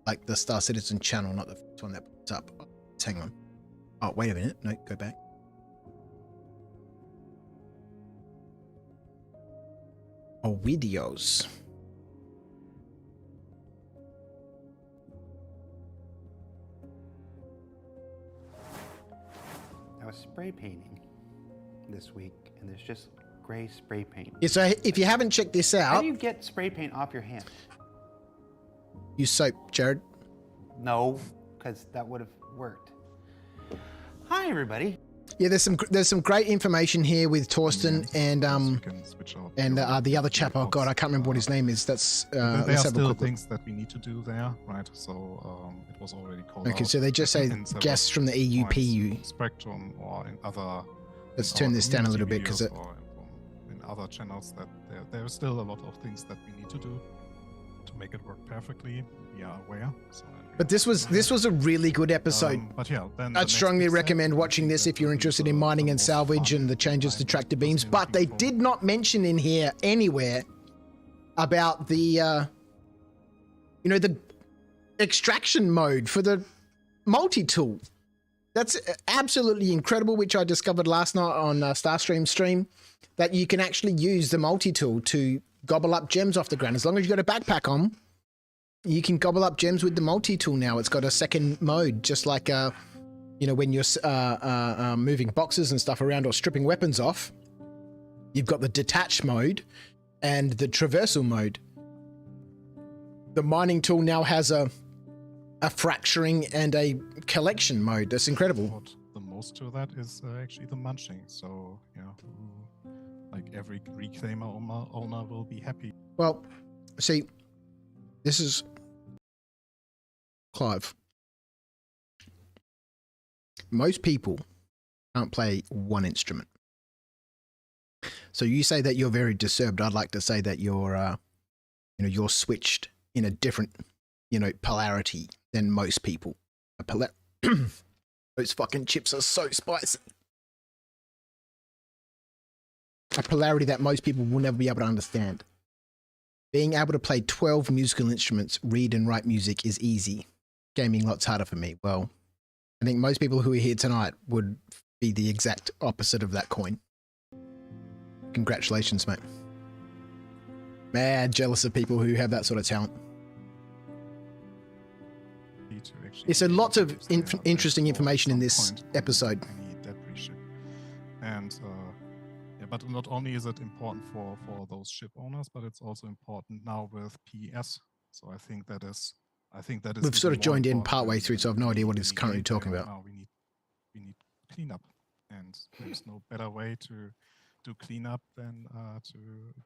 like the Star Citizen channel, not the first one that pops up? Oh, hang on. Oh, wait a minute. No, go back. Oh, videos. I was spray painting this week, and there's just gray spray paint. Yeah, so if you haven't checked this How out, do you get spray paint off your hand? use soap, Jared. No, because that would have worked. Hi, everybody. Yeah, there's some great information here with Torsten and the other chap. Oh god, I can't remember what his name is. That's there let's are have a still quick look. things that we need to do there, right? So it was already called Okay, out so they just say in several guests from the EU points PU. on Spectrum or in other. Let's in turn our this down a little community bit because videos or in other channels that there are still a lot of things that we need to do to make it work perfectly. We are aware. So But this was a really good episode. but yeah, then the I'd next strongly big step, recommend I watching think this that if you're will be interested in the mining and most salvage fun and the changes to time tractor that beams. we're But they looking did for. not mention in here anywhere about the the extraction mode for the multi-tool. That's absolutely incredible, which I discovered last night on Starstream stream, that you can actually use the multi-tool to gobble up gems off the ground. As long as you've got a backpack on, you can gobble up gems with the multi-tool now. It's got a second mode, just like, when you're moving boxes and stuff around or stripping weapons off. You've got the detach mode and the traversal mode. The mining tool now has a fracturing and a collection mode. That's incredible. What the most to that is actually the munching. So like every reclaimer owner will be happy. Well, see, this is Clive. Most people can't play one instrument. So you say that you're very disturbed. I'd like to say that you're switched in a different, polarity than most people. Those fucking chips are so spicy. A polarity that most people will never be able to understand. Being able to play 12 musical instruments, read and write music is easy. Gaming lots harder for me. Well, I think most people who are here tonight would be the exact opposite of that coin. Congratulations, mate. Mad jealous of people who have that sort of talent. It's a lot of interesting information in this episode. And but not only is it important for those ship owners, but it's also important now with PES. So I think that is We've sort of joined in partway through, so I've no idea what he's currently talking about. Now we need cleanup, and there's no better way to do cleanup than to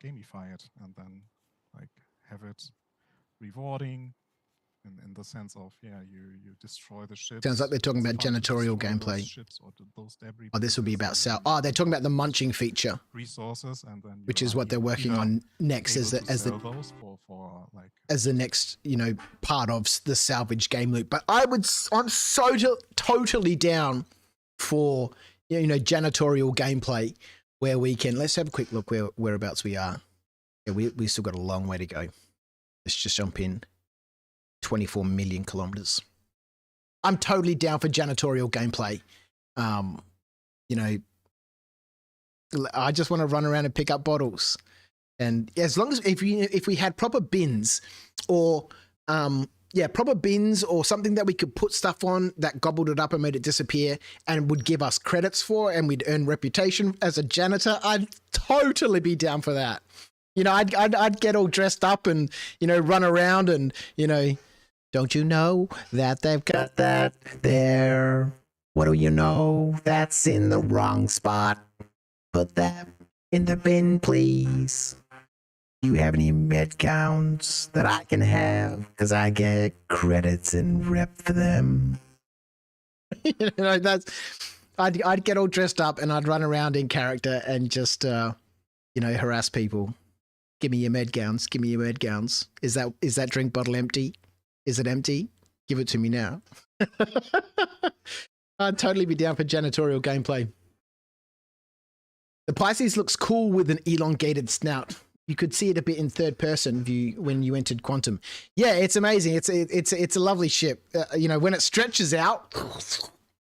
gamify it and then like have it rewarding in the sense of you destroy the ships. Sounds like they're talking about janitorial gameplay. Oh, this will be about sal. Oh, they're talking about the munching feature, resources, and then which is what they're working on next as the next part of the salvage game loop. But I'm so totally down for janitorial gameplay where we can. Let's have a quick look whereabouts we are. Yeah, we still got a long way to go. Let's just jump in. 24 million kilometers. I'm totally down for janitorial gameplay. I just want to run around and pick up bottles, and as long as if we had proper bins or proper bins or something that we could put stuff on that gobbled it up and made it disappear and would give us credits for, and we'd earn reputation as a janitor, I'd totally be down for that. I'd get all dressed up and run around and don't you know that they've got that there? What do you know? That's in the wrong spot. Put that in the bin, please. Do you have any med counts that I can have? Because I get credits and rep for them. I'd get all dressed up and I'd run around in character and just harass people. Give me your med gowns. Give me your med gowns. Is that drink bottle empty? Is it empty? Give it to me now. I'd totally be down for janitorial gameplay. The Pisces looks cool with an elongated snout. You could see it a bit in third person view when you entered Quantum. Yeah, it's amazing. It's a lovely ship. When it stretches out.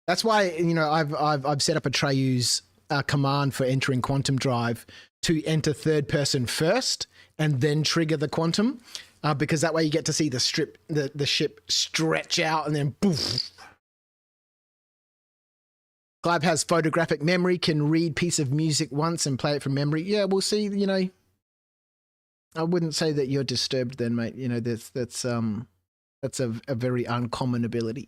That's why I've set up a Treyu's command for entering Quantum Drive to enter third person first and then trigger the Quantum. Because that way you get to see the ship stretch out and then poof. Clive has photographic memory, can read piece of music once and play it from memory. Yeah, we'll see. I wouldn't say that you're disturbed then, mate. That's a very uncommon ability.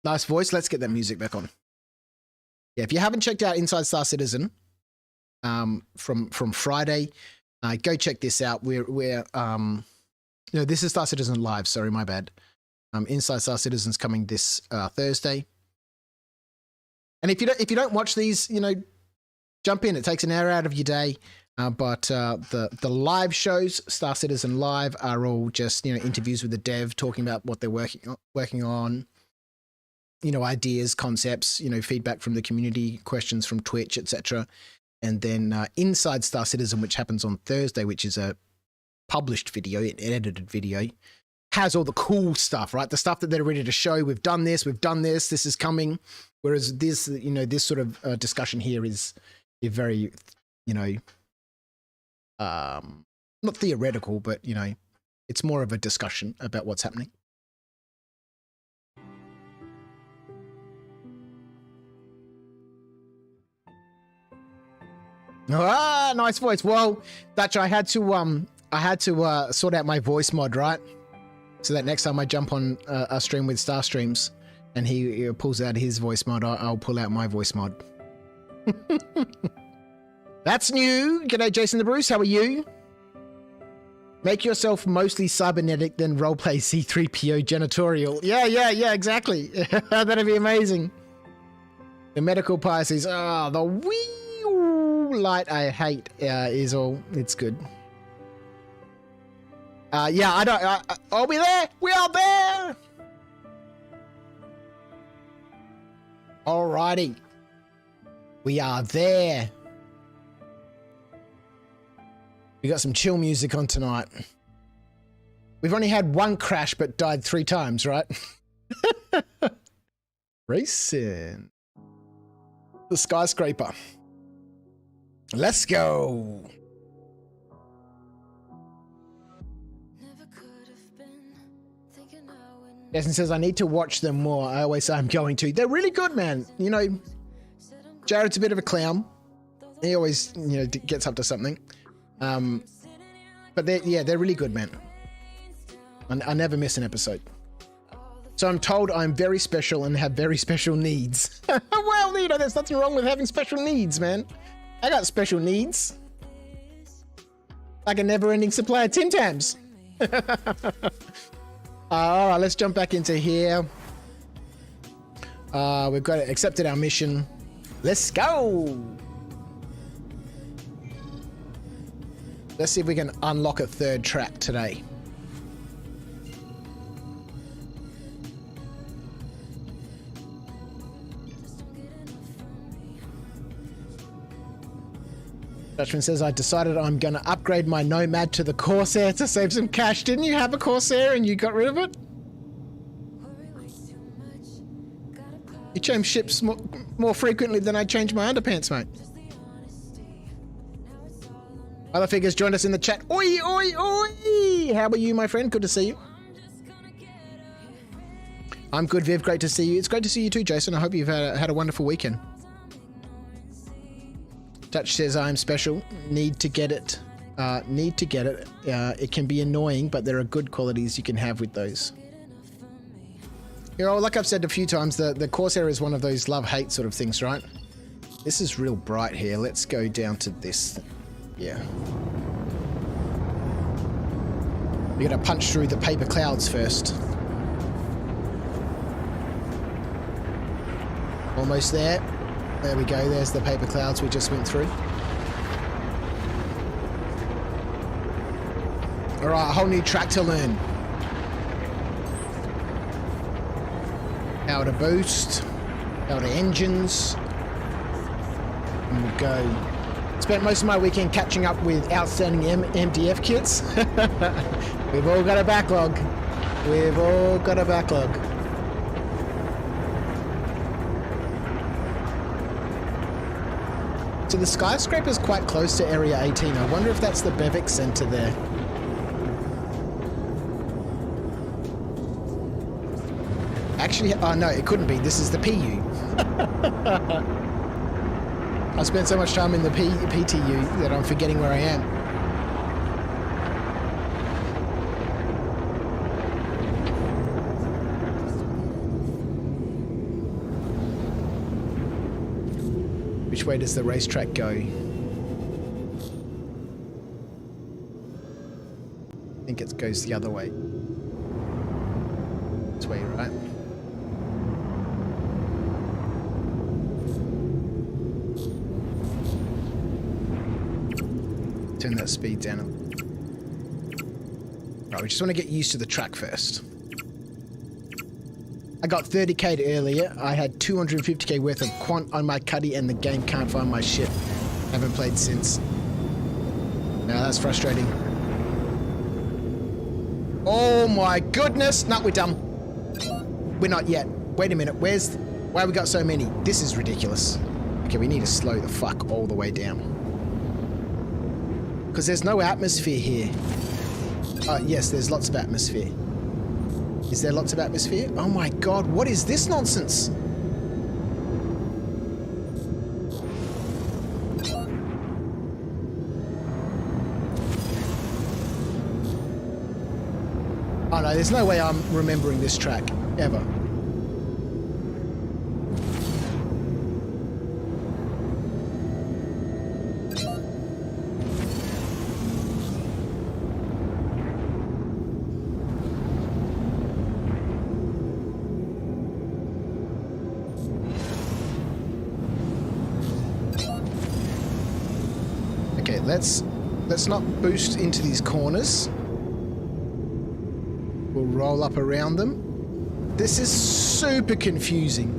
Nice voice. Let's get that music back on. Yeah, if you haven't checked out Inside Star Citizen from Friday, go check this out. We're no, this is Star Citizen Live. Sorry, my bad. Inside Star Citizen's coming this Thursday. And if you don't watch these, you know, jump in. It takes an hour out of your day. But the live shows, Star Citizen Live, are all just, you know, interviews with the dev, talking about what they're working on, you know, ideas, concepts, you know, feedback from the community, questions from Twitch, etc. And then Inside Star Citizen, which happens on Thursday, which is a published video, an edited video, has all the cool stuff, right? The stuff that they're ready to show. We've done this, this is coming. Whereas this, you know, this sort of discussion here is very, you know, not theoretical, but, you know, it's more of a discussion about what's happening. Ah, nice voice. Well, Dutch, I had to sort out my voice mod, right? So that next time I jump on a stream with Starstreams and he pulls out his voice mod, I'll pull out my voice mod. That's new. G'day, Jason the Bruce. How are you? Make yourself mostly cybernetic, then roleplay C3PO janitorial. Yeah, exactly. That'd be amazing. The medical Pisces. Oh, the wee light I hate is all. It's good. Yeah, I don't. Are we there? We are there. Alrighty. We are there. We got some chill music on tonight. We've only had one crash, but died 3 times, right? Racing. The skyscraper. Let's go. Jason says, I need to watch them more. I always say I'm going to. They're really good, man. You know, Jared's a bit of a clown. He always, you know, gets up to something. But they're really good, man. I never miss an episode. So I'm told I'm very special and have very special needs. Well, you know, there's nothing wrong with having special needs, man. I got special needs. Like a never-ending supply of Tim Tams. All right, let's jump back into here. We've got accepted our mission. Let's go. Let's see if we can unlock a 3rd track today. Dutchman says, I decided I'm going to upgrade my Nomad to the Corsair to save some cash. Didn't you have a Corsair and you got rid of it? You change ships more frequently than I change my underpants, mate. Other figures joined us in the chat. Oi, oi, oi! How are you, my friend? Good to see you. I'm good, Viv. Great to see you. It's great to see you too, Jason. I hope you've had a wonderful weekend. Dutch says, I'm special. Need to get it. Need to get it. It can be annoying, but there are good qualities you can have with those. You know, like I've said a few times, the Corsair is one of those love-hate sort of things, right? This is real bright here. Let's go down to this. Yeah. We gotta punch through the paper clouds first. Almost there. There we go. There's the paper clouds we just went through. All right, a whole new track to learn. Power to boost, power to engines. And we'll go. Spent most of my weekend catching up with outstanding MDF kits. We've all got a backlog. We've all got a backlog. So the skyscraper is quite close to Area 18. I wonder if that's the Bevic Center there. Actually, oh no, it couldn't be. This is the PU. I spent so much time in the PTU that I'm forgetting where I am. Which way does the racetrack go? I think it goes the other way. This way, right? Turn that speed down. Right, we just want to get used to the track first. I got 30k earlier. I had 250k worth of quant on my cuddy and the game can't find my shit. Haven't played since. Now that's frustrating. Oh my goodness! No, we're done. We're not yet. Wait a minute. Why have we got so many? This is ridiculous. Okay, we need to slow the fuck all the way down. Because there's no atmosphere here. Yes, there's lots of atmosphere. Is there lots of atmosphere? Oh my god, what is this nonsense? Oh no, there's no way I'm remembering this track, ever. Okay, let's not boost into these corners. We'll roll up around them. This is super confusing.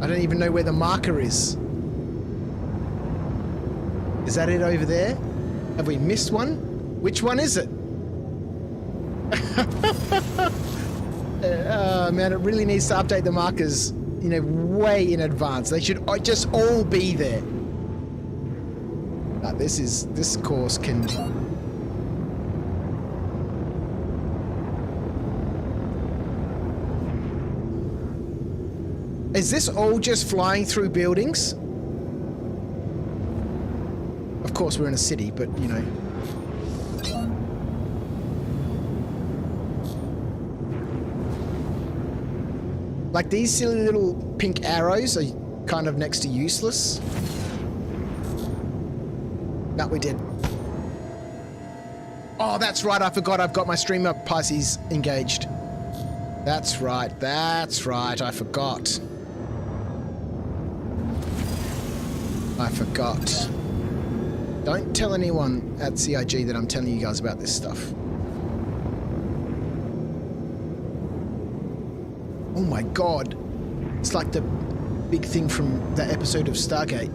I don't even know where the marker is. Is that it over there? Have we missed one? Which one is it? Man, it really needs to update the markers, you know, way in advance. They should just all be there. This course can... Is this all just flying through buildings? Of course we're in a city, but you know. Like these silly little pink arrows are kind of next to useless. No, we did. Oh, that's right. I forgot I've got my streamer Pisces engaged. That's right. I forgot. Don't tell anyone at CIG that I'm telling you guys about this stuff. Oh my god. It's like the big thing from that episode of Stargate.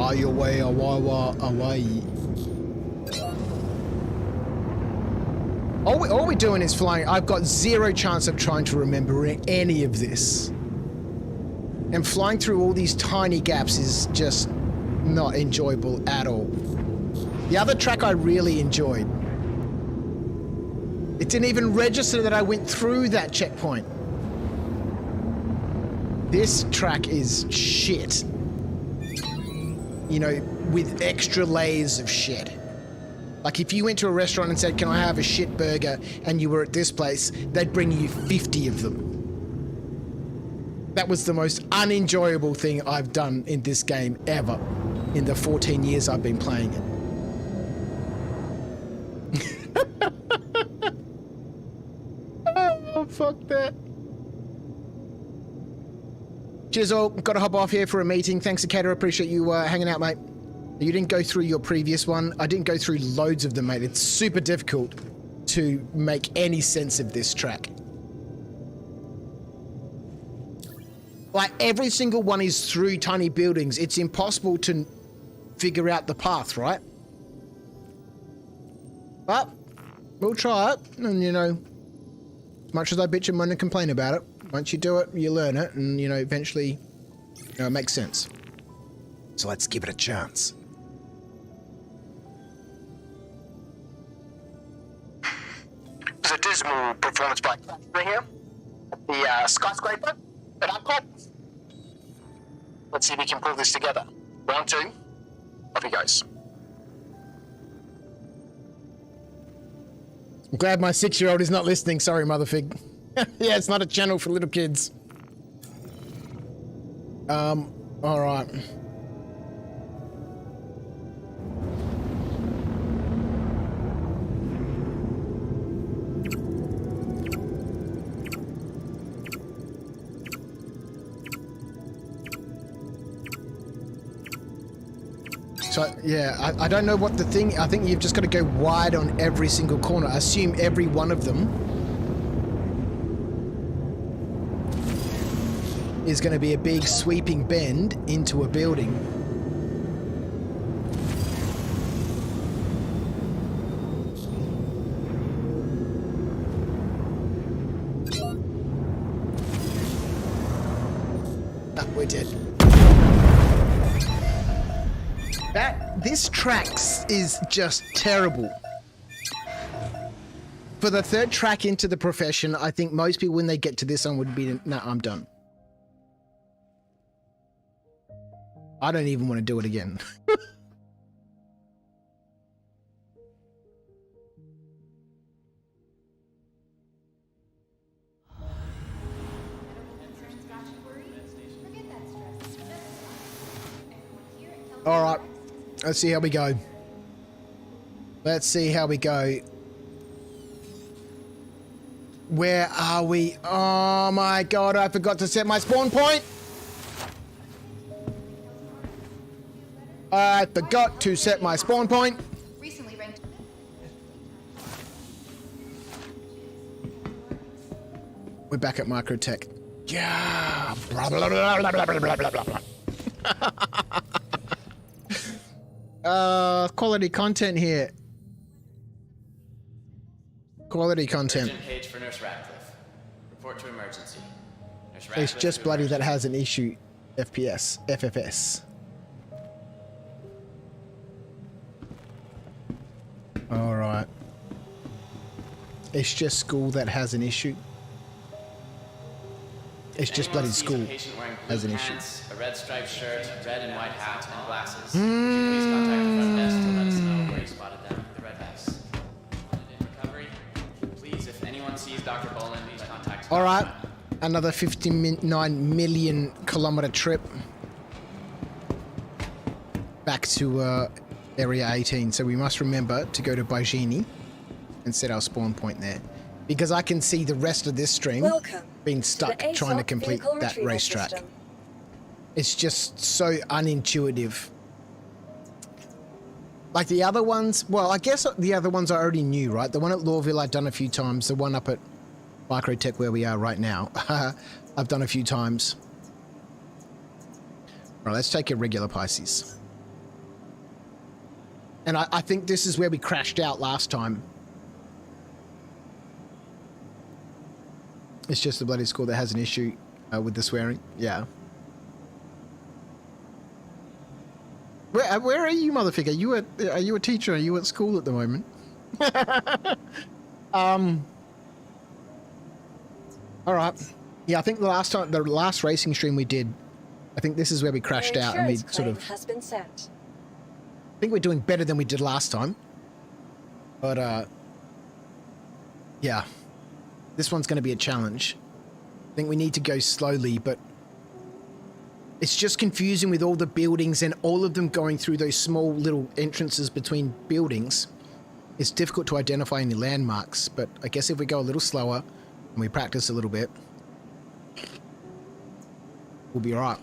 Away. All we're doing is flying. I've got zero chance of trying to remember any of this. And flying through all these tiny gaps is just not enjoyable at all. The other track I really enjoyed. It didn't even register that I went through that checkpoint. This track is shit. You know, with extra layers of shit. Like if you went to a restaurant and said, can I have a shit burger? And you were at this place, they'd bring you 50 of them. That was the most unenjoyable thing I've done in this game ever. In the 14 years I've been playing it. Oh, fuck that. Cheers all, gotta hop off here for a meeting. Thanks, Akato, appreciate you hanging out, mate. You didn't go through your previous one. I didn't go through loads of them, mate. It's super difficult to make any sense of this track. Like, every single one is through tiny buildings. It's impossible to figure out the path, right? But we'll try it, and you know, as much as I bitch and moan and complain about it, once you do it, you learn it, and you know, eventually, you know, it makes sense. So let's give it a chance. There's a dismal performance by right here at the skyscraper at Upcop. Let's see if we can pull this together. Round two, off he goes. I'm glad my 6-year-old is not listening. Sorry, Motherfig. Yeah, it's not a channel for little kids. All right. So, yeah, I don't know what the thing... I think you've just got to go wide on every single corner. Assume every one of them is going to be a big sweeping bend into a building. Ah, we're dead. This tracks is just terrible. For the third track into the profession, I think most people when they get to this one would be, nah, I'm done. I don't even want to do it again. All right, let's see how we go. Let's see how we go. Where are we? Oh my god, I forgot to set my spawn point. I forgot to set my spawn point. Recently ranked. We're back at Microtech. Yeah. Blah, blah, blah, blah, blah, blah, blah, blah, blah. Quality content here. Quality content. Urgent page for Nurse Radcliffe. Report to emergency. Nurse It's Radcliffe just to bloody that emergency. has an issue. FFS. All right. It's just school that has an issue. It's just Anyone bloody sees school a patient wearing blue has an issue. pants, a red striped shirt, red and white hat, and glasses. Would you please contact the front desk to let us know where you spotted them with the red vest. Wanted in recovery? Please, if anyone sees Dr. Bolin, please contact. All right. Another 59 million kilometer trip back to area 18. So we must remember to go to Baijini and set our spawn point there. Because I can see the rest of this stream being stuck trying to complete that racetrack. It's just so unintuitive. Like the other ones, well, I guess the other ones I already knew, right? The one at Lawville I've done a few times. The one up at Microtech where we are right now, I've done a few times. Right, let's take a regular Pisces. And I think this is where we crashed out last time. It's just the bloody school that has an issue with the swearing. Yeah. Where are you, motherfucker? Are you a teacher? Are you at school at the moment? All right. Yeah, I think the last racing stream we did, I think this is where we crashed out and we sort of. Has been sent. I think we're doing better than we did last time. But yeah. This one's going to be a challenge. I think we need to go slowly, but it's just confusing with all the buildings and all of them going through those small little entrances between buildings. It's difficult to identify any landmarks, but I guess if we go a little slower and we practice a little bit, we'll be all right.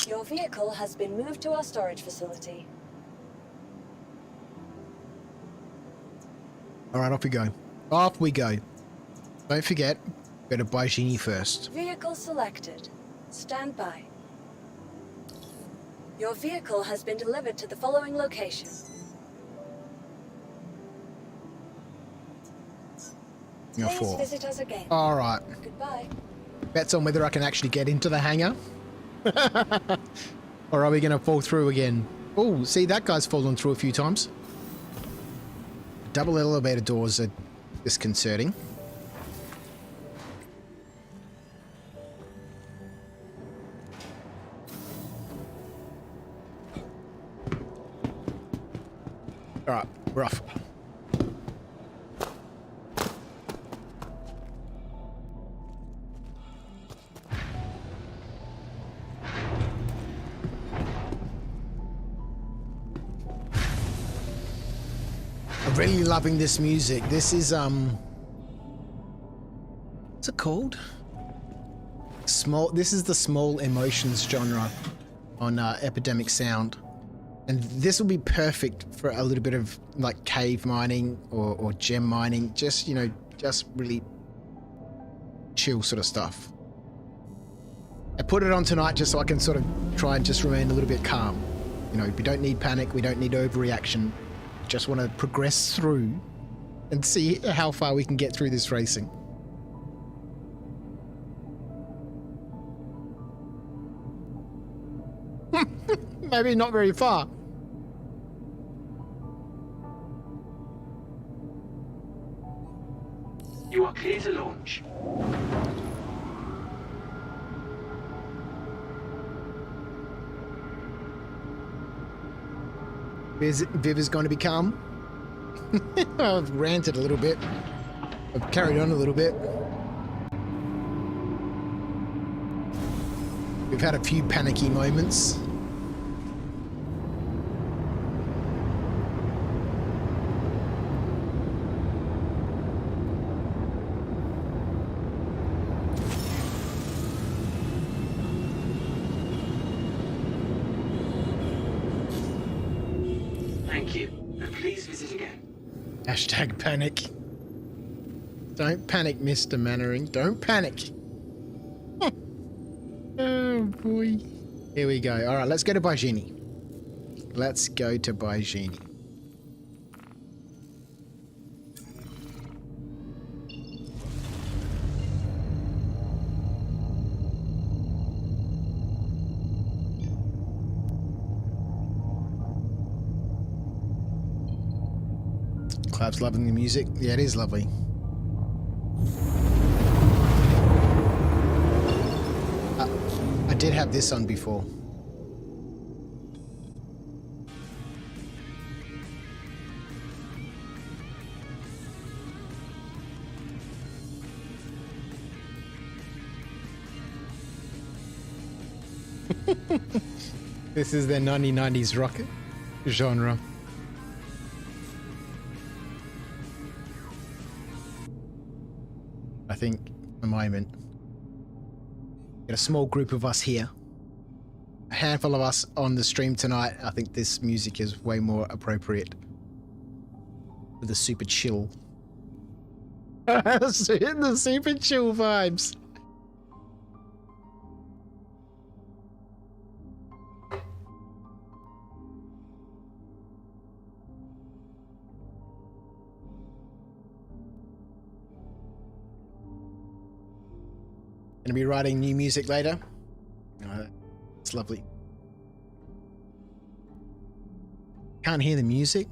Your vehicle has been moved to our storage facility. All right, off we go. Off we go. Don't forget, go to Baijini first. Vehicle selected. Stand by. Your vehicle has been delivered to the following location. Please visit us again. All right. Goodbye. Bets on whether I can actually get into the hangar. Or are we going to fall through again? Oh, see, that guy's fallen through a few times. Double elevator doors are disconcerting. I'm really loving this music. This is what's it called? This is the small emotions genre on Epidemic Sound, and this will be perfect for a little bit of like cave mining or gem mining. Just, you know, just really chill sort of stuff. I put it on tonight just so I can sort of try and just remain a little bit calm. You know, we don't need panic, we don't need overreaction. Just want to progress through and see how far we can get through this racing. Maybe not very far. You are clear to launch. Viv is going to be calm. I've ranted a little bit. I've carried on a little bit. We've had a few panicky moments. Thank you, and please visit again. Hashtag panic. Don't panic, Mr. Mannering. Don't panic. Oh boy. Here we go. All right, let's go to Baijini. Let's go to Baijini. Clap's loving the music. Yeah, it is lovely. I did have this on before. This is their 1990s rock genre. I think at the moment, get a small group of us here, a handful of us on the stream tonight. I think this music is way more appropriate for the super chill. The super chill vibes. Gonna be writing new music later. It's lovely. Can't hear the music.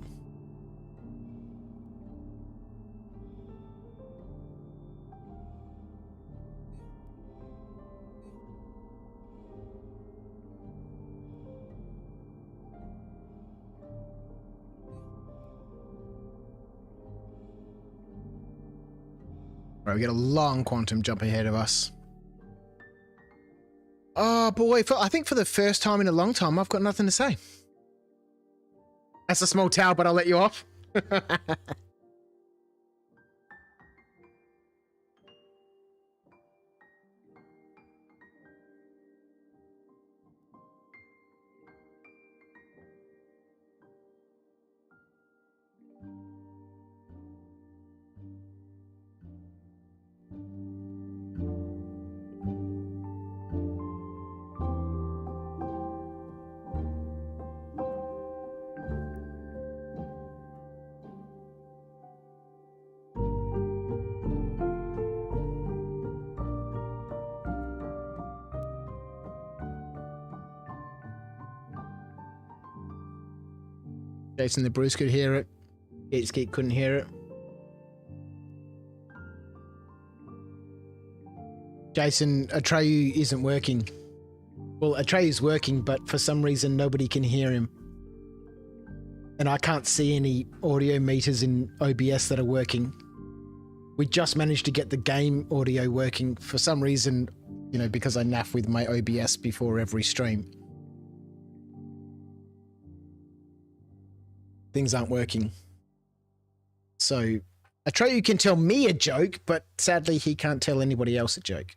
Right, we got a long quantum jump ahead of us. Oh boy, I think for the first time in a long time, I've got nothing to say. That's a small towel, but I'll let you off. Jason the Bruce could hear it. Geek couldn't hear it. Jason, Atreyu isn't working. Well, Atreyu's working, but for some reason nobody can hear him. And I can't see any audio meters in OBS that are working. We just managed to get the game audio working for some reason, you know, because I naff with my OBS before every stream. Things aren't working. So Atreyu can tell me a joke, but sadly he can't tell anybody else a joke.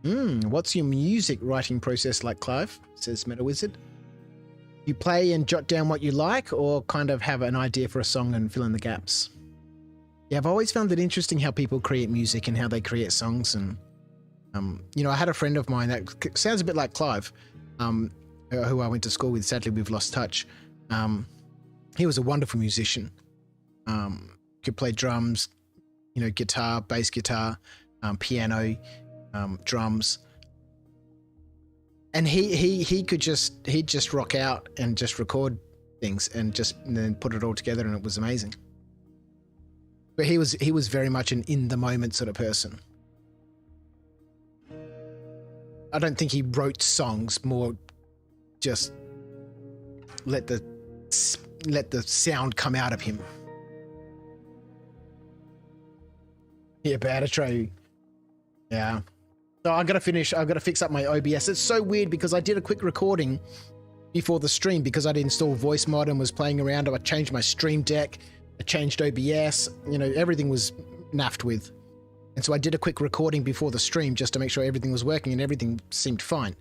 What's your music writing process like, Clive? Says Meta Wizard. You play and jot down what you like, or kind of have an idea for a song and fill in the gaps? Yeah, I've always found it interesting how people create music and how they create songs. And, you know, I had a friend of mine that sounds a bit like Clive, who I went to school with. Sadly, we've lost touch. He was a wonderful musician. Could play drums, you know, guitar, bass guitar, piano, drums. And he'd just rock out and just record things and then put it all together, and it was amazing. But he was very much an in the moment sort of person. I don't think he wrote songs, more just let the sound come out of him. Yeah, bad Atreyu. Yeah. So I've got to fix up my OBS. It's so weird because I did a quick recording before the stream because I'd installed voice mod and was playing around. I changed my stream deck. I changed OBS. You know, everything was naffed with. And so I did a quick recording before the stream just to make sure everything was working, and everything seemed fine.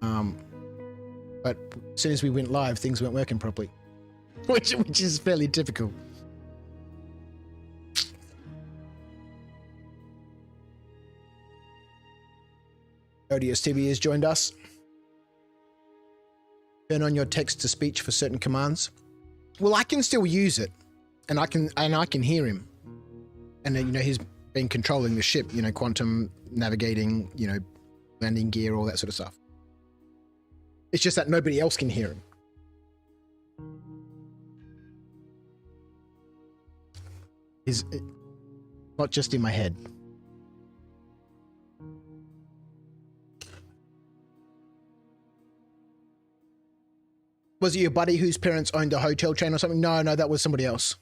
But as soon as we went live, things weren't working properly, which is fairly typical. ODS TV has joined us. Turn on your text to speech for certain commands. Well, I can still use it, and I can hear him. And you know, he's been controlling the ship. You know, quantum navigating. You know, landing gear, all that sort of stuff. It's just that nobody else can hear him. Is not just in my head. Was it your buddy whose parents owned a hotel chain or something? No, that was somebody else.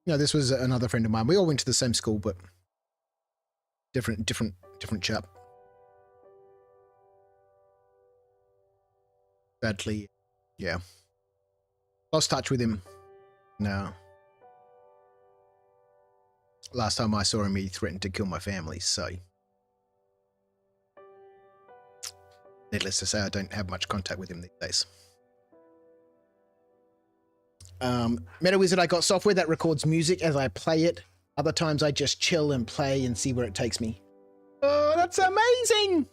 No, this was another friend of mine. We all went to the same school, but different chap. Sadly, yeah. Lost touch with him. No. Last time I saw him, he threatened to kill my family, so. Needless to say, I don't have much contact with him these days. Meta Wizard, I got software that records music as I play it. Other times I just chill and play and see where it takes me. Oh, that's amazing!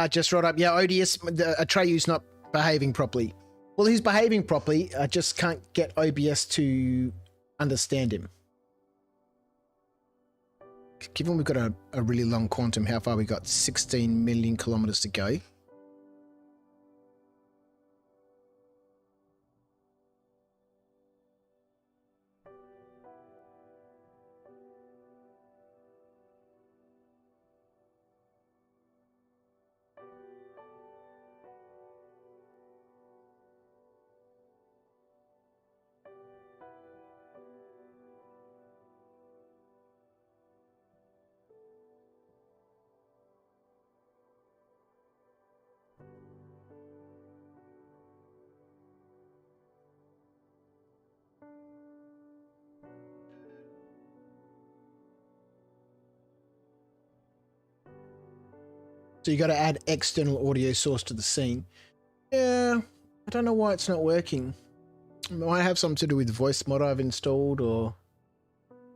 Just wrote up. Yeah, ODS, Atreyu's not behaving properly. Well, he's behaving properly. I just can't get OBS to understand him. Given we've got a really long quantum, how far we got? 16 million kilometers to go. So you got to add external audio source to the scene. Yeah, I don't know why it's not working. It might have something to do with voice mod I've installed, or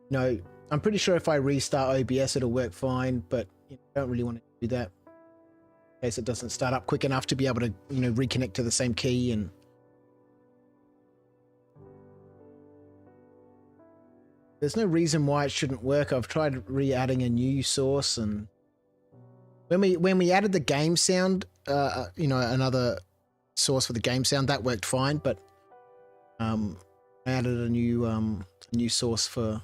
no. I'm pretty sure if I restart OBS, it'll work fine, but I don't really want to do that in case it doesn't start up quick enough to be able to, you know, reconnect to the same key. And there's no reason why it shouldn't work. I've tried re-adding a new source, and when we added the game sound, you know, another source for the game sound, that worked fine. But I added a new source for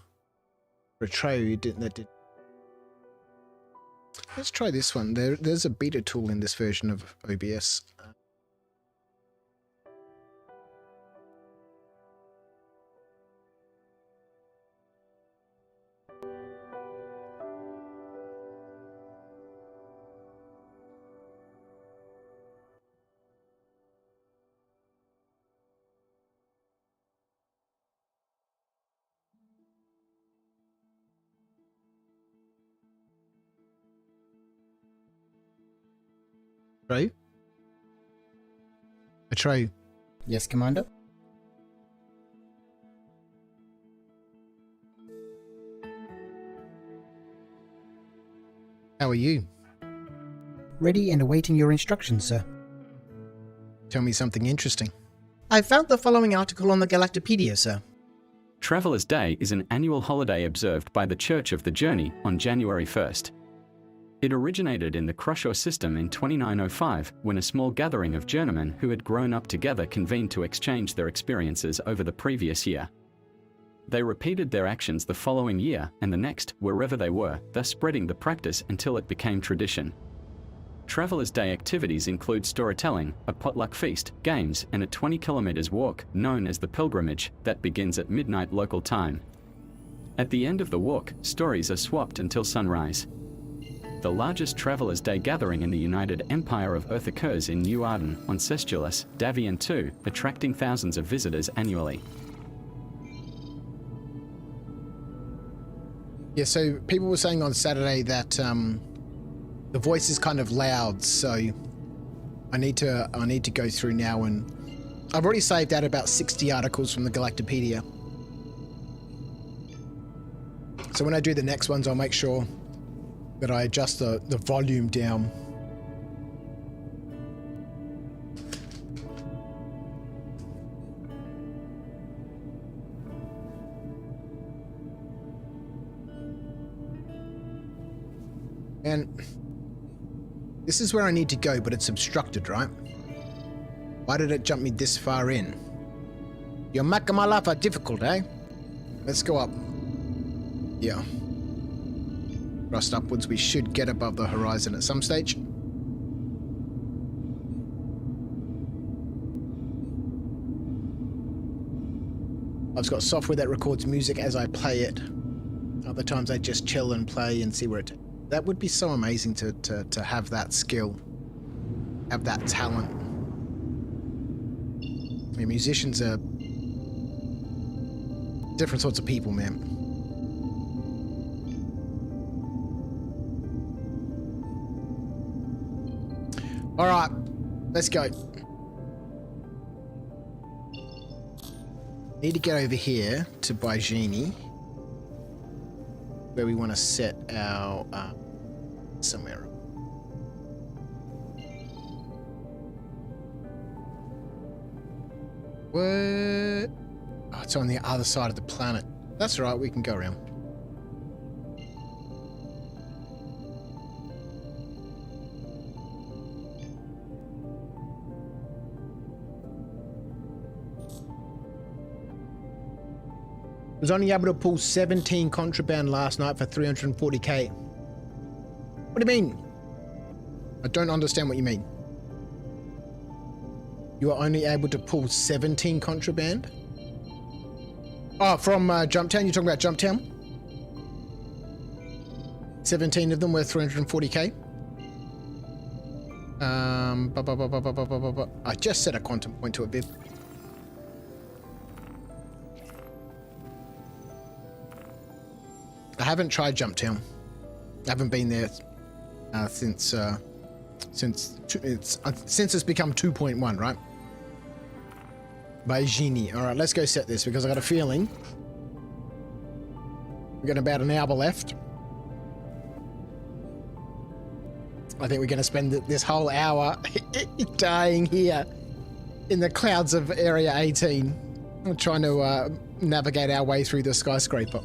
Retro. That did. Let's try this one. There's a beta tool in this version of OBS. True? True. Yes, Commander? How are you? Ready and awaiting your instructions, sir. Tell me something interesting. I found the following article on the Galactopedia, sir. Traveller's Day is an annual holiday observed by the Church of the Journey on January 1st. It originated in the Krushor system in 2905 when a small gathering of journeymen who had grown up together convened to exchange their experiences over the previous year. They repeated their actions the following year and the next wherever they were, thus spreading the practice until it became tradition. Traveller's Day activities include storytelling, a potluck feast, games, and a 20 kilometers walk known as the pilgrimage that begins at midnight local time. At the end of the walk, stories are swapped until sunrise. The largest Traveller's Day gathering in the United Empire of Earth occurs in New Arden on Sestulus, Davian 2, attracting thousands of visitors annually. Yeah, so people were saying on Saturday that the voice is kind of loud, so I need to go through now, and I've already saved out about 60 articles from the Galactopedia. So when I do the next ones, I'll make sure that I adjust the volume down. And this is where I need to go, but it's obstructed, right? Why did it jump me this far in? You're making my life difficult, eh? Let's go up. Yeah. Thrust upwards, we should get above the horizon at some stage. I've got software that records music as I play it. Other times I just chill and play and see where it... That would be so amazing to have that skill. Have that talent. I mean, musicians are different sorts of people, man. All right, let's go. Need to get over here to Baijini, where we want to set our somewhere. What? Oh, it's on the other side of the planet. That's right, we can go around. Was only able to pull 17 contraband last night for 340k. What do you mean? I don't understand what you mean. You are only able to pull 17 contraband? Oh, from Jumptown? You're talking about Jumptown? 17 of them were 340k? I just set a quantum point to it, Bib. I haven't tried Jumptown. I haven't been there since it's become 2.1, right? Baijini. All right, let's go set this because I got a feeling we've got about an hour left. I think we're going to spend this whole hour dying here in the clouds of Area 18. I'm trying to navigate our way through the skyscraper.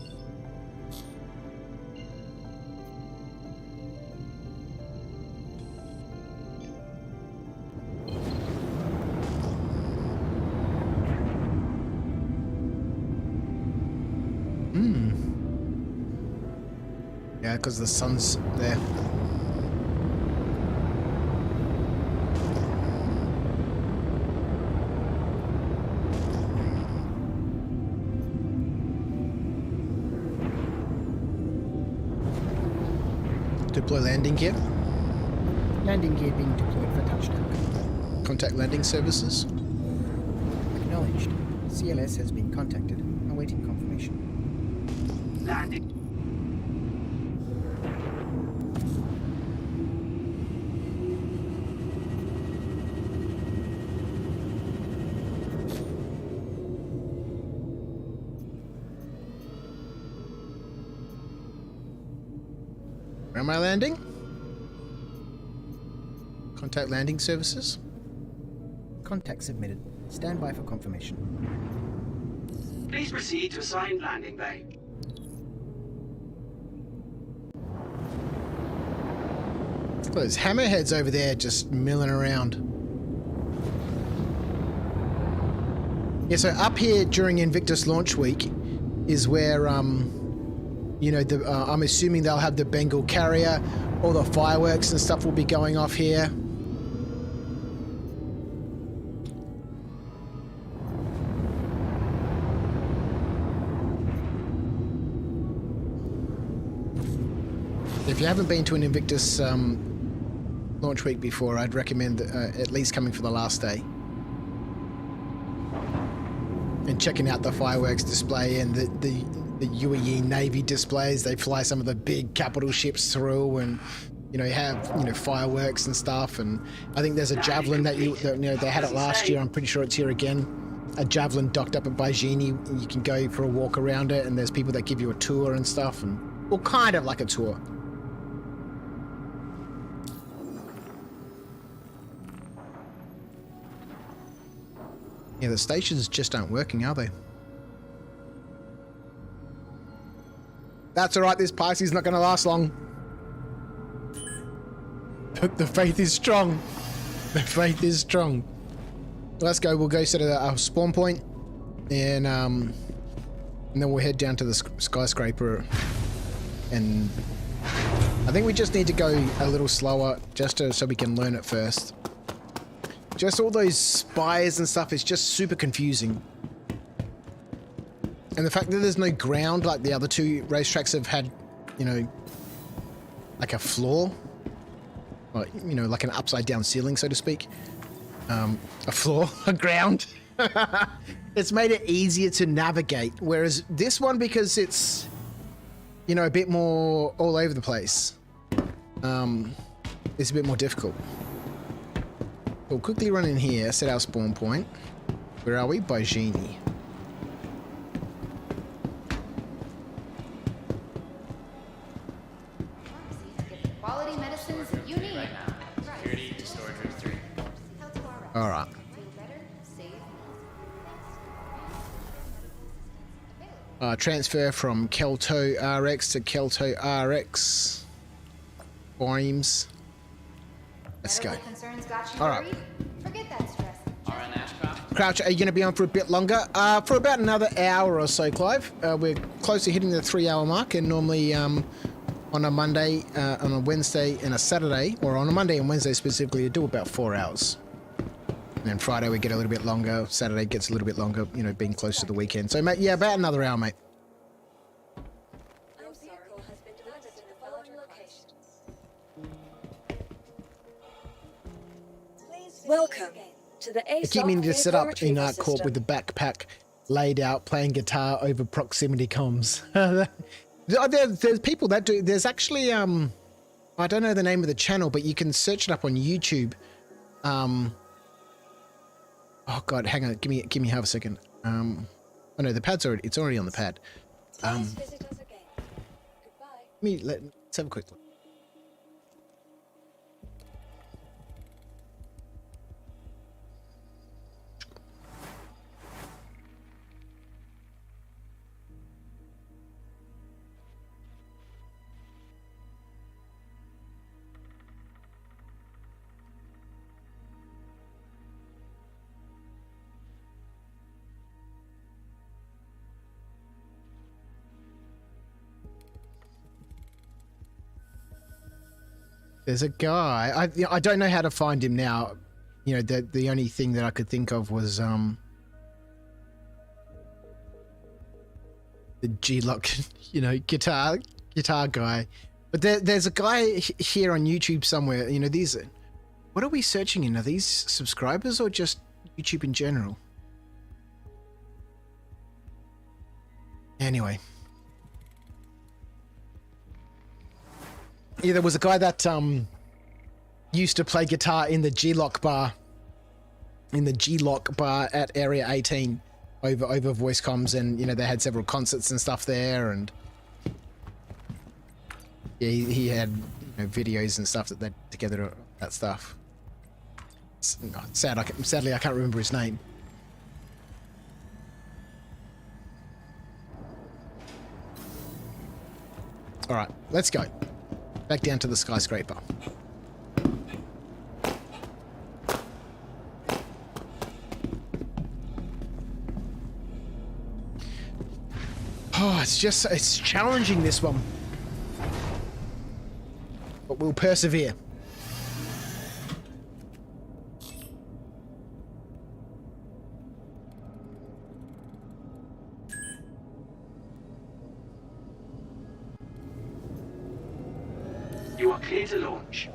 Yeah, because the sun's there. Deploy landing gear. Landing gear being deployed for touchdown. Contact landing services. Acknowledged. CLS has been contacted. Awaiting confirmation. Landing. Where am I landing? Contact landing services. Contact submitted. Stand by for confirmation. Please proceed to assigned landing bay. Look at those hammerheads over there just milling around. Yeah, so up here during Invictus launch week is where, you know, I'm assuming they'll have the Bengal carrier, all the fireworks and stuff will be going off here. If you haven't been to an Invictus launch week before, I'd recommend at least coming for the last day. And checking out the fireworks display and the UAE Navy displays. They fly some of the big capital ships through, and you know, you have, you know, fireworks and stuff. And I think there's a javelin that you know, they had it last year. I'm pretty sure it's here again. A javelin docked up at Baijini. You can go for a walk around it, and there's people that give you a tour and stuff, and well, kind of like a tour. Yeah, the stations just aren't working, are they? That's alright, this Pisces is not going to last long. The faith is strong. The faith is strong. Let's go, we'll go set our spawn point, and then we'll head down to the skyscraper. And I think we just need to go a little slower, just so we can learn it first. Just all those spires and stuff is just super confusing. And the fact that there's no ground like the other two racetracks have had, you know, like a floor, or, you know, like an upside down ceiling, so to speak. A floor, a ground. It's made it easier to navigate. Whereas this one, because it's, you know, a bit more all over the place, it's a bit more difficult. We'll quickly run in here, set our spawn point. Where are we? Baijini. Quality medicines you need. Right now. Security to storage room 3. All right. Transfer from Kelto RX to Kelto RX. Volumes. Let's go. All right. Forget that stress. RN Ashcroft. Crouch, are you going to be on for a bit longer? For about another hour or so, Clive. We're close to hitting the 3-hour mark, and normally on a Monday, on a Wednesday, and a Saturday, or on a Monday and Wednesday specifically, you do about 4 hours. And then Friday we get a little bit longer. Saturday gets a little bit longer, you know, being close to the weekend. So, mate, yeah, about another hour, mate. Welcome to the I keep meaning to set up in Art Corp with the backpack laid out, playing guitar over proximity comms. There's people that do. There's actually I don't know the name of the channel, but you can search it up on YouTube. Oh God, hang on, give me half a second. Oh no, the pad's already. It's already on the pad. Let's have a quick look. There's a guy. I don't know how to find him now. You know, the only thing that I could think of was the G-Lock, you know, guitar guy. But there's a guy here on YouTube somewhere. You know, these. What are we searching in? Are these subscribers or just YouTube in general? Anyway. Yeah, there was a guy that used to play guitar in the G-Lock bar. In the G-Lock bar at Area 18 over voice comms, and you know, they had several concerts and stuff there, and Yeah, he had videos and stuff that they did together, that stuff. Sadly, I can't remember his name. All right, let's go. Back down to the skyscraper. Oh, it's challenging, this one. But we'll persevere. You are clear to launch.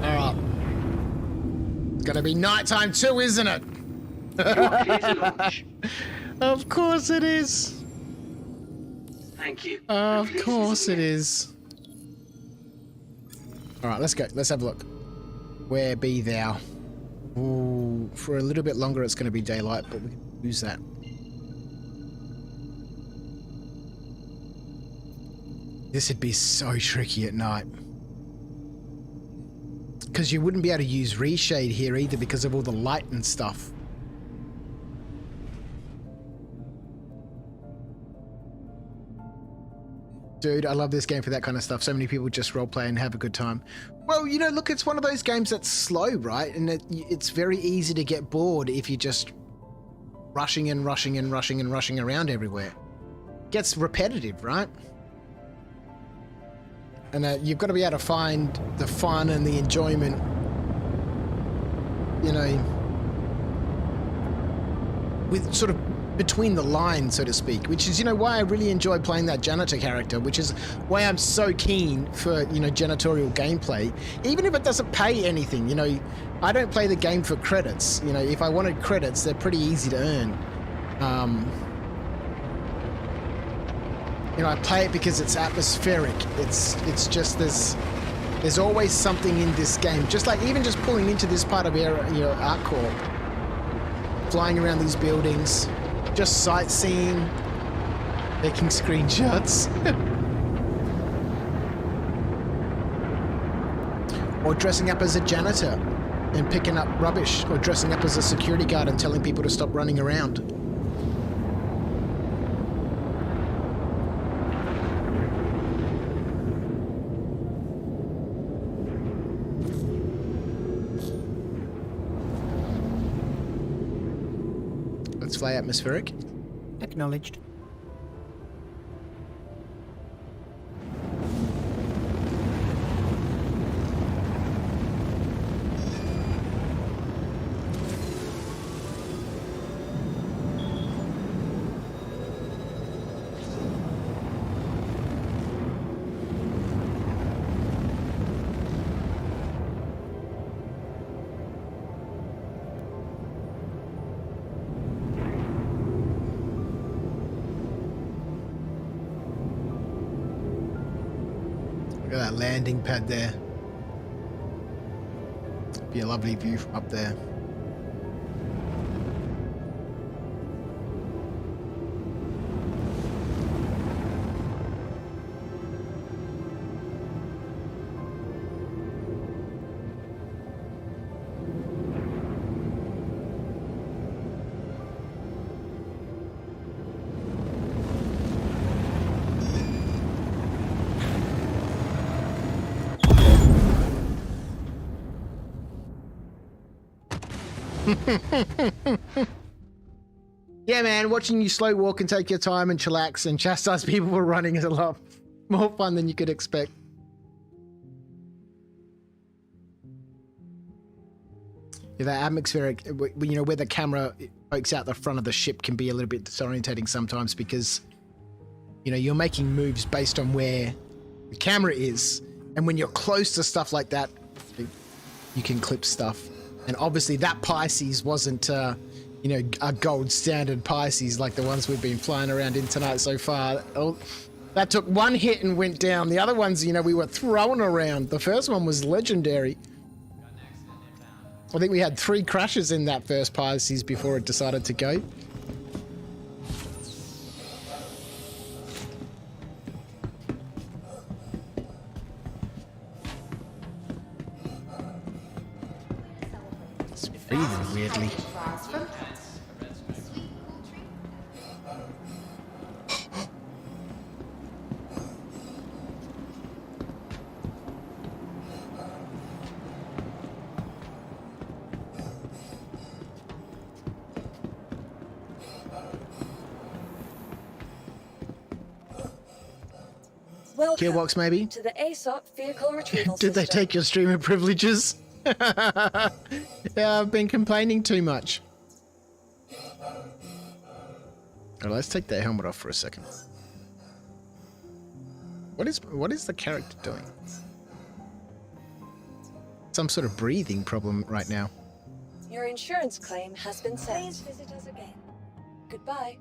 Alright. It's gonna be nighttime too, isn't it? You are clear to launch. Of course it is. Thank you. Of course it is. Alright, let's go. Let's have a look. Where be thou? Ooh, for a little bit longer it's going to be daylight, but we can use that. This would be so tricky at night. Because you wouldn't be able to use reshade here either because of all the light and stuff. Dude, I love this game for that kind of stuff. So many people just roleplay and have a good time. Well, you know, look, it's one of those games that's slow, right? And it's very easy to get bored if you're just rushing and rushing and rushing and rushing around everywhere. It gets repetitive, right? And you've got to be able to find the fun and the enjoyment, you know, with sort of between the lines, so to speak, which is, you know, why I really enjoy playing that janitor character, which is why I'm so keen for, you know, janitorial gameplay, even if it doesn't pay anything. You know, I don't play the game for credits. You know, if I wanted credits, they're pretty easy to earn. You know, I play it because it's atmospheric. It's just there's always something in this game. Just like even just pulling into this part of Artcorp, flying around these buildings, just sightseeing, taking screenshots. Or dressing up as a janitor and picking up rubbish, or dressing up as a security guard and telling people to stop running around. Let's fly atmospheric. Acknowledged. Look at that landing pad there. Be a lovely view from up there. Yeah, man, watching you slow walk and take your time and chillax and chastise people for running is a lot more fun than you could expect. Yeah, that atmospheric, you know, where the camera pokes out the front of the ship can be a little bit disorientating sometimes because, you know, you're making moves based on where the camera is. And when you're close to stuff like that, you can clip stuff. And obviously that Pisces wasn't you know, a gold standard Pisces like the ones we've been flying around in tonight so far. Oh, that took one hit and went down. The other ones, you know, we were throwing around. The first one was legendary. I think we had 3 crashes in that first Pisces before it decided to go. It's breathing weirdly. Welcome Gearbox, maybe? to the ASOP vehicle retrieval Did they system. take your streamer privileges? Yeah, I've been complaining too much. Alright, let's take that helmet off for a second. What is the character doing? Some sort of breathing problem right now. Your insurance claim has been sent. Please visit us again. Goodbye.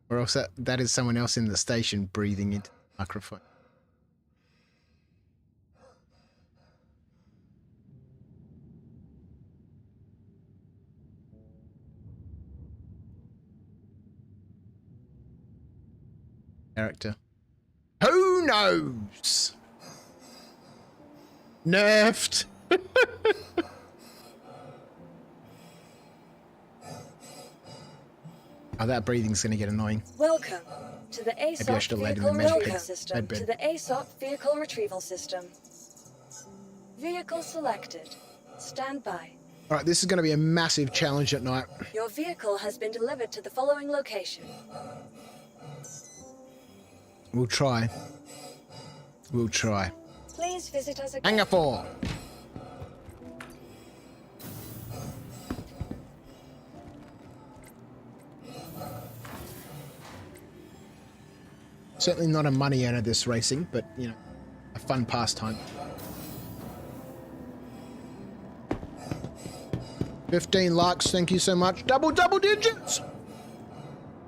Or else that is someone else in the station breathing into the microphone. Character. Who knows? Nerfed. Oh, that breathing's going to get annoying. Welcome to the Maybe I should ASOP have laid in vehicle the med retrieval bed. system. Med bed. To the ASOP vehicle retrieval system. Vehicle selected. Stand by. All right, this is going to be a massive challenge at night. Your vehicle has been delivered to the following location. We'll try. We'll try. Please visit us again. Hangar 4. Certainly not a money earner, this racing, but, you know, a fun pastime. 15 likes, thank you so much. Double digits!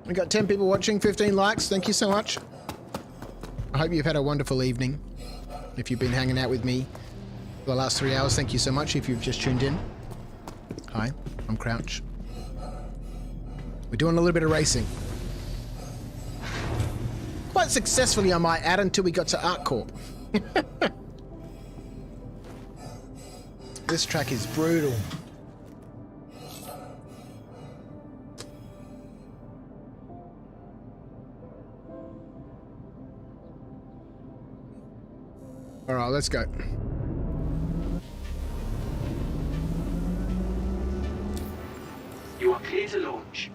We got 10 people watching, 15 likes, thank you so much. I hope you've had a wonderful evening. If you've been hanging out with me for the last 3 hours, thank you so much. If you've just tuned in, hi, I'm Crouch. We're doing a little bit of racing. Quite successfully, I might add, until we got to Art Corp. This track is brutal. All right, let's go. You are clear to launch.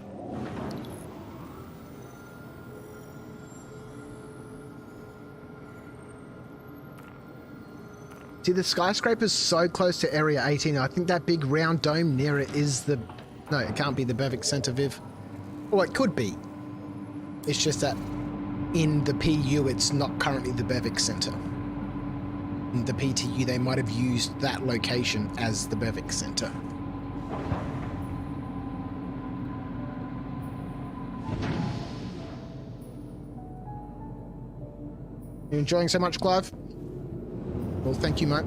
See, the skyscraper's so close to Area 18. I think that big round dome near it is the... No, it can't be the Bevic Center, Viv. Or it could be. It's just that in the PU, it's not currently the Bevic Center. In the PTU, they might have used that location as the Bevic Center. You enjoying so much, Clive? Well, thank you, mate.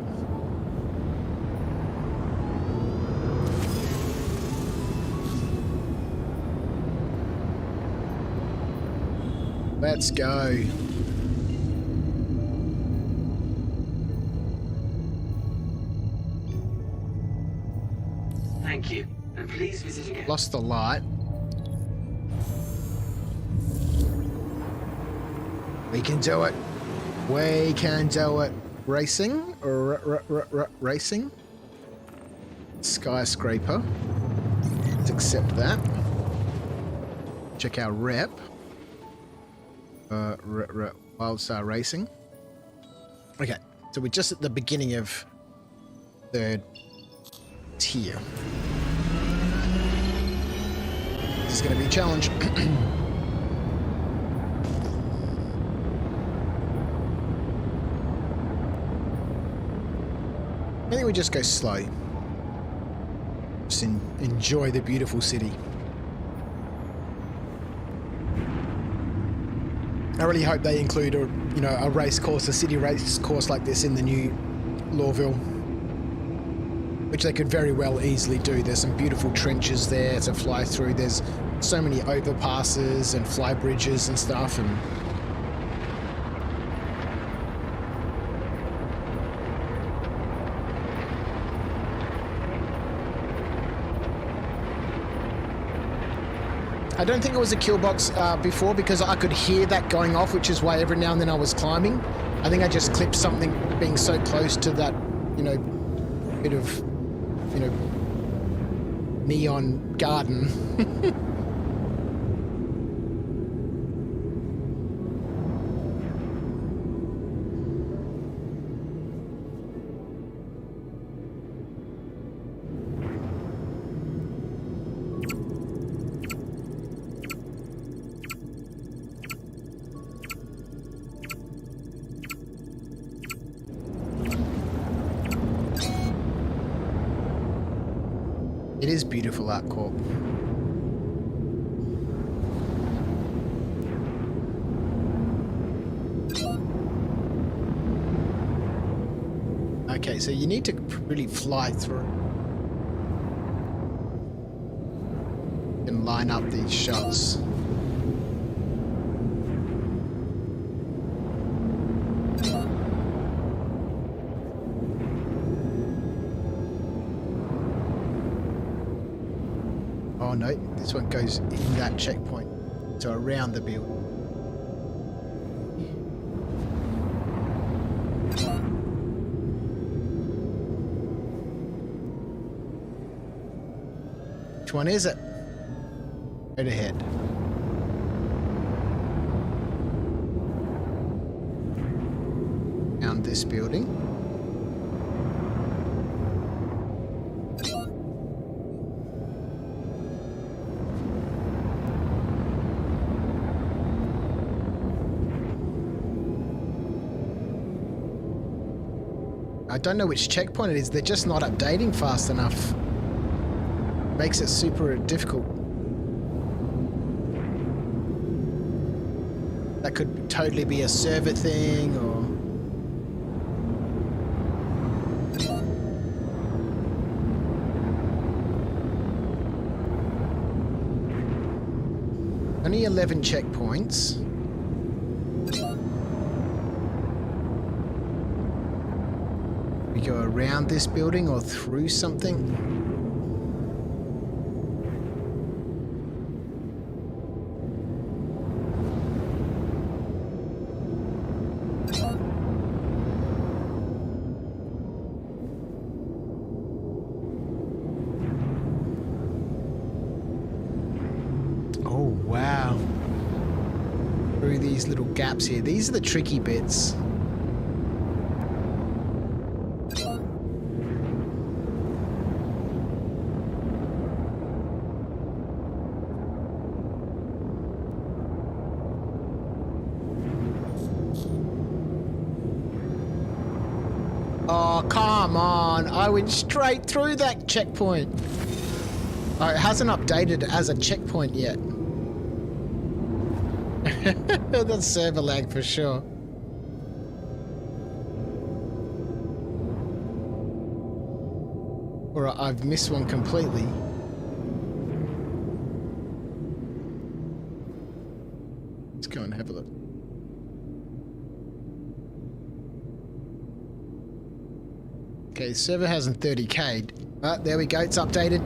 Let's go. Thank you, and please visit again. Lost the light. We can do it. We can do it. Racing? Racing? Skyscraper. Let's accept that. Check our rep. Wildstar Racing. Okay, so we're just at the beginning of third tier. This is going to be a challenge. think we just go slow. Just enjoy the beautiful city. I really hope they include a race course, a city race course like this in the new Lawville, which they could very well easily do. There's some beautiful trenches there to fly through. There's so many overpasses and fly bridges and stuff, and I don't think it was a kill box before, because I could hear that going off, which is why every now and then I was climbing. I think I just clipped something being so close to that, bit of, neon garden. It is beautiful, Art Corp. Okay, so you need to really fly through and line up these shots. Oh no, this one goes in that checkpoint, so around the build. Which one is it? Right ahead. Around this building. I don't know which checkpoint it is. They're just not updating fast enough. Makes it super difficult. That could totally be a server thing, or... Only 11 checkpoints. We go around this building or through something. Oh, wow. Through these little gaps here. These are the tricky bits. Oh, come on. I went straight through that checkpoint. Oh, it hasn't updated as a checkpoint yet. That's server lag for sure. Or I've missed one completely. Let's go and have a look. Okay, server hasn't 30K'd. Ah, there we go, it's updated.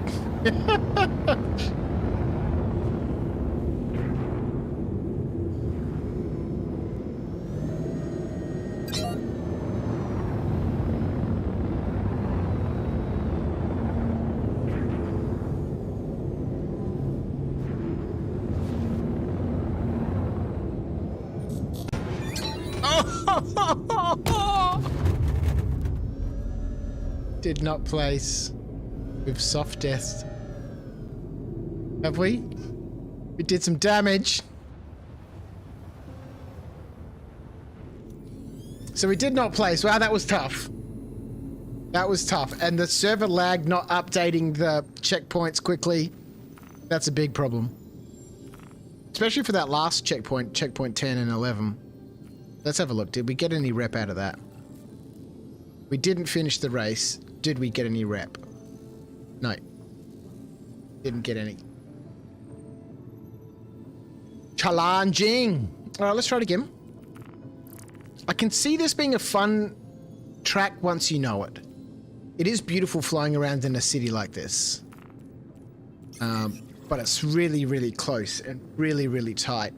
Did not place with soft death. Have we? We did some damage. So we did not place. Wow, that was tough. That was tough. And the server lag not updating the checkpoints quickly, that's a big problem. Especially for that last checkpoint, checkpoint 10 and 11. Let's have a look. Did we get any rep out of that? We didn't finish the race. Did we get any rep? No. Didn't get any. Challenging. All right, let's try it again. I can see this being a fun track once you know it. It is beautiful flying around in a city like this. But it's really, really close and really, really tight.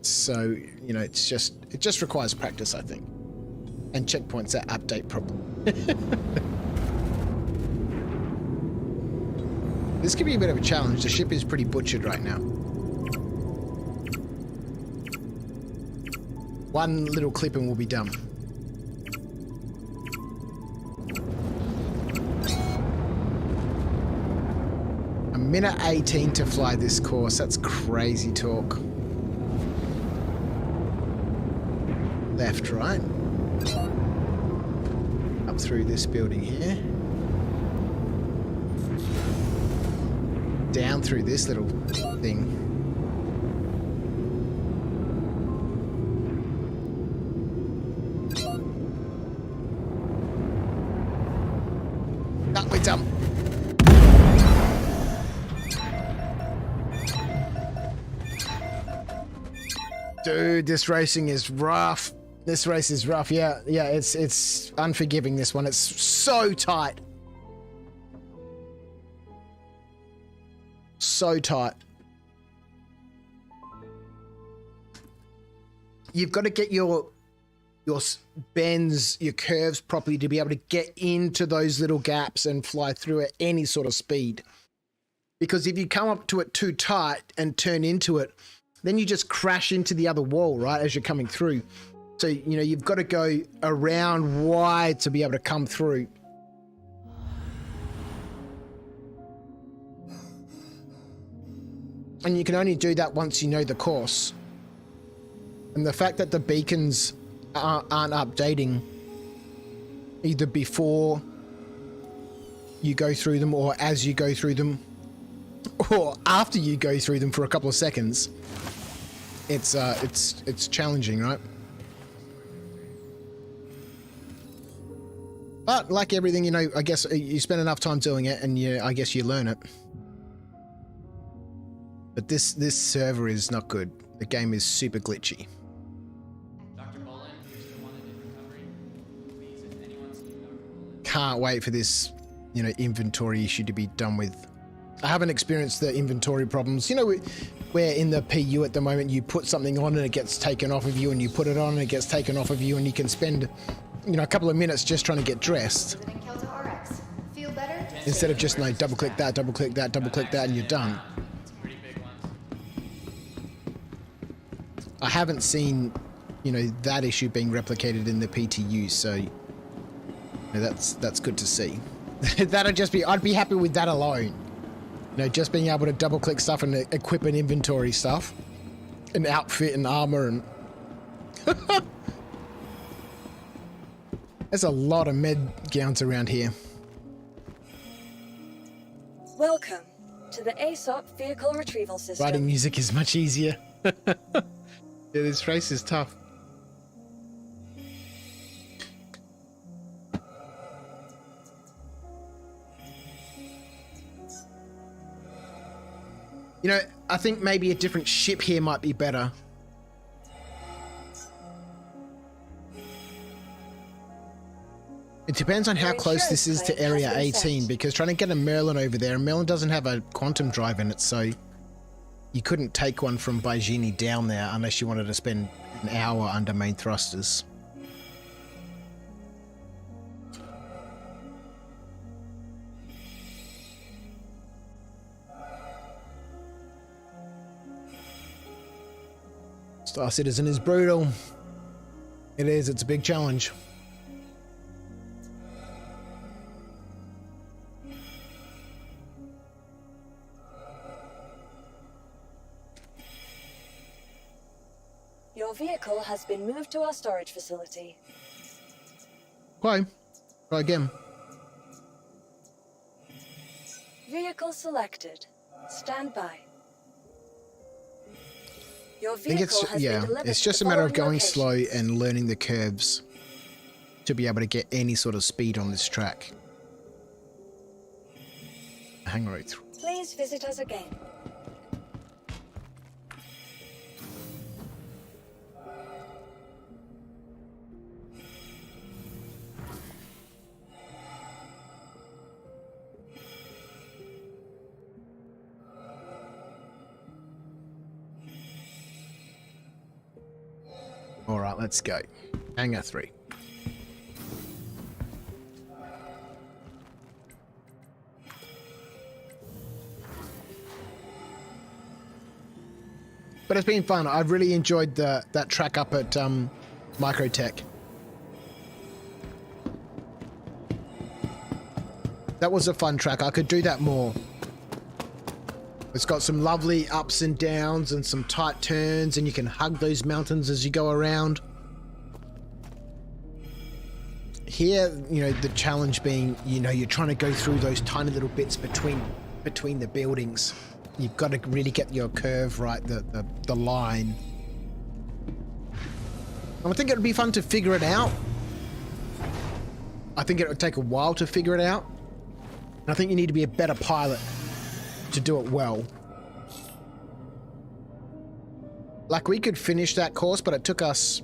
So, you know, it just requires practice, I think. And checkpoints that update problem. This could be a bit of a challenge. The ship is pretty butchered right now. One little clip and we'll be done. A minute 18 to fly this course. That's crazy talk. Left, right. Up through this building here. Down through this little thing. That way, dump. Dude, this racing is rough. This race is rough. Yeah, it's unforgiving, this one. It's so tight. So tight. You've got to get your bends, your curves properly to be able to get into those little gaps and fly through at any sort of speed. Because if you come up to it too tight and turn into it, then you just crash into the other wall, right, as you're coming through. So, you know, you've got to go around wide to be able to come through. And you can only do that once you know the course. And the fact that the beacons aren't updating either before you go through them or as you go through them or after you go through them for a couple of seconds, it's challenging, right? But like everything, you know, I guess you spend enough time doing it and I guess you learn it. But this server is not good. The game is super glitchy. Dr. Bolin, you're still wanted in recovery. Please, if anyone's seen Dr. Bolin. Can't wait for this, you know, inventory issue to be done with. I haven't experienced the inventory problems. You know, where in the PU at the moment you put something on and it gets taken off of you, and you put it on and it gets taken off of you, and you can spend, you know, a couple of minutes just trying to get dressed. Feel better? Instead of just, like, double click that, double click that, double click that, and you're done. I haven't seen, you know, that issue being replicated in the PTU, so you know, that's good to see. That'd just be, I'd be happy with that alone. You know, just being able to double click stuff and equip and inventory stuff, and outfit and armor and. There's a lot of med gowns around here. Welcome to the ASOP vehicle retrieval system. Riding music is much easier. Yeah, this race is tough. You know, I think maybe a different ship here might be better. It depends on how close this is to Area 18, because trying to get a Merlin over there, Merlin doesn't have a quantum drive in it, so you couldn't take one from Baijini down there unless you wanted to spend an hour under main thrusters. Star Citizen is brutal. It is, it's a big challenge. Your vehicle has been moved to our storage facility. Okay. Try again. Vehicle selected. Stand by. Your I think vehicle has been delivered it's to just the a matter of following going slow locations. and learning the curves to be able to get any sort of speed on this track. Hang right through. Please visit us again. All right, let's go. Hangar 3. But it's been fun. I've really enjoyed that track up at Microtech. That was a fun track. I could do that more. It's got some lovely ups and downs and some tight turns, and you can hug those mountains as you go around. Here, you know, the challenge being, you know, you're trying to go through those tiny little bits between the buildings. You've got to really get your curve right, the line. And I think it would be fun to figure it out. I think it would take a while to figure it out. And I think you need to be a better pilot to do it well. Like, we could finish that course, but it took us,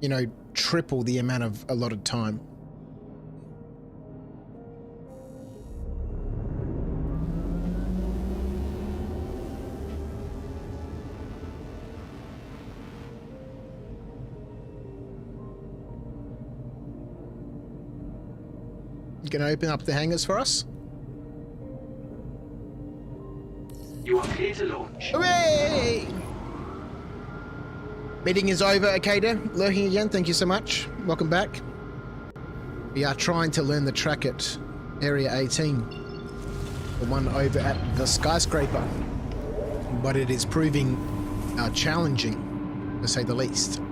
you know, triple the amount of allotted time. You gonna open up the hangars for us? You are clear to launch. Hooray! Meeting is over, Akeda. Lurking again, thank you so much. Welcome back. We are trying to learn the track at Area 18. The one over at the skyscraper. But it is proving challenging, to say the least.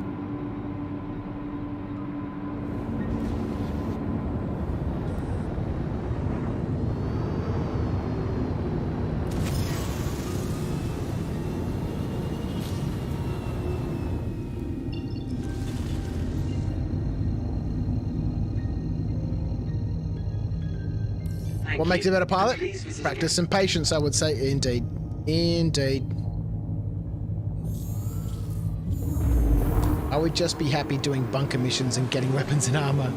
What makes a better pilot? Practice and patience, I would say. Indeed. Indeed. I would just be happy doing bunker missions and getting weapons and armor.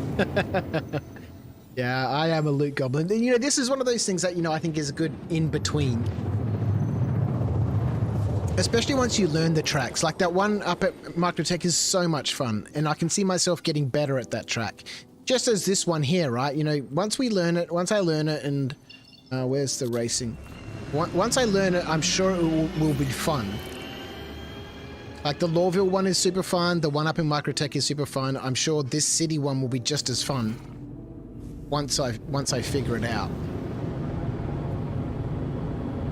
Yeah, I am a loot goblin. You know, this is one of those things that, you know, I think is a good in-between. Especially once you learn the tracks. Like that one up at Microtech is so much fun, and I can see myself getting better at that track. Just as this one here, right? You know, once I learn it, and where's the racing? Once I learn it, I'm sure it will be fun. Like the Lawville one is super fun. The one up in Microtech is super fun. I'm sure this city one will be just as fun once I figure it out.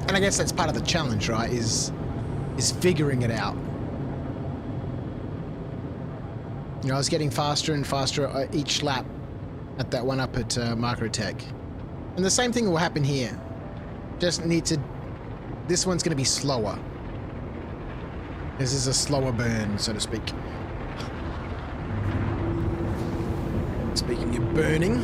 And I guess that's part of the challenge, right? Is figuring it out. You know, I was getting faster and faster each lap at that one up at Microtech. And the same thing will happen here. Just need to... This one's going to be slower. This is a slower burn, so to speak. Speaking of burning...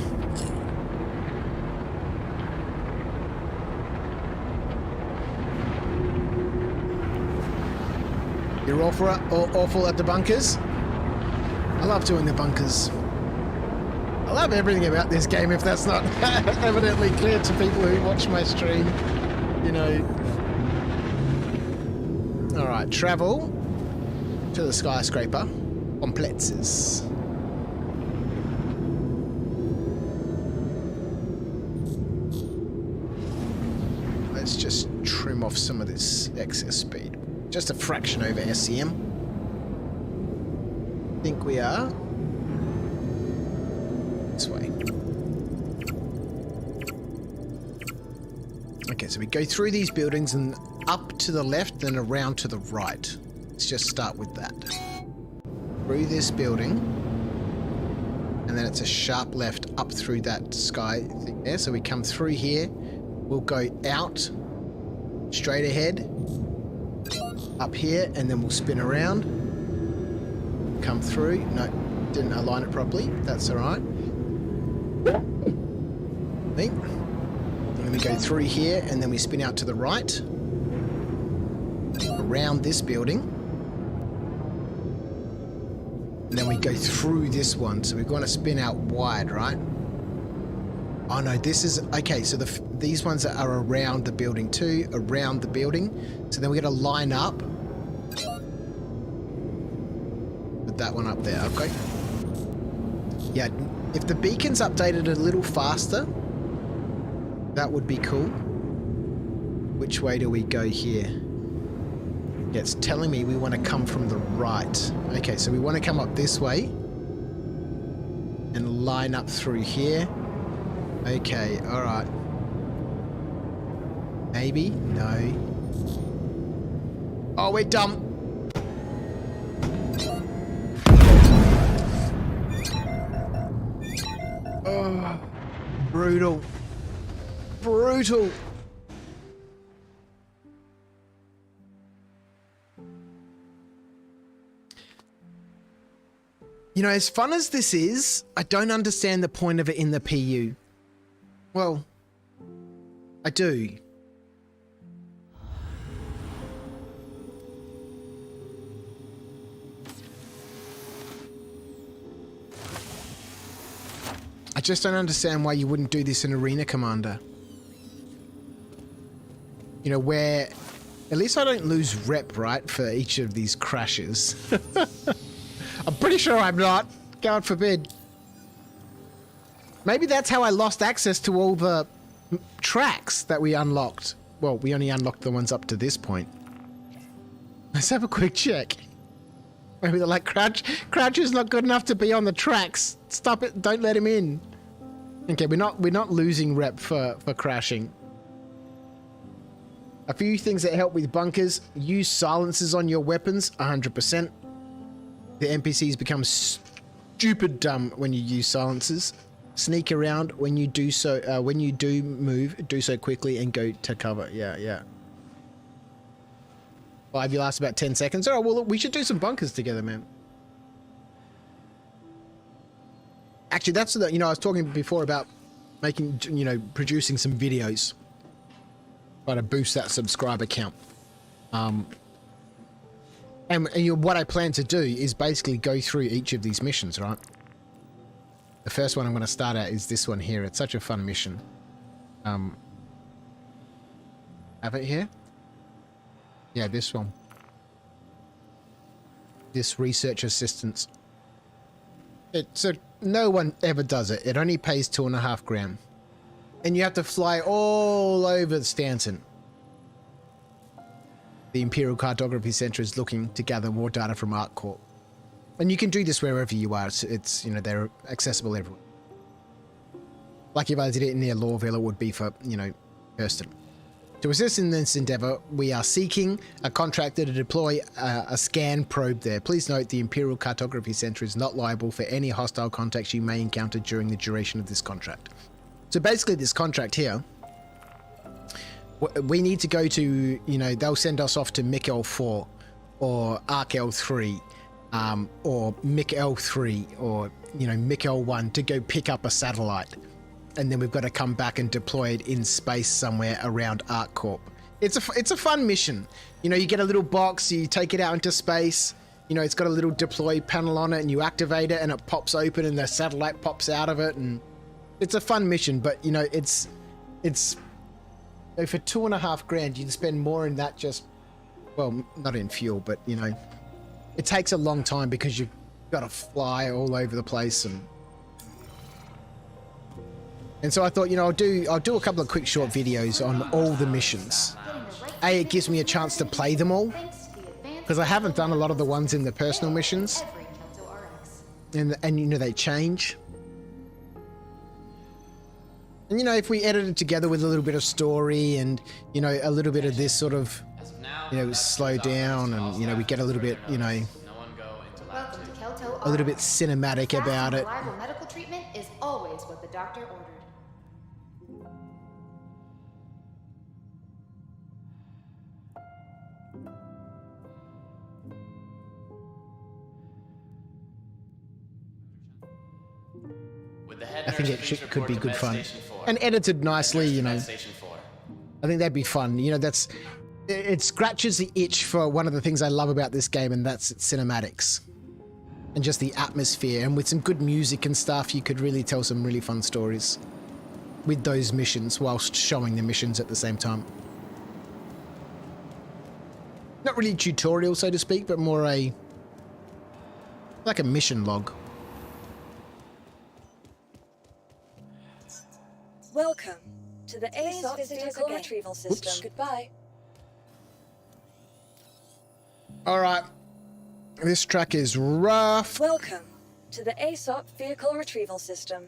You're awful at the bunkers? I love doing the bunkers. I love everything about this game, if that's not evidently clear to people who watch my stream. You know. Alright, travel to the skyscraper complexes. Let's just trim off some of this excess speed. Just a fraction over SCM. I think we are this way. Okay, so we go through these buildings and up to the left and around to the right. Let's just start with that. Through this building. and then it's a sharp left up through that sky thing there. So we come through here, we'll go out, straight ahead, up here, and then we'll spin around, come through. No, didn't align it properly. That's all right. And then we go through here, and then we spin out to the right, around this building, and then we go through this one. So we're going to spin out wide, right? Oh no, this is okay. So these ones are around the building too, around the building. So then we're going to line up with that one up there. Okay. Yeah, if the beacon's updated a little faster, that would be cool. Which way do we go here? Yeah, it's telling me we want to come from the right. Okay, so we want to come up this way and line up through here. Okay, all right. Maybe? No. Oh, we're dumb. Oh, brutal. Brutal. You know, as fun as this is, I don't understand the point of it in the PU. Well, I do. I just don't understand why you wouldn't do this in Arena Commander. You know, where at least I don't lose rep, right, for each of these crashes. I'm pretty sure I'm not. God forbid. Maybe that's how I lost access to all the tracks that we unlocked. Well, we only unlocked the ones up to this point. Let's have a quick check. Maybe they're like, Crouch is not good enough to be on the tracks. Stop it. Don't let him in. Okay, we're not losing rep for crashing. A few things that help with bunkers. Use silencers on your weapons, 100%. The NPCs become stupid dumb when you use silencers. Sneak around when you do so. When you do move, do so quickly and go to cover. Yeah. 5, you last about 10 seconds. Oh, well, we should do some bunkers together, man. Actually, that's the, I was talking before about making, producing some videos. Try to boost that subscriber count. And what I plan to do is basically go through each of these missions, right? The first one I'm going to start at is this one here. It's such a fun mission. Have it here? Yeah, this one. This research assistance. No one ever does it. It only pays 2.5 grand. And you have to fly all over Stanton. The Imperial Cartography Center is looking to gather more data from ArcCorp. And you can do this wherever you are. It's they're accessible everywhere. Like if I did it near Lawville, it would be for, Kirsten. To assist in this endeavor, we are seeking a contractor to deploy a scan probe there. Please note the Imperial Cartography Center is not liable for any hostile contacts you may encounter during the duration of this contract. So basically this contract here, we need to go to, they'll send us off to MIC L4 or ARC L3 or MIC L3 or, MIC L1 to go pick up a satellite. And then we've got to come back and deploy it in space somewhere around ArcCorp. It's a fun mission. You get a little box, you take it out into space. It's got a little deploy panel on it and you activate it and it pops open and the satellite pops out of it. And it's a fun mission, but it's for 2.5 grand, you can spend more in that just, well, not in fuel, but it takes a long time because you've got to fly all over the place and so I thought, I'll do a couple of quick short videos on all the missions. It gives me a chance to play them all because I haven't done a lot of the ones in the personal missions, and they change. And if we edit it together with a little bit of story and a little bit of this sort of slow down and we get a little bit a little bit cinematic about it. I think it could be good fun. And edited nicely, you know. I think that'd be fun. You know, it scratches the itch for one of the things I love about this game, and that's its cinematics. And just the atmosphere. And with some good music and stuff, you could really tell some really fun stories with those missions whilst showing the missions at the same time. Not really a tutorial, so to speak, but more like a mission log. Welcome to the ASOP Vehicle Retrieval System. Oops. Goodbye. All right. This track is rough. Welcome to the ASOP Vehicle Retrieval System.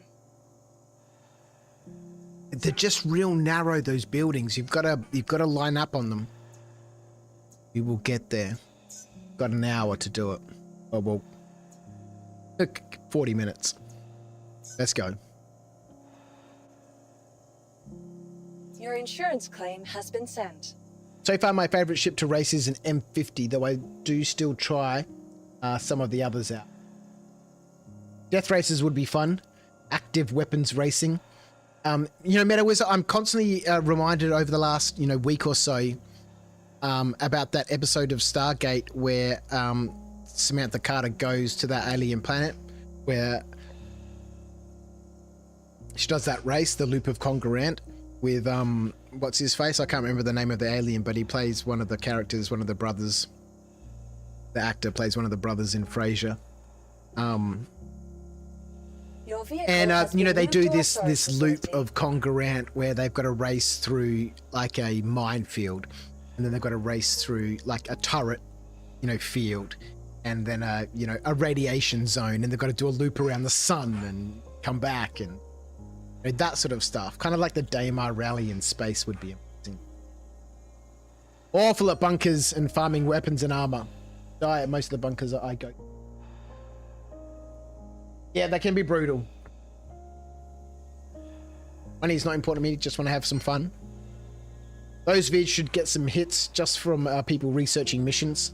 They're just real narrow, those buildings. You've got to line up on them. We will get there. Got an hour to do it. Oh, well, 40 minutes. Let's go. Your insurance claim has been sent. So far, my favorite ship to race is an M50, though I do still try some of the others out. Death races would be fun. Active weapons racing. You know, MetaWizard, I'm constantly reminded over the last, week or so about that episode of Stargate where Samantha Carter goes to that alien planet where she does that race, the Loop of Congruent, with what's his face? I can't remember the name of the alien, but he plays one of the characters, one of the brothers. The actor plays one of the brothers in Frasier. And they do this loop of Congruent where they've got to race through like a minefield, and then they've got to race through like a turret, field, and then a radiation zone, and they've got to do a loop around the sun and come back, and that sort of stuff. Kind of like the Daymar rally in space would be amazing. Awful at bunkers and farming weapons and armor. Die at most of the bunkers that I go. Yeah, they can be brutal. Money's not important to me, just want to have some fun. Those vids should get some hits just from people researching missions.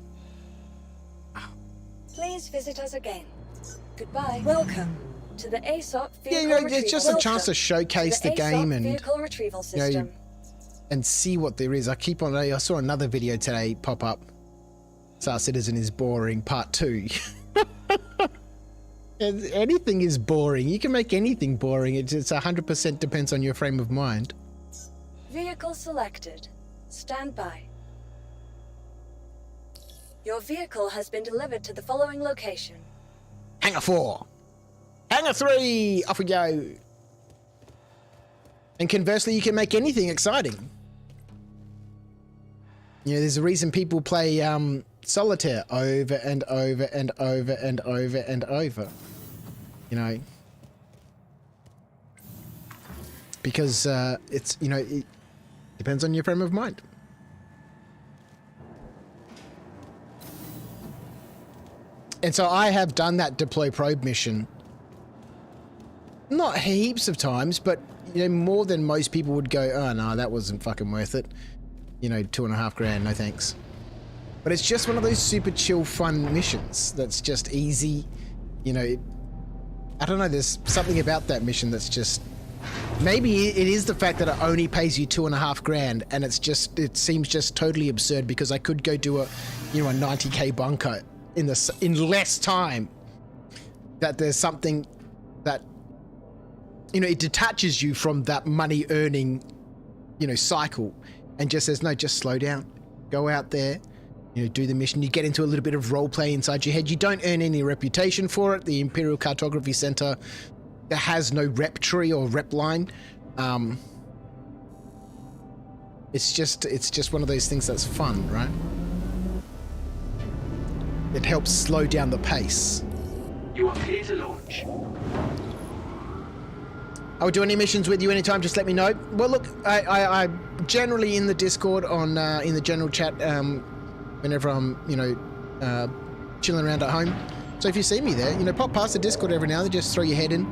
Please visit us again. Goodbye. Welcome to the ASOP Vehicle Yeah, it's just a chance to showcase the game and Vehicle Retrieval System. And see what there is. I saw another video today pop up. Star Citizen is boring, part 2. Anything is boring. You can make anything boring. It's 100% depends on your frame of mind. Vehicle selected. Stand by. Your vehicle has been delivered to the following location. Hangar 4. Hangar 3. Off we go. And conversely, you can make anything exciting. There's a reason people play solitaire over and over and over and over and over. Because it's, it depends on your frame of mind. And so I have done that deploy probe mission. Not heaps of times, but more than most people would go, oh no, that wasn't fucking worth it. $2.5 grand, no thanks. But it's just one of those super chill, fun missions that's just easy. I don't know, there's something about that mission that's just... Maybe it is the fact that it only pays you $2.5 grand, and it seems just totally absurd because I could go do a 90k bunker in less time. That there's something that, it detaches you from that money earning, cycle, and just says, no, just slow down. Go out there, do the mission. You get into a little bit of role play inside your head. You don't earn any reputation for it. The Imperial Cartography Center has no rep tree or rep line. It's just one of those things that's fun, right? It helps slow down the pace. You are clear to launch. I would do any missions with you anytime, just let me know. Well, look, I'm generally in the Discord in the general chat whenever I'm, chilling around at home. So if you see me there, pop past the Discord every now and then, just throw your head in.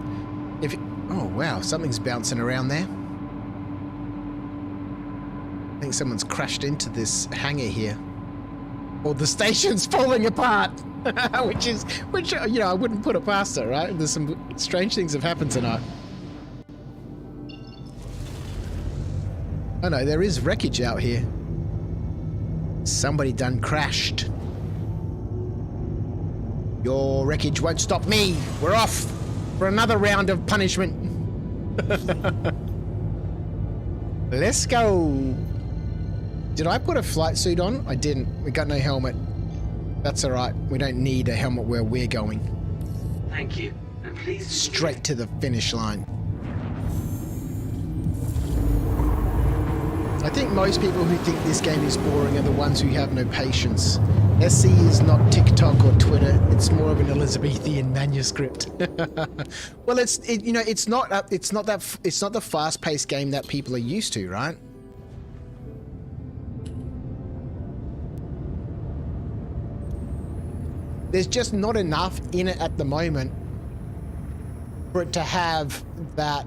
Oh, wow, something's bouncing around there. I think someone's crashed into this hangar here. Or the station's falling apart, which I wouldn't put it past it, right? There's some strange things have happened tonight. Oh no, there is wreckage out here. Somebody done crashed. Your wreckage won't stop me. We're off for another round of punishment. Let's go. Did I put a flight suit on? I didn't. We got no helmet. That's all right. We don't need a helmet where we're going. Thank you. And please straight to the finish line. I think most people who think this game is boring are the ones who have no patience. SC is not TikTok or Twitter. It's more of an Elizabethan manuscript. Well, it's not the fast-paced game that people are used to, right? There's just not enough in it at the moment for it to have that,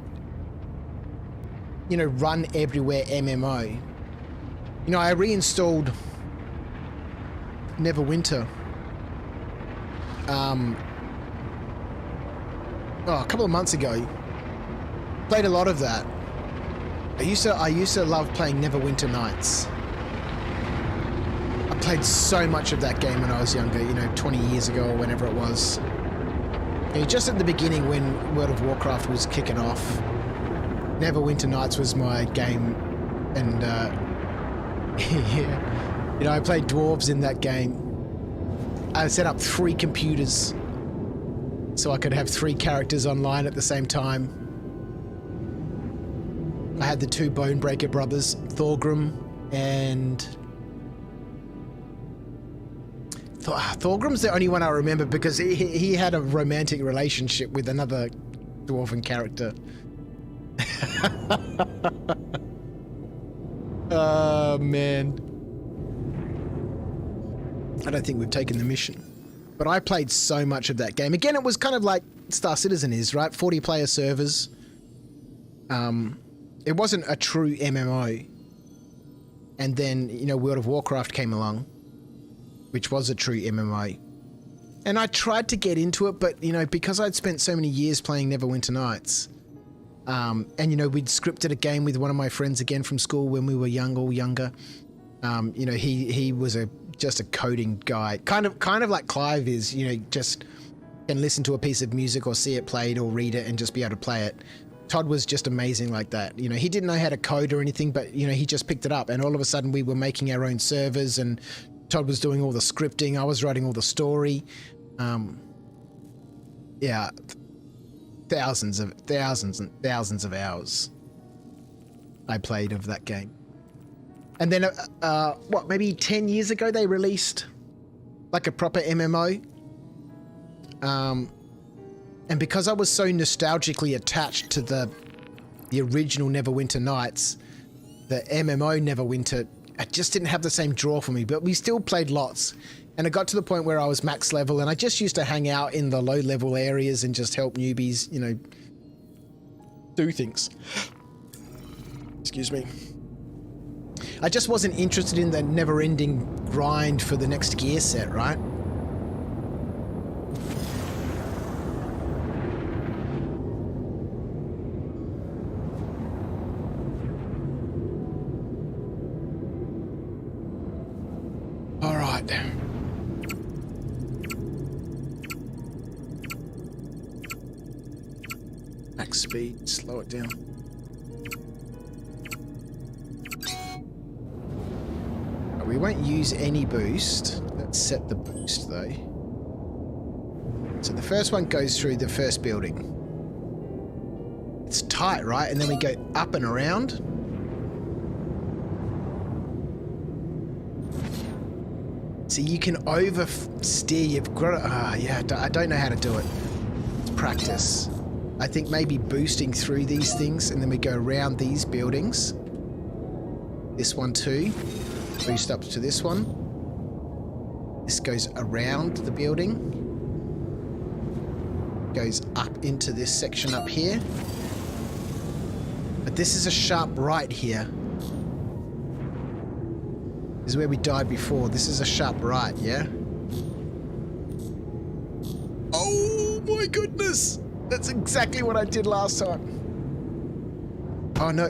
run everywhere MMO. I reinstalled Neverwinter a couple of months ago. Played a lot of that. I used to love playing Neverwinter Nights. I played so much of that game when I was younger, 20 years ago or whenever it was. Just at the beginning when World of Warcraft was kicking off, Neverwinter Nights was my game, and yeah, I played dwarves in that game. I set up 3 computers so I could have 3 characters online at the same time. I had the 2 Bonebreaker brothers, Thorgrim and... Thorgrim's the only one I remember because he had a romantic relationship with another dwarven character. Oh, man. I don't think we've taken the mission. But I played so much of that game. Again, it was kind of like Star Citizen is, right? 40-player servers. It wasn't a true MMO. And then, World of Warcraft came along, which was a true MMO. And I tried to get into it, but, because I'd spent so many years playing Neverwinter Nights, and, we'd scripted a game with one of my friends again from school when we were younger. He was just a coding guy, kind of like Clive is, just can listen to a piece of music or see it played or read it and just be able to play it. Todd was just amazing like that. He didn't know how to code or anything, but, he just picked it up. And all of a sudden we were making our own servers and Todd was doing all the scripting. I was writing all the story. Yeah, thousands and thousands of hours I played of that game. And then, maybe 10 years ago they released like a proper MMO. And because I was so nostalgically attached to the original Neverwinter Nights, the MMO Neverwinter, it just didn't have the same draw for me, but we still played lots. And it got to the point where I was max level and I just used to hang out in the low level areas and just help newbies, do things. Excuse me. I just wasn't interested in the never-ending grind for the next gear set, right? All right. Max speed, slow it down. We won't use any boost. Let's set the boost though. So the first one goes through the first building. It's tight, right? And then we go up and around. So you can oversteer. You've got to, yeah, I don't know how to do it. It's practice. I think maybe boosting through these things and then we go around these buildings. This one too. Boost up to this one. This goes around the building. Goes up into this section up here. But this is a sharp right here. This is where we died before. This is a sharp right, yeah? Oh my goodness! That's exactly what I did last time. Oh no.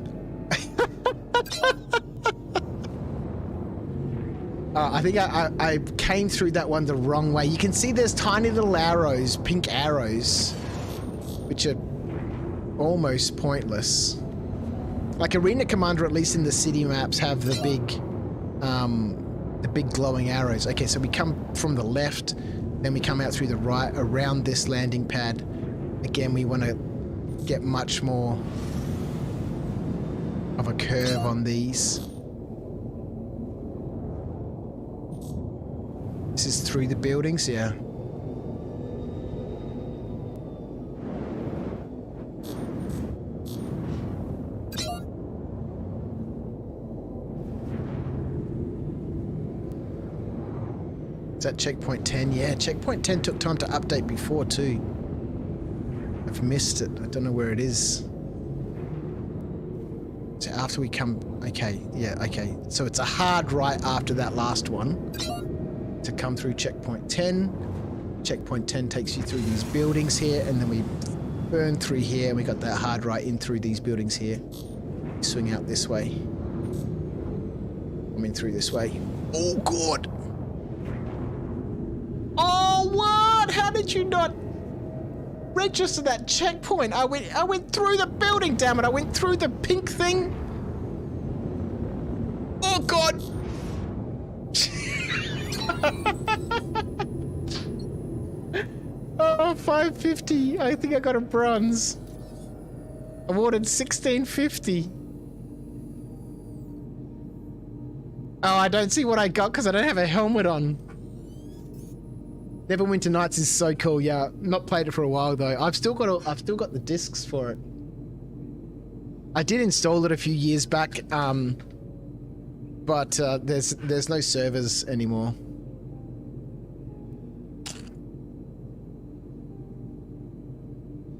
I think I came through that one the wrong way. You can see there's tiny little arrows, pink arrows, which are almost pointless. Like Arena Commander, at least in the city maps, have the big glowing arrows. Okay, so we come from the left, then we come out through the right, around this landing pad. Again, we want to get much more of a curve on these. This is through the buildings, yeah. Is that checkpoint 10? Yeah, checkpoint 10 took time to update before too. I've missed it. I don't know where it is. So after we come... Okay, yeah, okay. So it's a hard right after that last one to come through checkpoint 10. Checkpoint 10 takes you through these buildings here, and then we burn through here, and we got that hard right in through these buildings here. Swing out this way. Coming through this way. Oh, God! Oh, what? How did you not register that checkpoint? I went through the building, damn it. I went through the pink thing. Oh, God. Oh, 550. I think I got a bronze. Awarded 1650. Oh, I don't see what I got because I don't have a helmet on. Neverwinter Nights is so cool. Yeah, not played it for a while though. I've still got the discs for it. I did install it a few years back, but there's no servers anymore.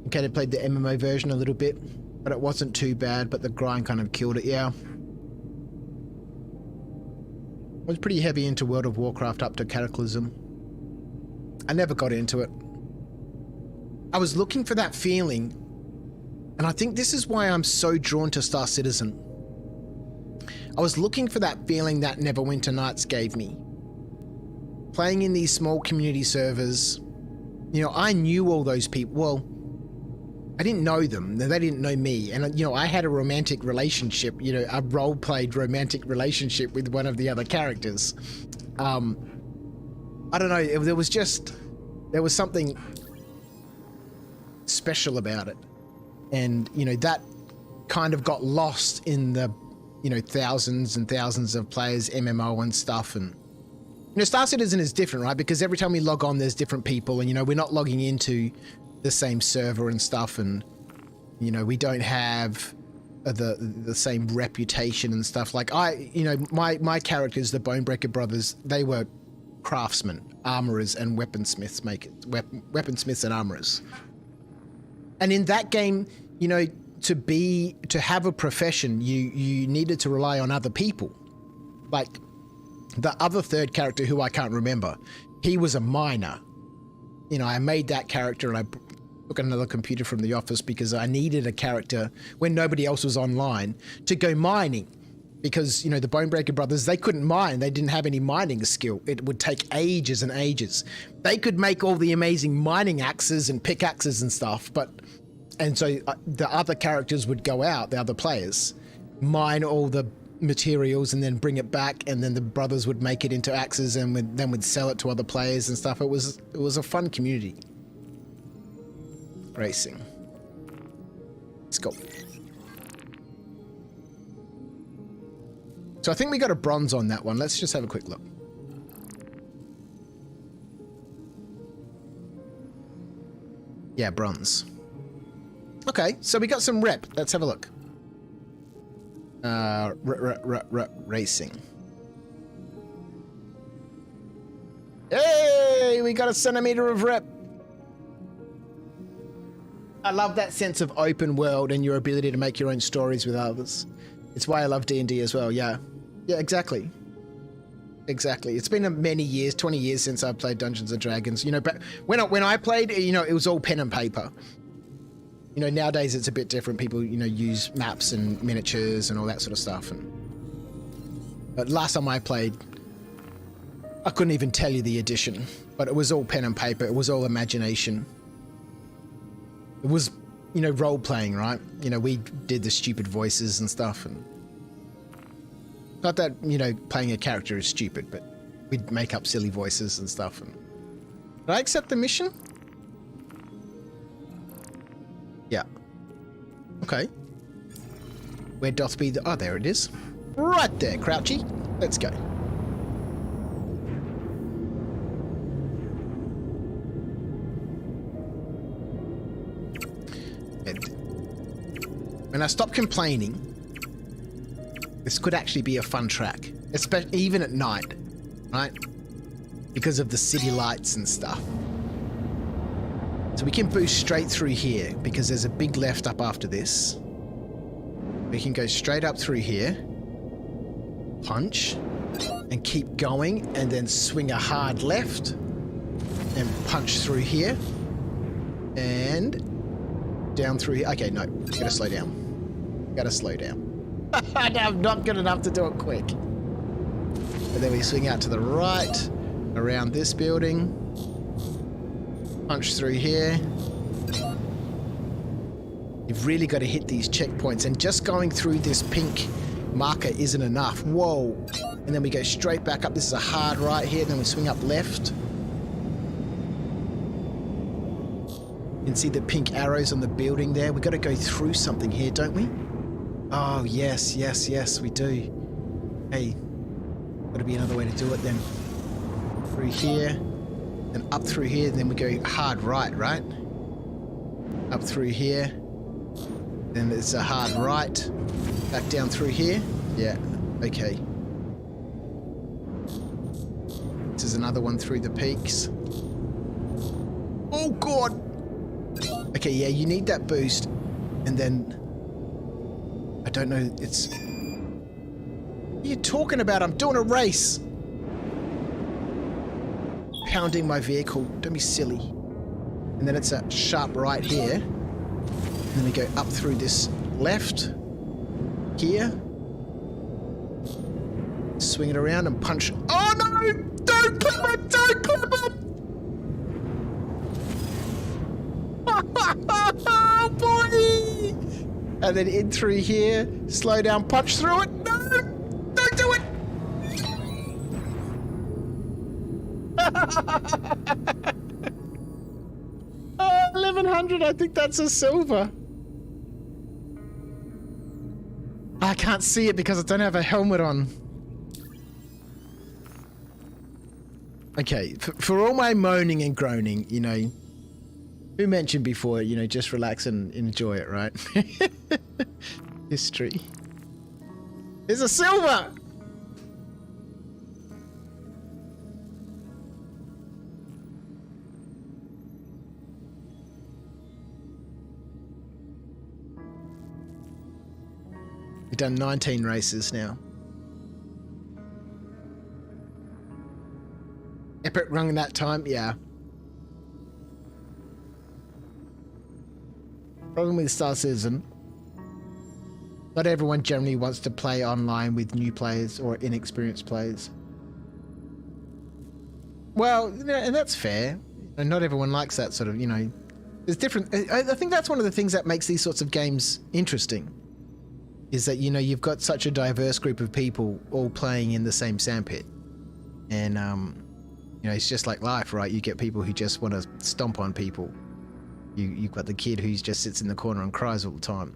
Okay, I played the MMO version a little bit, but it wasn't too bad. But the grind kind of killed it. Yeah, I was pretty heavy into World of Warcraft up to Cataclysm. I never got into it. I was looking for that feeling, and I think this is why I'm so drawn to Star Citizen. I was looking for that feeling that Neverwinter Nights gave me. Playing in these small community servers, you know, I knew all those people. Well, I didn't know them, they didn't know me, and you know, I had a romantic relationship, you know, a role-played romantic relationship with one of the other characters. I don't know, there was something special about it. And, you know, that kind of got lost in the, you know, thousands and thousands of players, MMO and stuff. And, you know, Star Citizen is different, right? Because every time we log on, there's different people, and, you know, we're not logging into the same server and stuff. And, you know, we don't have the same reputation and stuff. Like you know, my characters, the Bonebreaker brothers, they were craftsmen, armorers, and weaponsmiths weaponsmiths and armorers. And in that game, you know, to have a profession, you needed to rely on other people. Like the other third character, who I can't remember, he was a miner. You know, I made that character, and I took another computer from the office because I needed a character when nobody else was online to go mining. Because, you know, the Bonebreaker brothers, they couldn't mine. They didn't have any mining skill. It would take ages and ages. They could make all the amazing mining axes and pickaxes and stuff, and so the other characters would go out, the other players, mine all the materials and then bring it back, and then the brothers would make it into axes and then would sell it to other players and stuff. It was a fun community. Racing. Let's go. So I think we got a bronze on that one. Let's just have a quick look. Yeah, bronze. Okay, so we got some rep. Let's have a look. Racing. Hey, we got a centimeter of rep. I love that sense of open world and your ability to make your own stories with others. It's why I love D&D as well, yeah. Yeah, exactly. Exactly. It's been many years, 20 years since I played Dungeons & Dragons. You know, but when I played, you know, it was all pen and paper. You know, nowadays it's a bit different. People, you know, use maps and miniatures and all that sort of stuff. But last time I played, I couldn't even tell you the edition, but it was all pen and paper. It was all imagination. It was, you know, role playing, right? You know, we did the stupid voices and stuff, and not that, you know, playing a character is stupid, but we'd make up silly voices and stuff. And did I accept the mission? Yeah. Okay. Where doth be the... Oh, there it is. Right there, Crouchy. Let's go. And when I stop complaining, this could actually be a fun track, especially even at night, right? Because of the city lights and stuff. So we can boost straight through here because there's a big left up after this. We can go straight up through here, punch, and keep going, and then swing a hard left and punch through here and down through here. Okay, no, gotta slow down. Gotta slow down. I'm not good enough to do it quick. And then we swing out to the right, around this building. Punch through here. You've really got to hit these checkpoints, and just going through this pink marker isn't enough. Whoa. And then we go straight back up. This is a hard right here, then we swing up left. You can see the pink arrows on the building there. We've got to go through something here, don't we? Oh, yes, yes, yes, we do. Hey, got to be another way to do it then. Through here. And up through here, then we go hard right, right? Up through here. Then it's a hard right. Back down through here. Yeah, okay. This is another one through the peaks. Oh, God! Okay, yeah, you need that boost. And then... I don't know, it's... What are you talking about? I'm doing a race! Pounding my vehicle. Don't be silly. And then it's a sharp right here. And then we go up through this left. Here. Swing it around and punch. Oh no! Don't clip it! Don't clip it! Oh boy! And then in through here. Slow down, punch through it. No! Don't do it! 1100, I think that's a silver. I can't see it because I don't have a helmet on. Okay, for all my moaning and groaning, you know, who mentioned before, you know, just relax and enjoy it, right? History. There's a silver! We've done 19 races now. Epic run that time? Yeah. Problem with Star Citizen, not everyone generally wants to play online with new players or inexperienced players. Well, and that's fair. And not everyone likes that sort of, you know, there's different. I think that's one of the things that makes these sorts of games interesting. Is that, you know, you've got such a diverse group of people all playing in the same sandpit. And, you know, it's just like life, right? You get people who just want to stomp on people. You've got the kid who just sits in the corner and cries all the time.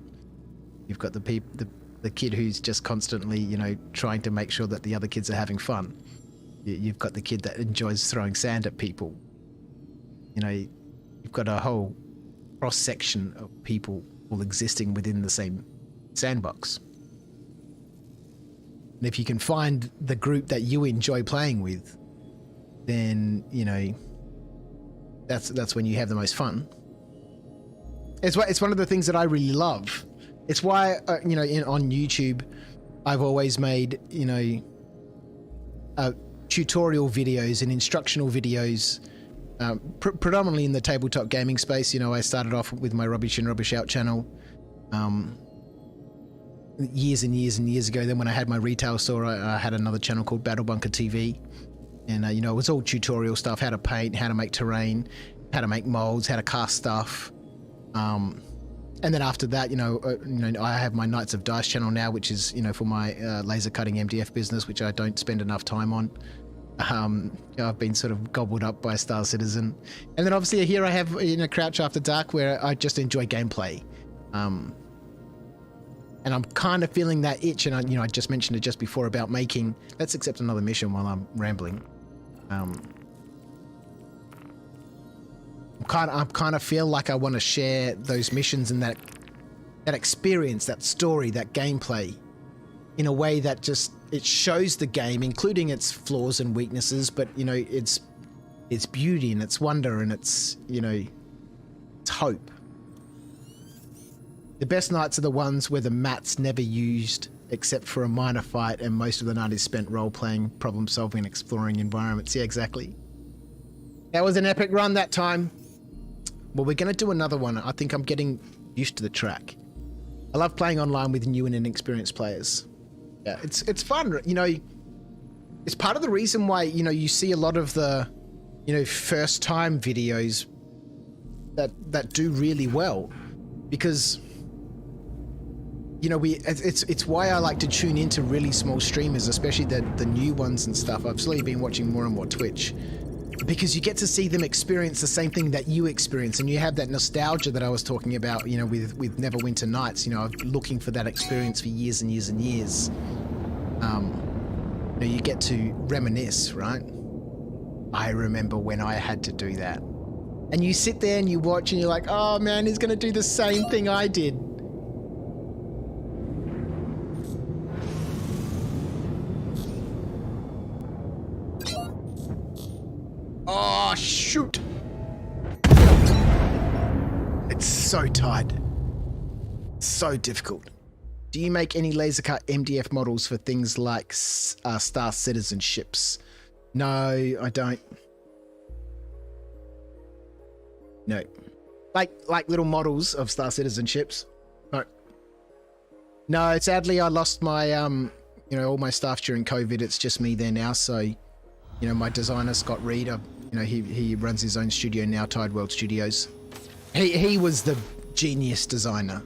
You've got the kid who's just constantly, you know, trying to make sure that the other kids are having fun. You've got the kid that enjoys throwing sand at people. You know, you've got a whole cross-section of people all existing within the same sandbox. And if you can find the group that you enjoy playing with, then, you know, that's when you have the most fun. It's one of the things that I really love. It's why, you know, on YouTube, I've always made, you know, tutorial videos and instructional videos predominantly in the tabletop gaming space. You know, I started off with my Rubbish in Rubbish Out channel years and years and years ago. Then when I had my retail store, I had another channel called Battle Bunker TV, and you know, it was all tutorial stuff: how to paint, how to make terrain, how to make molds, how to cast stuff. And then after that, you know, I have my Knights of Dice channel now, which is, you know, for my laser cutting MDF business, which I don't spend enough time on. I've been sort of gobbled up by Star Citizen. And then obviously here I have, you know, Crouch After Dark, where I just enjoy gameplay. And I'm kind of feeling that itch, and I just mentioned it just before about making... Let's accept another mission while I'm rambling. I kind of feel like I want to share those missions and that experience, that story, that gameplay, in a way that just it shows the game, including its flaws and weaknesses, but you know, its beauty and its wonder and its, you know, its hope. The best nights are the ones where the mat's never used except for a minor fight, and most of the night is spent role-playing, problem-solving, and exploring environments. Yeah, exactly. That was an epic run that time. Well, we're going to do another one. I think I'm getting used to the track. I love playing online with new and inexperienced players. Yeah, it's fun. You know, it's part of the reason why, you know, you see a lot of the, you know, first-time videos that do really well, because, you know, it's why I like to tune into really small streamers, especially the new ones and stuff. I've slowly been watching more and more Twitch, because you get to see them experience the same thing that you experience, and you have that nostalgia that I was talking about, you know, with Neverwinter Nights. You know, looking for that experience for years and years and years. You know, you get to reminisce, right? I remember when I had to do that. And you sit there and you watch and you're like, oh man, he's gonna do the same thing I did. Oh, shoot. It's so tight. So difficult. Do you make any laser cut MDF models for things like Star Citizen ships? No, I don't. No. Like little models of Star Citizen ships? No. No, sadly I lost my, you know, all my staff during COVID. It's just me there now, so, you know, my designer, Scott Reed, you know, he runs his own studio now, Tide World Studios. He was the genius designer.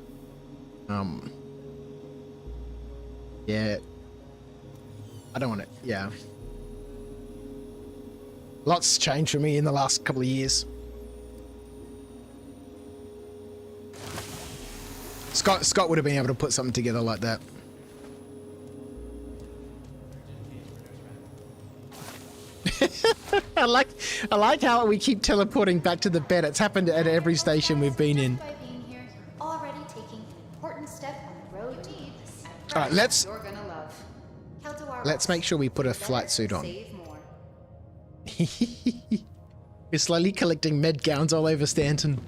Yeah. I don't want to, yeah. Lots changed for me in the last couple of years. Scott would have been able to put something together like that. I like how we keep teleporting back to the bed. It's happened at every station we've been in. By being here, you're already taking an important step on the road to peace. All right, let's Let's make sure we put a flight suit on. We're slowly collecting med gowns all over Stanton.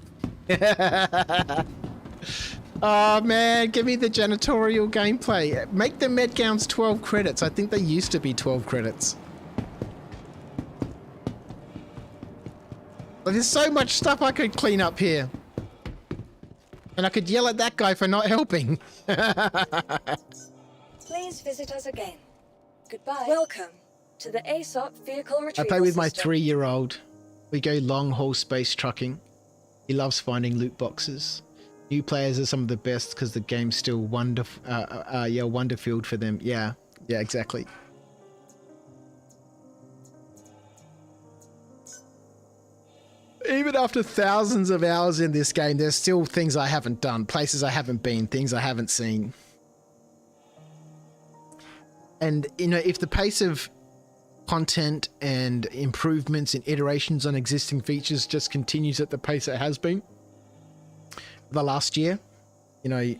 Oh man, give me the janitorial gameplay. Make the med gowns 12 credits. I think they used to be 12 credits. But there's so much stuff I could clean up here. And I could yell at that guy for not helping. Please visit us again. Goodbye. Welcome to the ASOP Vehicle Retrieval I play with my System. 3-year-old. We go long haul space trucking. He loves finding loot boxes. New players are some of the best because the game's still wonder-filled for them. Yeah, exactly. Even after thousands of hours in this game, there's still things I haven't done, places I haven't been, things I haven't seen. And, you know, if the pace of content and improvements and iterations on existing features just continues at the pace it has been the last year, you know, we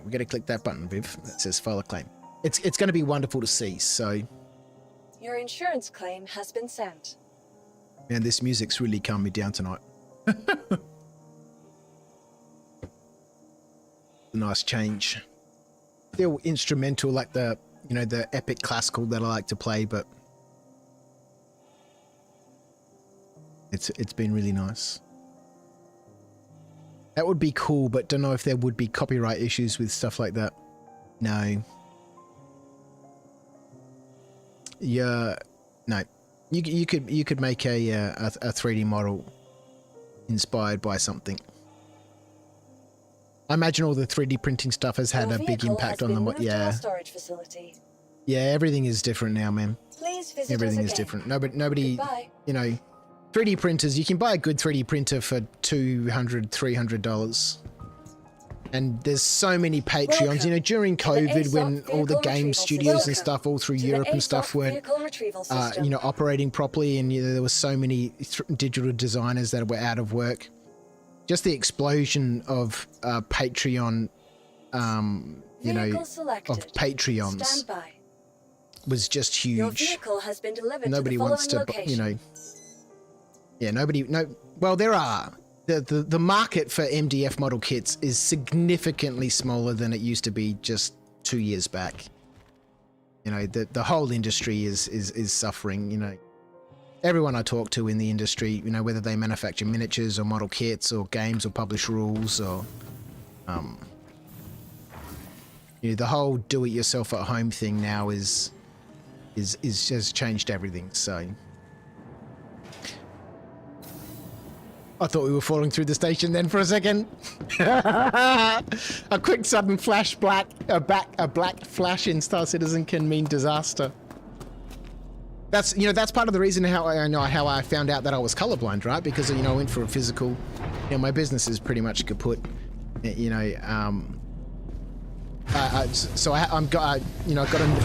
got to click that button, Viv, that says file a claim. It's going to be wonderful to see, so... Your insurance claim has been sent. Man, this music's really calmed me down tonight. A nice change. Still instrumental like the, you know, the epic classical that I like to play, but It's been really nice. That would be cool, but don't know if there would be copyright issues with stuff like that. No. Yeah, no. You could make a 3D model inspired by something. I imagine all the 3D printing stuff has had a big impact on them. Yeah. Storage facility. Yeah, everything is different now, man. Please visit Everything us is again. different. Nobody, Goodbye. you know, 3D printers, you can buy a good 3D printer for $200, $300. And there's so many Patreons, you know, during COVID when all the game studios and stuff all through Europe and stuff weren't, you know, operating properly, and you know, there were so many digital designers that were out of work. Just the explosion of Patreon, you know, of Patreons was just huge. Your vehicle has been delivered Nobody to the wants to, following you know, location. yeah, well, there are. The market for MDF model kits is significantly smaller than it used to be just 2 years back. You know, the whole industry is suffering, you know. Everyone I talk to in the industry, you know, whether they manufacture miniatures or model kits or games or publish rules or, you know, the whole do-it-yourself at home thing now is has changed everything, so. I thought we were falling through the station then for a second. A quick sudden flash a black flash in Star Citizen can mean disaster. That's, you know, that's part of the reason how I found out that I was colorblind, right? Because, you know, I went for a physical. You know, my business is pretty much kaput. You know, so I've got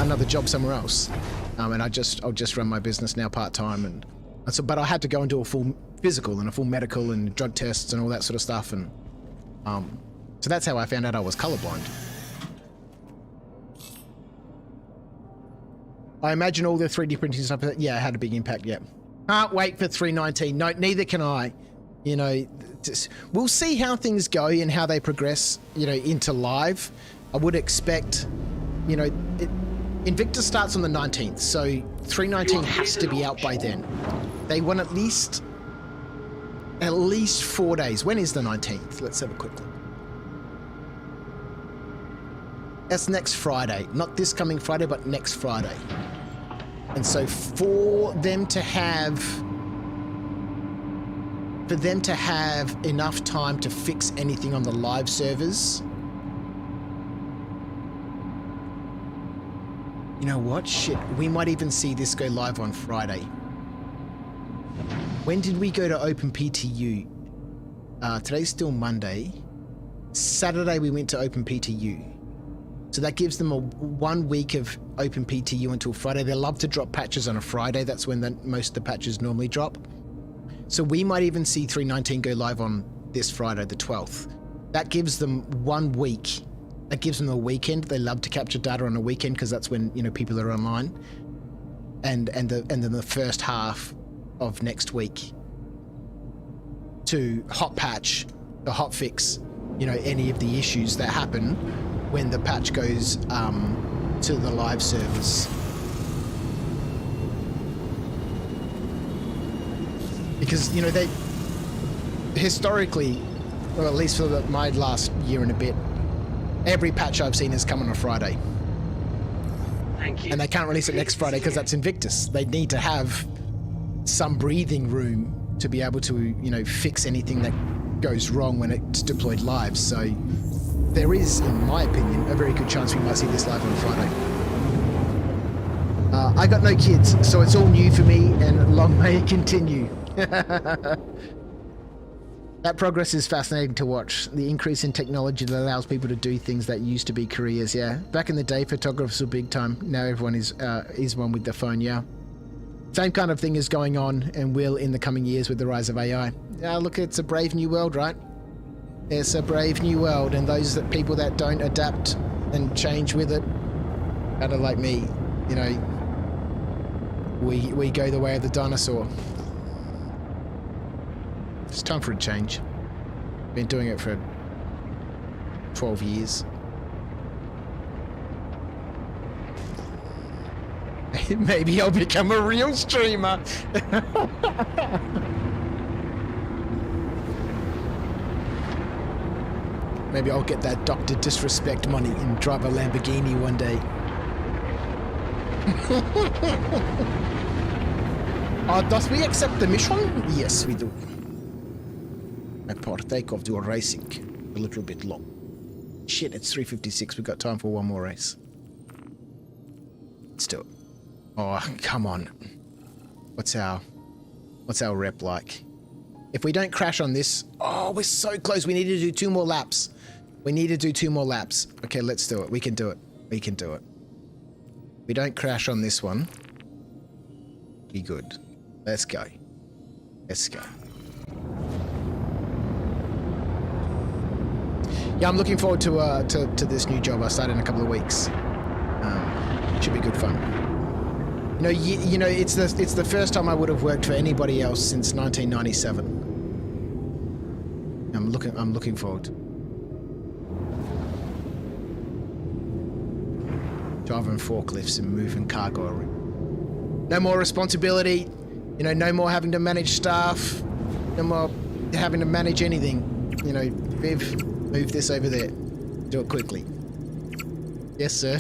another job somewhere else, and I'll just run my business now part time, and so, but I had to go and do a full physical and a full medical and drug tests and all that sort of stuff, and so that's how I found out I was colorblind. I imagine all the 3D printing stuff, yeah, had a big impact. Yeah, can't wait for 3.19. No, neither can I. You know, we'll see how things go and how they progress. You know, into live. I would expect, you know, Invictus starts on the 19th, so 3.19 has to be out by then. They want at least 4 days. When is the 19th? Let's have a quick look. That's next Friday. Not this coming Friday, but next Friday. And so for them to have enough time to fix anything on the live servers. You know what? Shit, we might even see this go live on Friday. When did we go to OpenPTU? Today's still Monday. Saturday we went to OpenPTU. So that gives them 1 week of OpenPTU until Friday. They love to drop patches on a Friday. That's when most of the patches normally drop. So we might even see 3.19 go live on this Friday, the 12th. That gives them 1 week. That gives them a weekend. They love to capture data on a weekend because that's when, you know, people are online. And then the first half of next week to hot patch, the hot fix, you know, any of the issues that happen when the patch goes to the live servers. Because, you know, they historically, or at least for my last year and a bit, every patch I've seen has come on a Friday. Thank you. And they can't release it next Friday because that's Invictus. They need to have some breathing room to be able to, you know, fix anything that goes wrong when it's deployed live. So there is, in my opinion, a very good chance we might see this live on Friday. I got no kids, so it's all new for me, and long may it continue. That progress is fascinating to watch. The increase in technology that allows people to do things that used to be careers, yeah. Back in the day, photographers were big time. Now everyone is one with the phone, yeah. Same kind of thing is going on and will in the coming years with the rise of AI. Look, it's a brave new world, right? It's a brave new world, and people that don't adapt and change with it, kind of like me, you know, we go the way of the dinosaur. It's time for a change. Been doing it for 12 years. Maybe I'll become a real streamer. Maybe I'll get that Dr. Disrespect money and drive a Lamborghini one day. Does we accept the mission? Yes, we do. I partake of your racing a little bit long. Shit, it's 3:56. We've got time for one more race. Let's do it. Oh, come on. What's our rep like? If we don't crash on this... Oh, we're so close. We need to do 2 more laps. We need to do 2 more laps. Okay, let's do it. We can do it. We can do it. We don't crash on this one. Be good. Let's go. Let's go. Yeah, I'm looking forward to this new job I started in a couple of weeks. Should be good fun. You know, it's the first time I would have worked for anybody else since 1997. I'm looking forward. Driving forklifts and moving cargo around. No more responsibility. You know, no more having to manage staff. No more having to manage anything. You know, Viv, move this over there. Do it quickly. Yes, sir.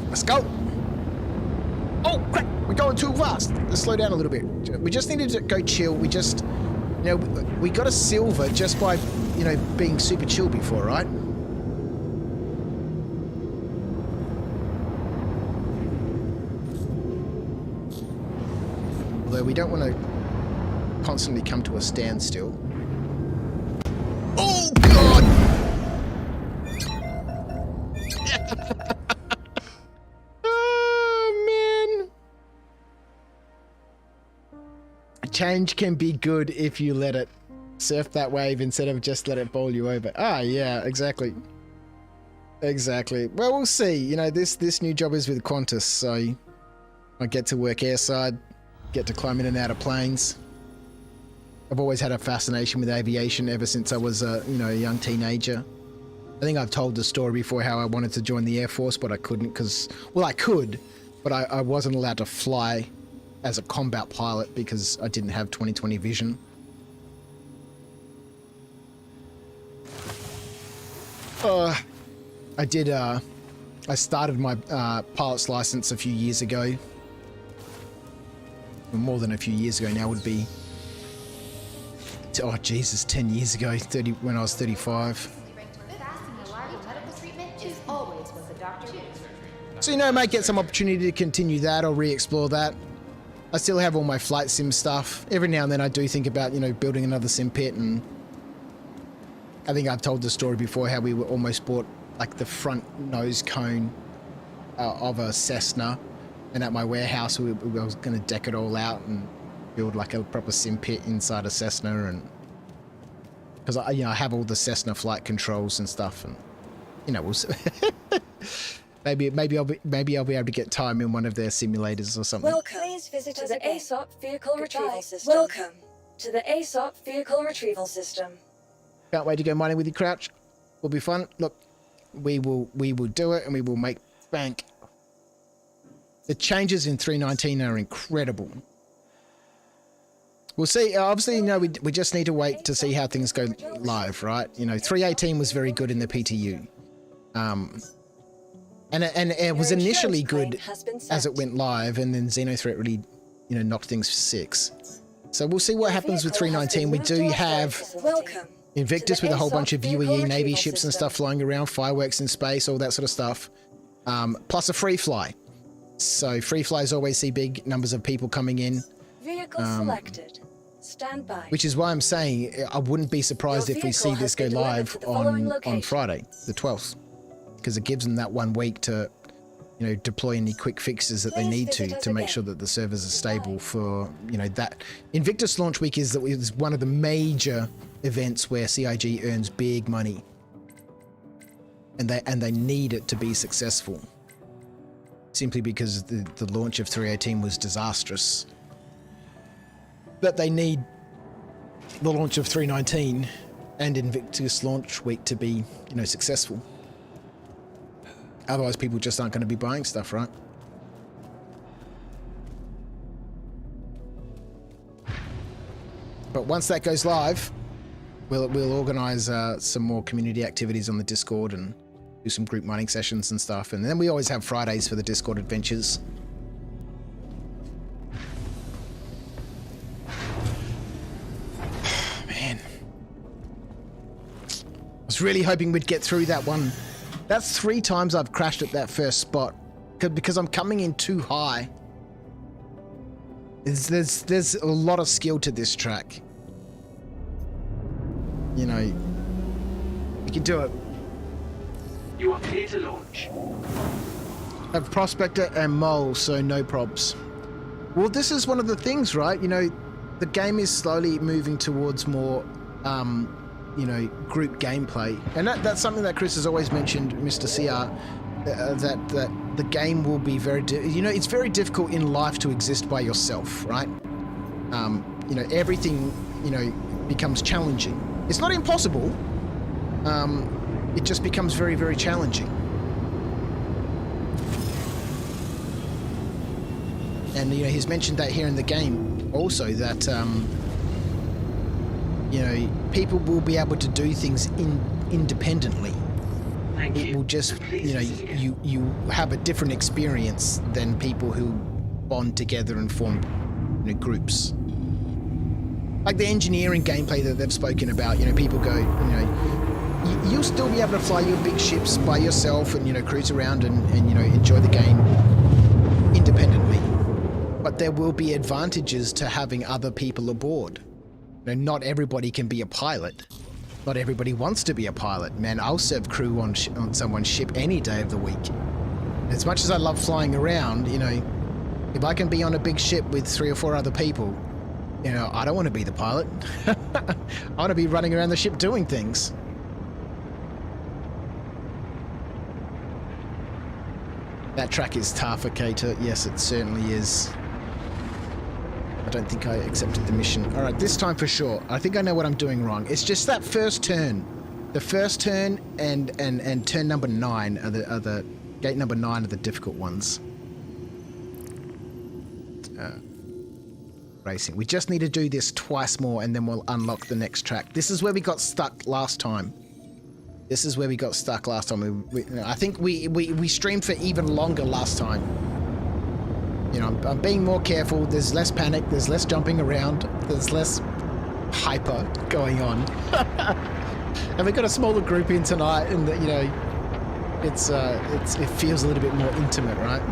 Let's go. Oh, crap. We're going too fast. Let's slow down a little bit. We just needed to go chill. We just, you know, we got a silver just by, you know, being super chill before, right? Although we don't want to constantly come to a standstill. Oh, God! Oh, man. Change can be good if you let it surf that wave instead of just let it bowl you over. Ah, yeah, exactly. Exactly. Well, we'll see. You know, this new job is with Qantas, so I get to work airside, get to climb in and out of planes. I've always had a fascination with aviation ever since I was a young teenager. I think I've told the story before how I wanted to join the Air Force, but I couldn't because, well, I could, but I wasn't allowed to fly as a combat pilot because I didn't have 20/20 vision. I started my pilot's license a few years ago. More than a few years ago now would be, oh Jesus, 10 years ago, when I was 35. So, you know, I might get some opportunity to continue that or re-explore that. I still have all my flight sim stuff. Every now and then I do think about, you know, building another sim pit, and I think I've told the story before how we almost bought like the front nose cone of a Cessna, and at my warehouse we was going to deck it all out and build like a proper sim pit inside a Cessna, and because I have all the Cessna flight controls and stuff, and you know, we'll see. maybe I'll be able to get time in one of their simulators or something. Welcome. Please visit to the ASOP vehicle retrieval system. Welcome to the ASOP vehicle retrieval system. Can't wait to go mining with you, Crouch. Will be fun. Look, we will do it, and we will make bank. The changes in 3.19 are incredible. We'll see. Obviously, you know, we just need to wait to see how things go live, right? You know, 3.18 was very good in the PTU. And it was initially good as it went live, and then Xenothreat really, you know, knocked things for 6. So we'll see what happens with 3.19. We do have Invictus with a whole bunch of UEE Navy ships and stuff flying around, fireworks in space, all that sort of stuff. Plus a free fly. So free flies always see big numbers of people coming in. Vehicle selected. Stand by. Which is why I'm saying I wouldn't be surprised if we see this go live on Friday, the 12th. Because it gives them that 1 week to, you know, deploy any quick fixes that they need to make sure that the servers are stable for, you know, that. Invictus launch week is one of the major events where CIG earns big money. And they need it to be successful. Simply because the launch of 3.18 was disastrous. But they need the launch of 3.19 and Invictus launch week to be, you know, successful. Otherwise, people just aren't going to be buying stuff, right? But once that goes live, we'll organize some more community activities on the Discord and do some group mining sessions and stuff. And then we always have Fridays for the Discord adventures. Man. I was really hoping we'd get through that one. That's 3 times I've crashed at that first spot because I'm coming in too high. There's a lot of skill to this track. You know, you can do it. You are clear to launch. Have Prospector and Mole, so no probs. Well, this is one of the things, right? You know, the game is slowly moving towards more, you know, group gameplay. And that's something that Chris has always mentioned, Mr. CR, that the game will be very, you know, it's very difficult in life to exist by yourself, right? You know, everything, you know, becomes challenging. It's not impossible. It just becomes very, very challenging. And, you know, he's mentioned that here in the game also, that, you know, people will be able to do things independently. It will just, you know, you have a different experience than people who bond together and form, you know, groups. Like the engineering gameplay that they've spoken about, you know, people go, you know, you'll still be able to fly your big ships by yourself and, you know, cruise around and you know, enjoy the game independently. But there will be advantages to having other people aboard. You know, not everybody can be a pilot. Not everybody wants to be a pilot. Man, I'll serve crew on someone's ship any day of the week. As much as I love flying around, you know, if I can be on a big ship with 3 or 4 other people, you know, I don't want to be the pilot. I want to be running around the ship doing things. That track is tough, Akator. Yes, it certainly is. I don't think I accepted the mission. All right, this time for sure. I think I know what I'm doing wrong. It's just that first turn. The first turn and turn number 9 are the gate number 9 are the difficult ones. Racing. We just need to do this twice more and then we'll unlock the next track. This is where we got stuck last time. This is where we got stuck last time. I think we streamed for even longer last time. You know, I'm being more careful. There's less panic. There's less jumping around. There's less hyper going on. And we've got a smaller group in tonight, and you know, it feels a little bit more intimate, right?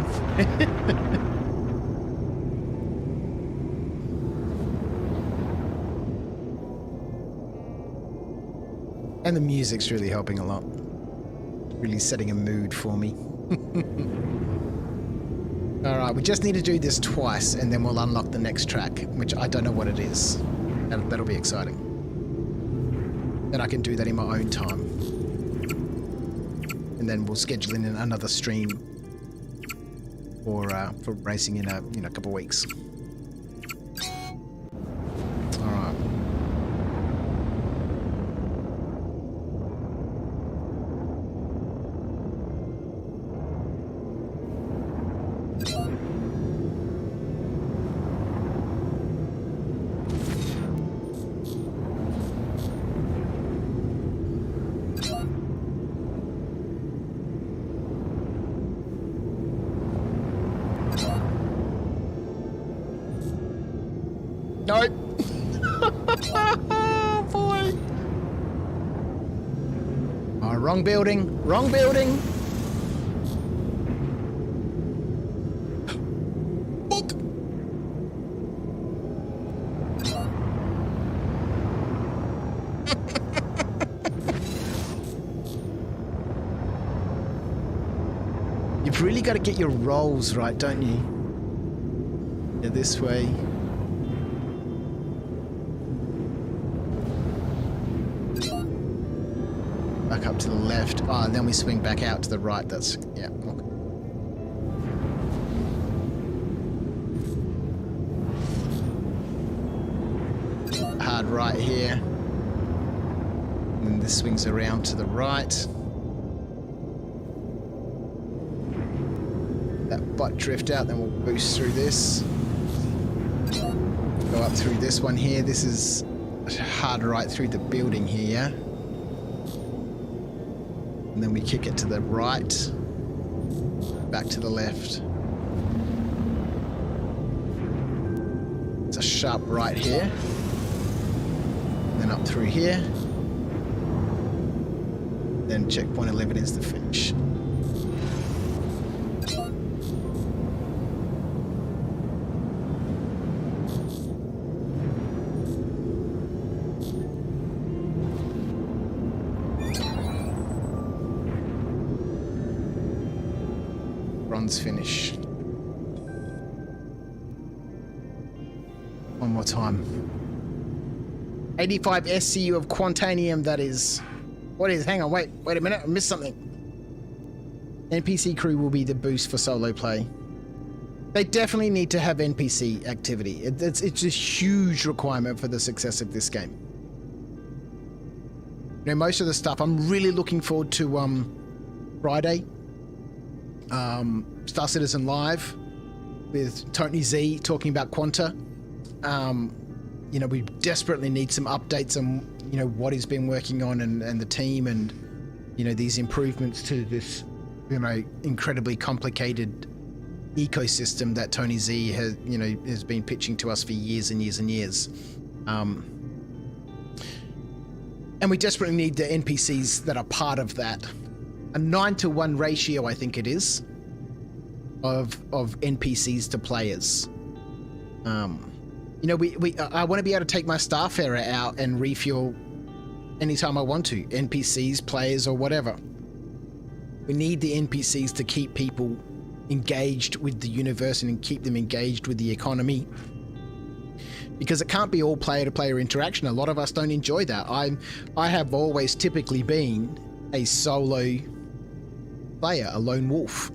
And the music's really helping a lot. Really setting a mood for me. Alright, we just need to do this twice and then we'll unlock the next track, which I don't know what it is. That'll be exciting. Then I can do that in my own time. And then we'll schedule in another stream for racing in a couple of weeks. Alright. Nope. Oh, boy. Oh, wrong building. Wrong building. Book. You've really got to get your rolls right, don't you? Yeah, this way. Back up to the left. Oh, and then we swing back out to the right. That's, yeah. Okay. Hard right here. And then this swings around to the right. That butt drift out, then we'll boost through this. Go up through this one here. This is hard right through the building here. And then we kick it to the right. Back to the left. It's a sharp right here. Then up through here. Then checkpoint 11 is the finish. Bronze finish. One more time. 85 SCU of Quantanium, that is. What is? Hang on, wait a minute, I missed something. NPC crew will be the boost for solo play. They definitely need to have NPC activity. It's a huge requirement for the success of this game. You know, most of the stuff, I'm really looking forward to Friday. Star Citizen Live with Tony Z talking about Quanta. You know, we desperately need some updates on, you know, what he's been working on and the team and, you know, these improvements to this, you know, incredibly complicated ecosystem that Tony Z has, you know, has been pitching to us for years and years and years. And we desperately need the NPCs that are part of that. A 9-to-1 ratio, I think it is, of NPCs to players. You know, I want to be able to take my Starfarer out and refuel anytime I want to. NPCs, players, or whatever. We need the NPCs to keep people engaged with the universe and keep them engaged with the economy. Because it can't be all player-to-player interaction. A lot of us don't enjoy that. I have always typically been a solo player, a lone wolf.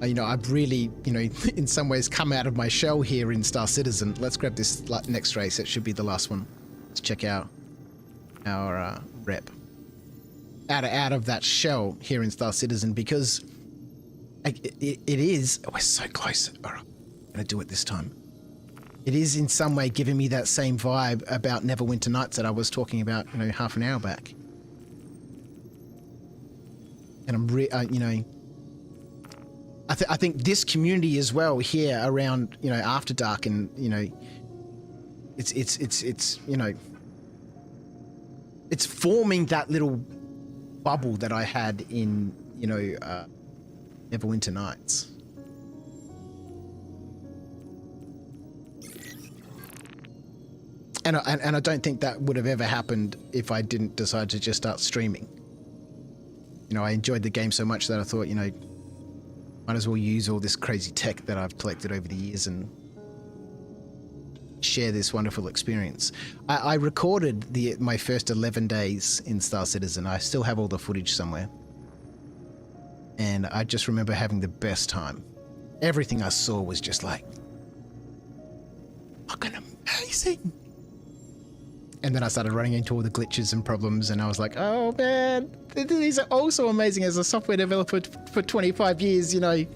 You know, I've really, you know, in some ways come out of my shell here in Star Citizen. Let's grab this next race. It should be the last one. Let's check out our rep. Out of that shell here in Star Citizen, because it is... Oh, we're so close. All right, I'm going to do it this time. It is in some way giving me that same vibe about Neverwinter Nights that I was talking about, you know, half an hour back. And I'm, you know... I think this community as well here around, you know, After Dark, and, you know, it's you know, it's forming that little bubble that I had in, you know, Neverwinter Nights. And I don't think that would have ever happened if I didn't decide to just start streaming. You know, I enjoyed the game so much that I thought, you know, might as well use all this crazy tech that I've collected over the years and share this wonderful experience. I recorded my first 11 days in Star Citizen. I still have all the footage somewhere. And I just remember having the best time. Everything I saw was just like, fucking amazing. And then I started running into all the glitches and problems, and I was like, oh man, these are also amazing. As a software developer for 25 years, you know,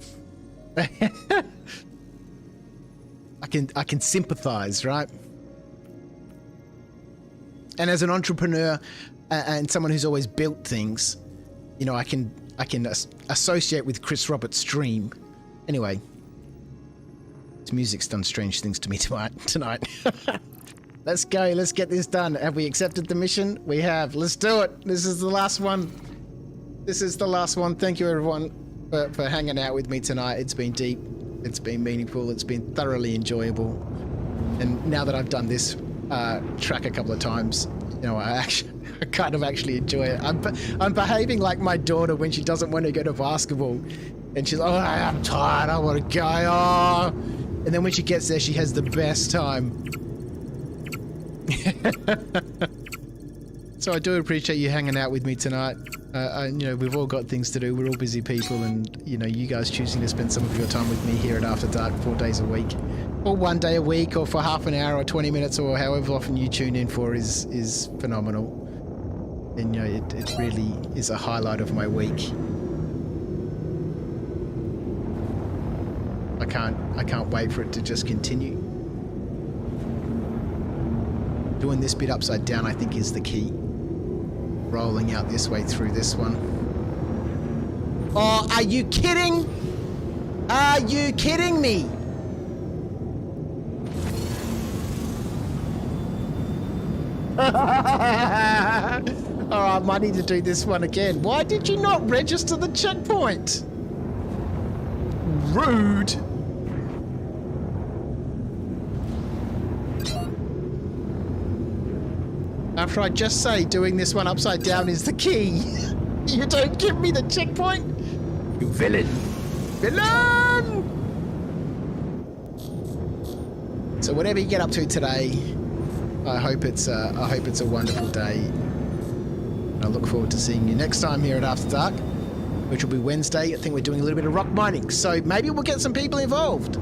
I can sympathize, right? And as an entrepreneur and someone who's always built things, you know, I can associate with Chris Roberts' stream. Anyway, this music's done strange things to me tonight. Let's go. Let's get this done. Have we accepted the mission? We have. Let's do it. This is the last one. This is the last one. Thank you, everyone, for hanging out with me tonight. It's been deep. It's been meaningful. It's been thoroughly enjoyable. And now that I've done this track a couple of times, you know, I kind of actually enjoy it. I'm behaving like my daughter when she doesn't want to go to basketball. And she's like, oh, I'm tired. I want to go. Oh. And then when she gets there, she has the best time. So I do appreciate you hanging out with me tonight. You know, we've all got things to do. We're all busy people, and you know, you guys choosing to spend some of your time with me here at After Dark 4 days a week, or 1 day a week, or for half an hour, or 20 minutes, or however often you tune in for is phenomenal. And you know, it really is a highlight of my week. I can't wait for it to just continue. Doing this bit upside down, I think, is the key. Rolling out this way through this one. Oh, are you kidding? Are you kidding me? Alright, might need to do this one again. Why did you not register the checkpoint? Rude. After I just say doing this one upside down is the key, you don't give me the checkpoint? You villain. Villain! So whatever you get up to today, I hope it's a wonderful day. I look forward to seeing you next time here at After Dark, which will be Wednesday. I think we're doing a little bit of rock mining, so maybe we'll get some people involved.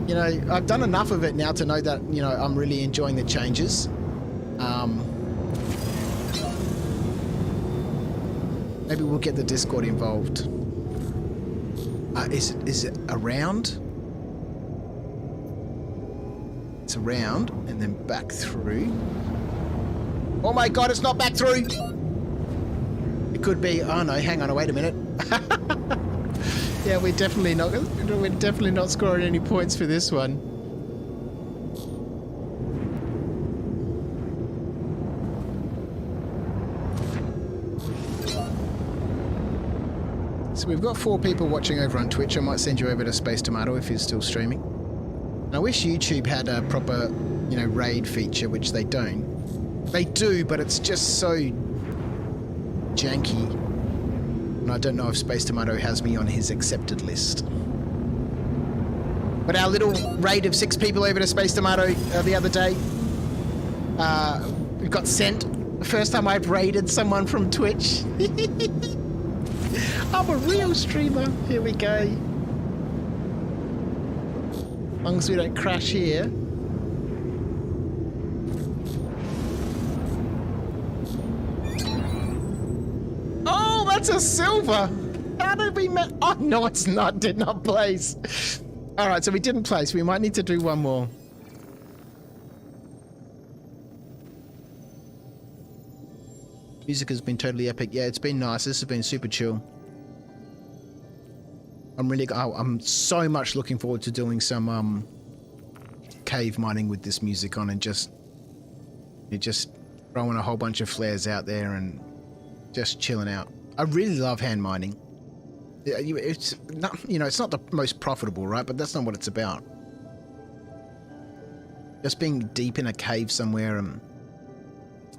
You know, I've done enough of it now to know that, you know, I'm really enjoying the changes. Maybe we'll get the Discord involved. Is it around? It's around and then back through. Oh my god, it's not back through! It could be. Oh no, hang on, wait a minute. Yeah, we're definitely not scoring any points for this one. So we've got 4 people watching over on Twitch. I might send you over to Space Tomato if he's still streaming. I wish YouTube had a proper, you know, raid feature, which they don't. They do, but it's just so janky. And I don't know if Space Tomato has me on his accepted list. But our little raid of 6 people over to Space Tomato the other day, we got sent. The first time I've raided someone from Twitch. I'm a real streamer. Here we go. As long as we don't crash here. Oh, that's a silver. How did we met? Oh, no, it's not. Did not place. All right, so we didn't place. We might need to do one more. Music has been totally epic. Yeah, it's been nice. This has been super chill. I'm so much looking forward to doing some cave mining with this music on and just throwing a whole bunch of flares out there and just chilling out. I really love hand mining. It's not, you know, it's not the most profitable, right? But that's not what it's about. Just being deep in a cave somewhere, and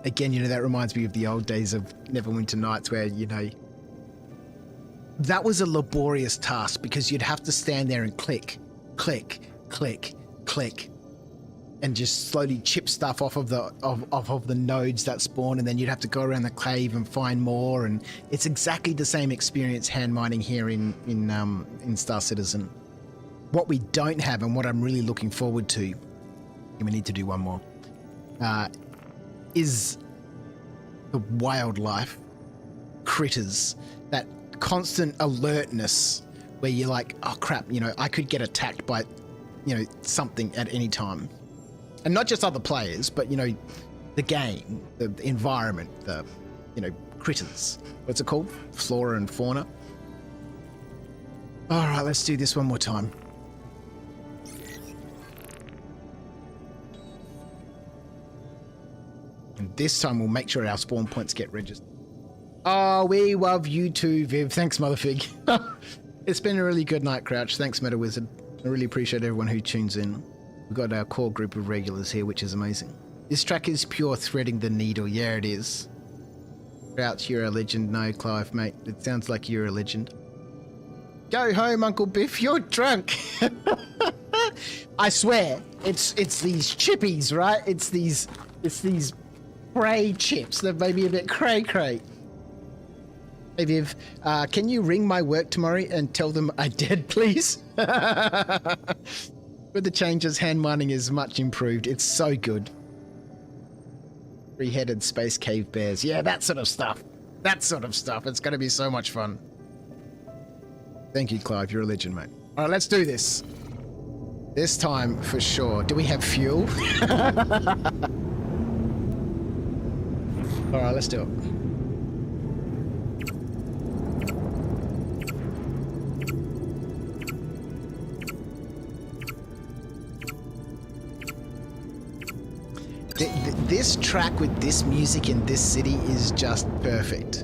again, you know, that reminds me of the old days of Neverwinter Nights, where, you know, that was a laborious task because you'd have to stand there and click, click, click, click, and just slowly chip stuff off of the nodes that spawn, and then you'd have to go around the cave and find more. And it's exactly the same experience hand mining here in Star Citizen. What we don't have, and what I'm really looking forward to, and we need to do one more, is the wildlife, critters, that constant alertness where you're like, oh crap, you know, I could get attacked by, you know, something at any time. And not just other players, but, you know, the game, the environment, the, you know, critters. What's it called? Flora and fauna. All right, let's do this one more time. And this time we'll make sure our spawn points get registered. Oh, we love you too, Viv. Thanks, Motherfig. It's been a really good night, Crouch. Thanks, Meta Wizard. I really appreciate everyone who tunes in. We've got our core group of regulars here, which is amazing. This track is pure threading the needle. Yeah, it is. Crouch, you're a legend. No, Clive, mate. It sounds like you're a legend. Go home, Uncle Biff. You're drunk. I swear, it's these chippies, right? It's these cray chips that made me a bit cray-cray. Hey Viv, can you ring my work tomorrow and tell them I did, please? With the changes, hand mining is much improved. It's so good. 3-headed space cave bears. Yeah, that sort of stuff. That sort of stuff. It's going to be so much fun. Thank you, Clive. You're a legend, mate. All right, let's do this. This time, for sure. Do we have fuel? All right, let's do it. This track with this music in this city is just perfect.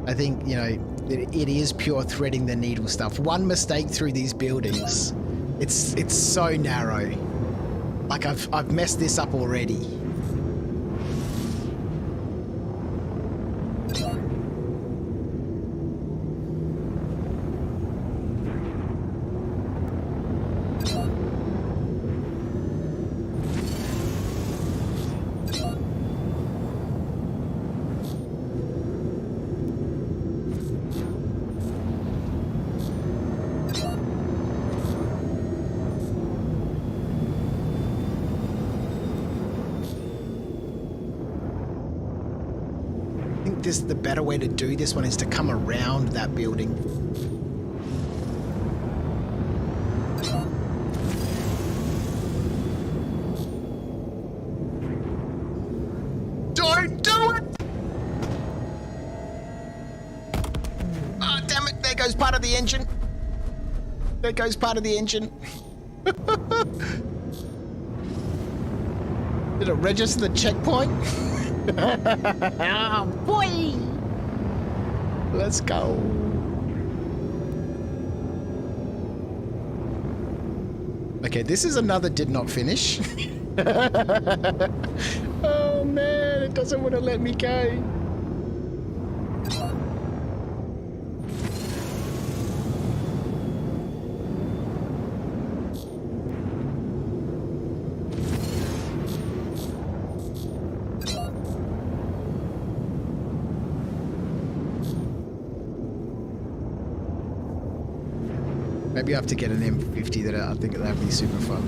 I think, you know, it is pure threading the needle stuff. One mistake through these buildings, it's so narrow. Like I've messed this up already. The better way to do this one is to come around that building. Don't do it! Oh, damn it, there goes part of the engine. There goes part of the engine. Did it register the checkpoint? Oh, boy! Let's go. Okay, this is another did not finish. Oh man, it doesn't want to let me go. Maybe I have to get an M50 that I think that'd be super fun.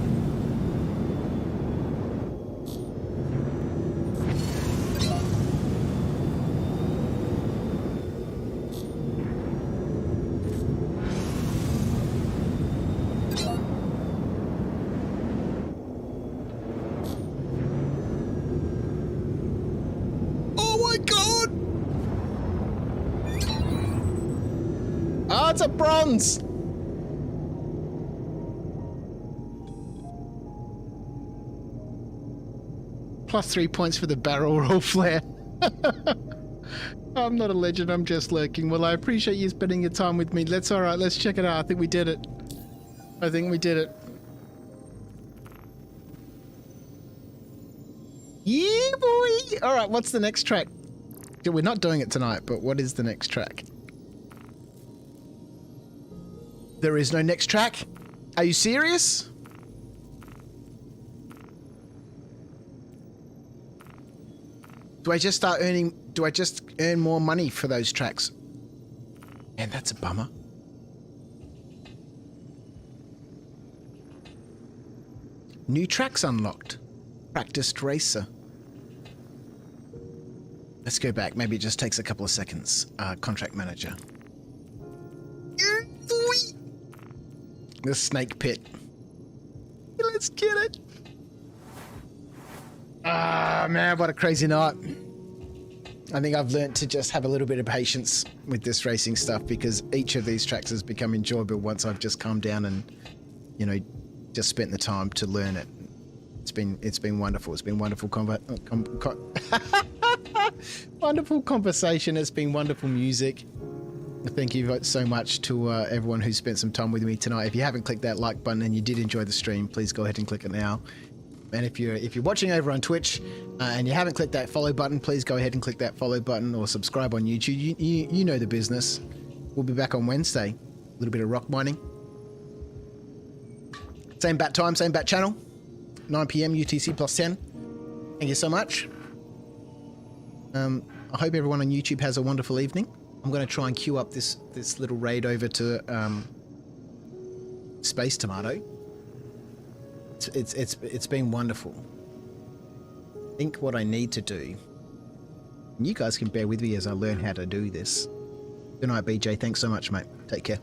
Oh my god! Ah, it's a bronze! +3 points for the barrel roll flare. I'm not a legend, I'm just lurking. Well, I appreciate you spending your time with me. That's alright, let's check it out. I think we did it. I think we did it. Yeah, boy! Alright, what's the next track? We're not doing it tonight, but what is the next track? There is no next track? Are you serious? Do I just start earning... Do I just earn more money for those tracks? Man, that's a bummer. New tracks unlocked. Practiced racer. Let's go back. Maybe it just takes a couple of seconds. Contract manager. The snake pit. Let's get it. Ah, man, what a crazy night. I think I've learned to just have a little bit of patience with this racing stuff because each of these tracks has become enjoyable once I've just calmed down and, you know, just spent the time to learn it. It's been wonderful. It's been wonderful wonderful conversation. It's been wonderful music. Thank you so much to everyone who spent some time with me tonight. If you haven't clicked that like button and you did enjoy the stream, please go ahead and click it now. And if you're watching over on Twitch and you haven't clicked that follow button, please go ahead and click that follow button or subscribe on YouTube. You know the business. We'll be back on Wednesday. A little bit of rock mining. Same bat time, same bat channel. 9 PM UTC +10. Thank you so much. I hope everyone on YouTube has a wonderful evening. I'm going to try and queue up this little raid over to Space Tomato. It's been wonderful. I think what I need to do, and you guys can bear with me as I learn how to do this. Good night, BJ. Thanks so much, mate. Take care.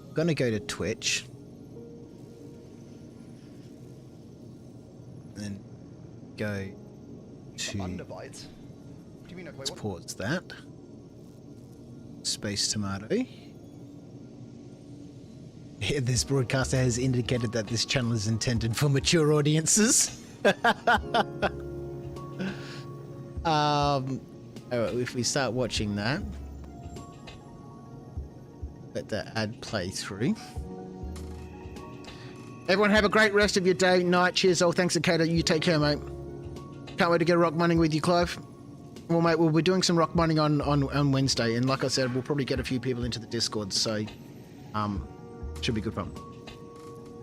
I'm going to go to Twitch. And go to Underbites? What do you mean? Wait, let's what? pause that. Space Tomato. This broadcaster has indicated that this channel is intended for mature audiences. If we start watching that, let that ad play through. Everyone have a great rest of your day, night. Cheers all. Thanks, Akata. You take care, mate. Can't wait to get rock mining with you, Clive. Well, mate, we'll be doing some rock mining on Wednesday, and like I said, we'll probably get a few people into the Discord, so should be good fun.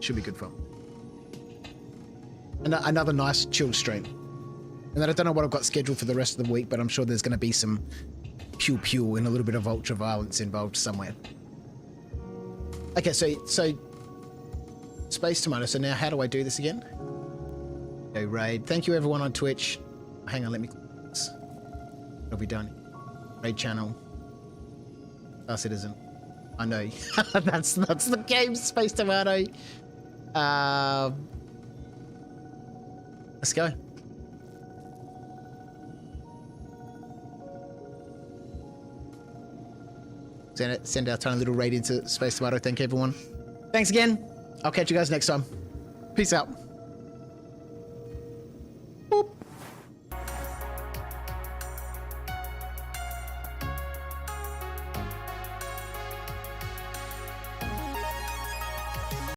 Should be good fun. And another nice chill stream. And then I don't know what I've got scheduled for the rest of the week, but I'm sure there's going to be some pew and a little bit of ultra violence involved somewhere. Okay, so Space Tomato. So now how do I do this again? Go raid. Thank you everyone on Twitch. Hang on, let me click this. What'll be done? Raid channel. Star Citizen. I know. that's the game, Space Tomato. Let's go. Send our tiny little raid into Space Tomato. Thank you, everyone. Thanks again. I'll catch you guys next time. Peace out.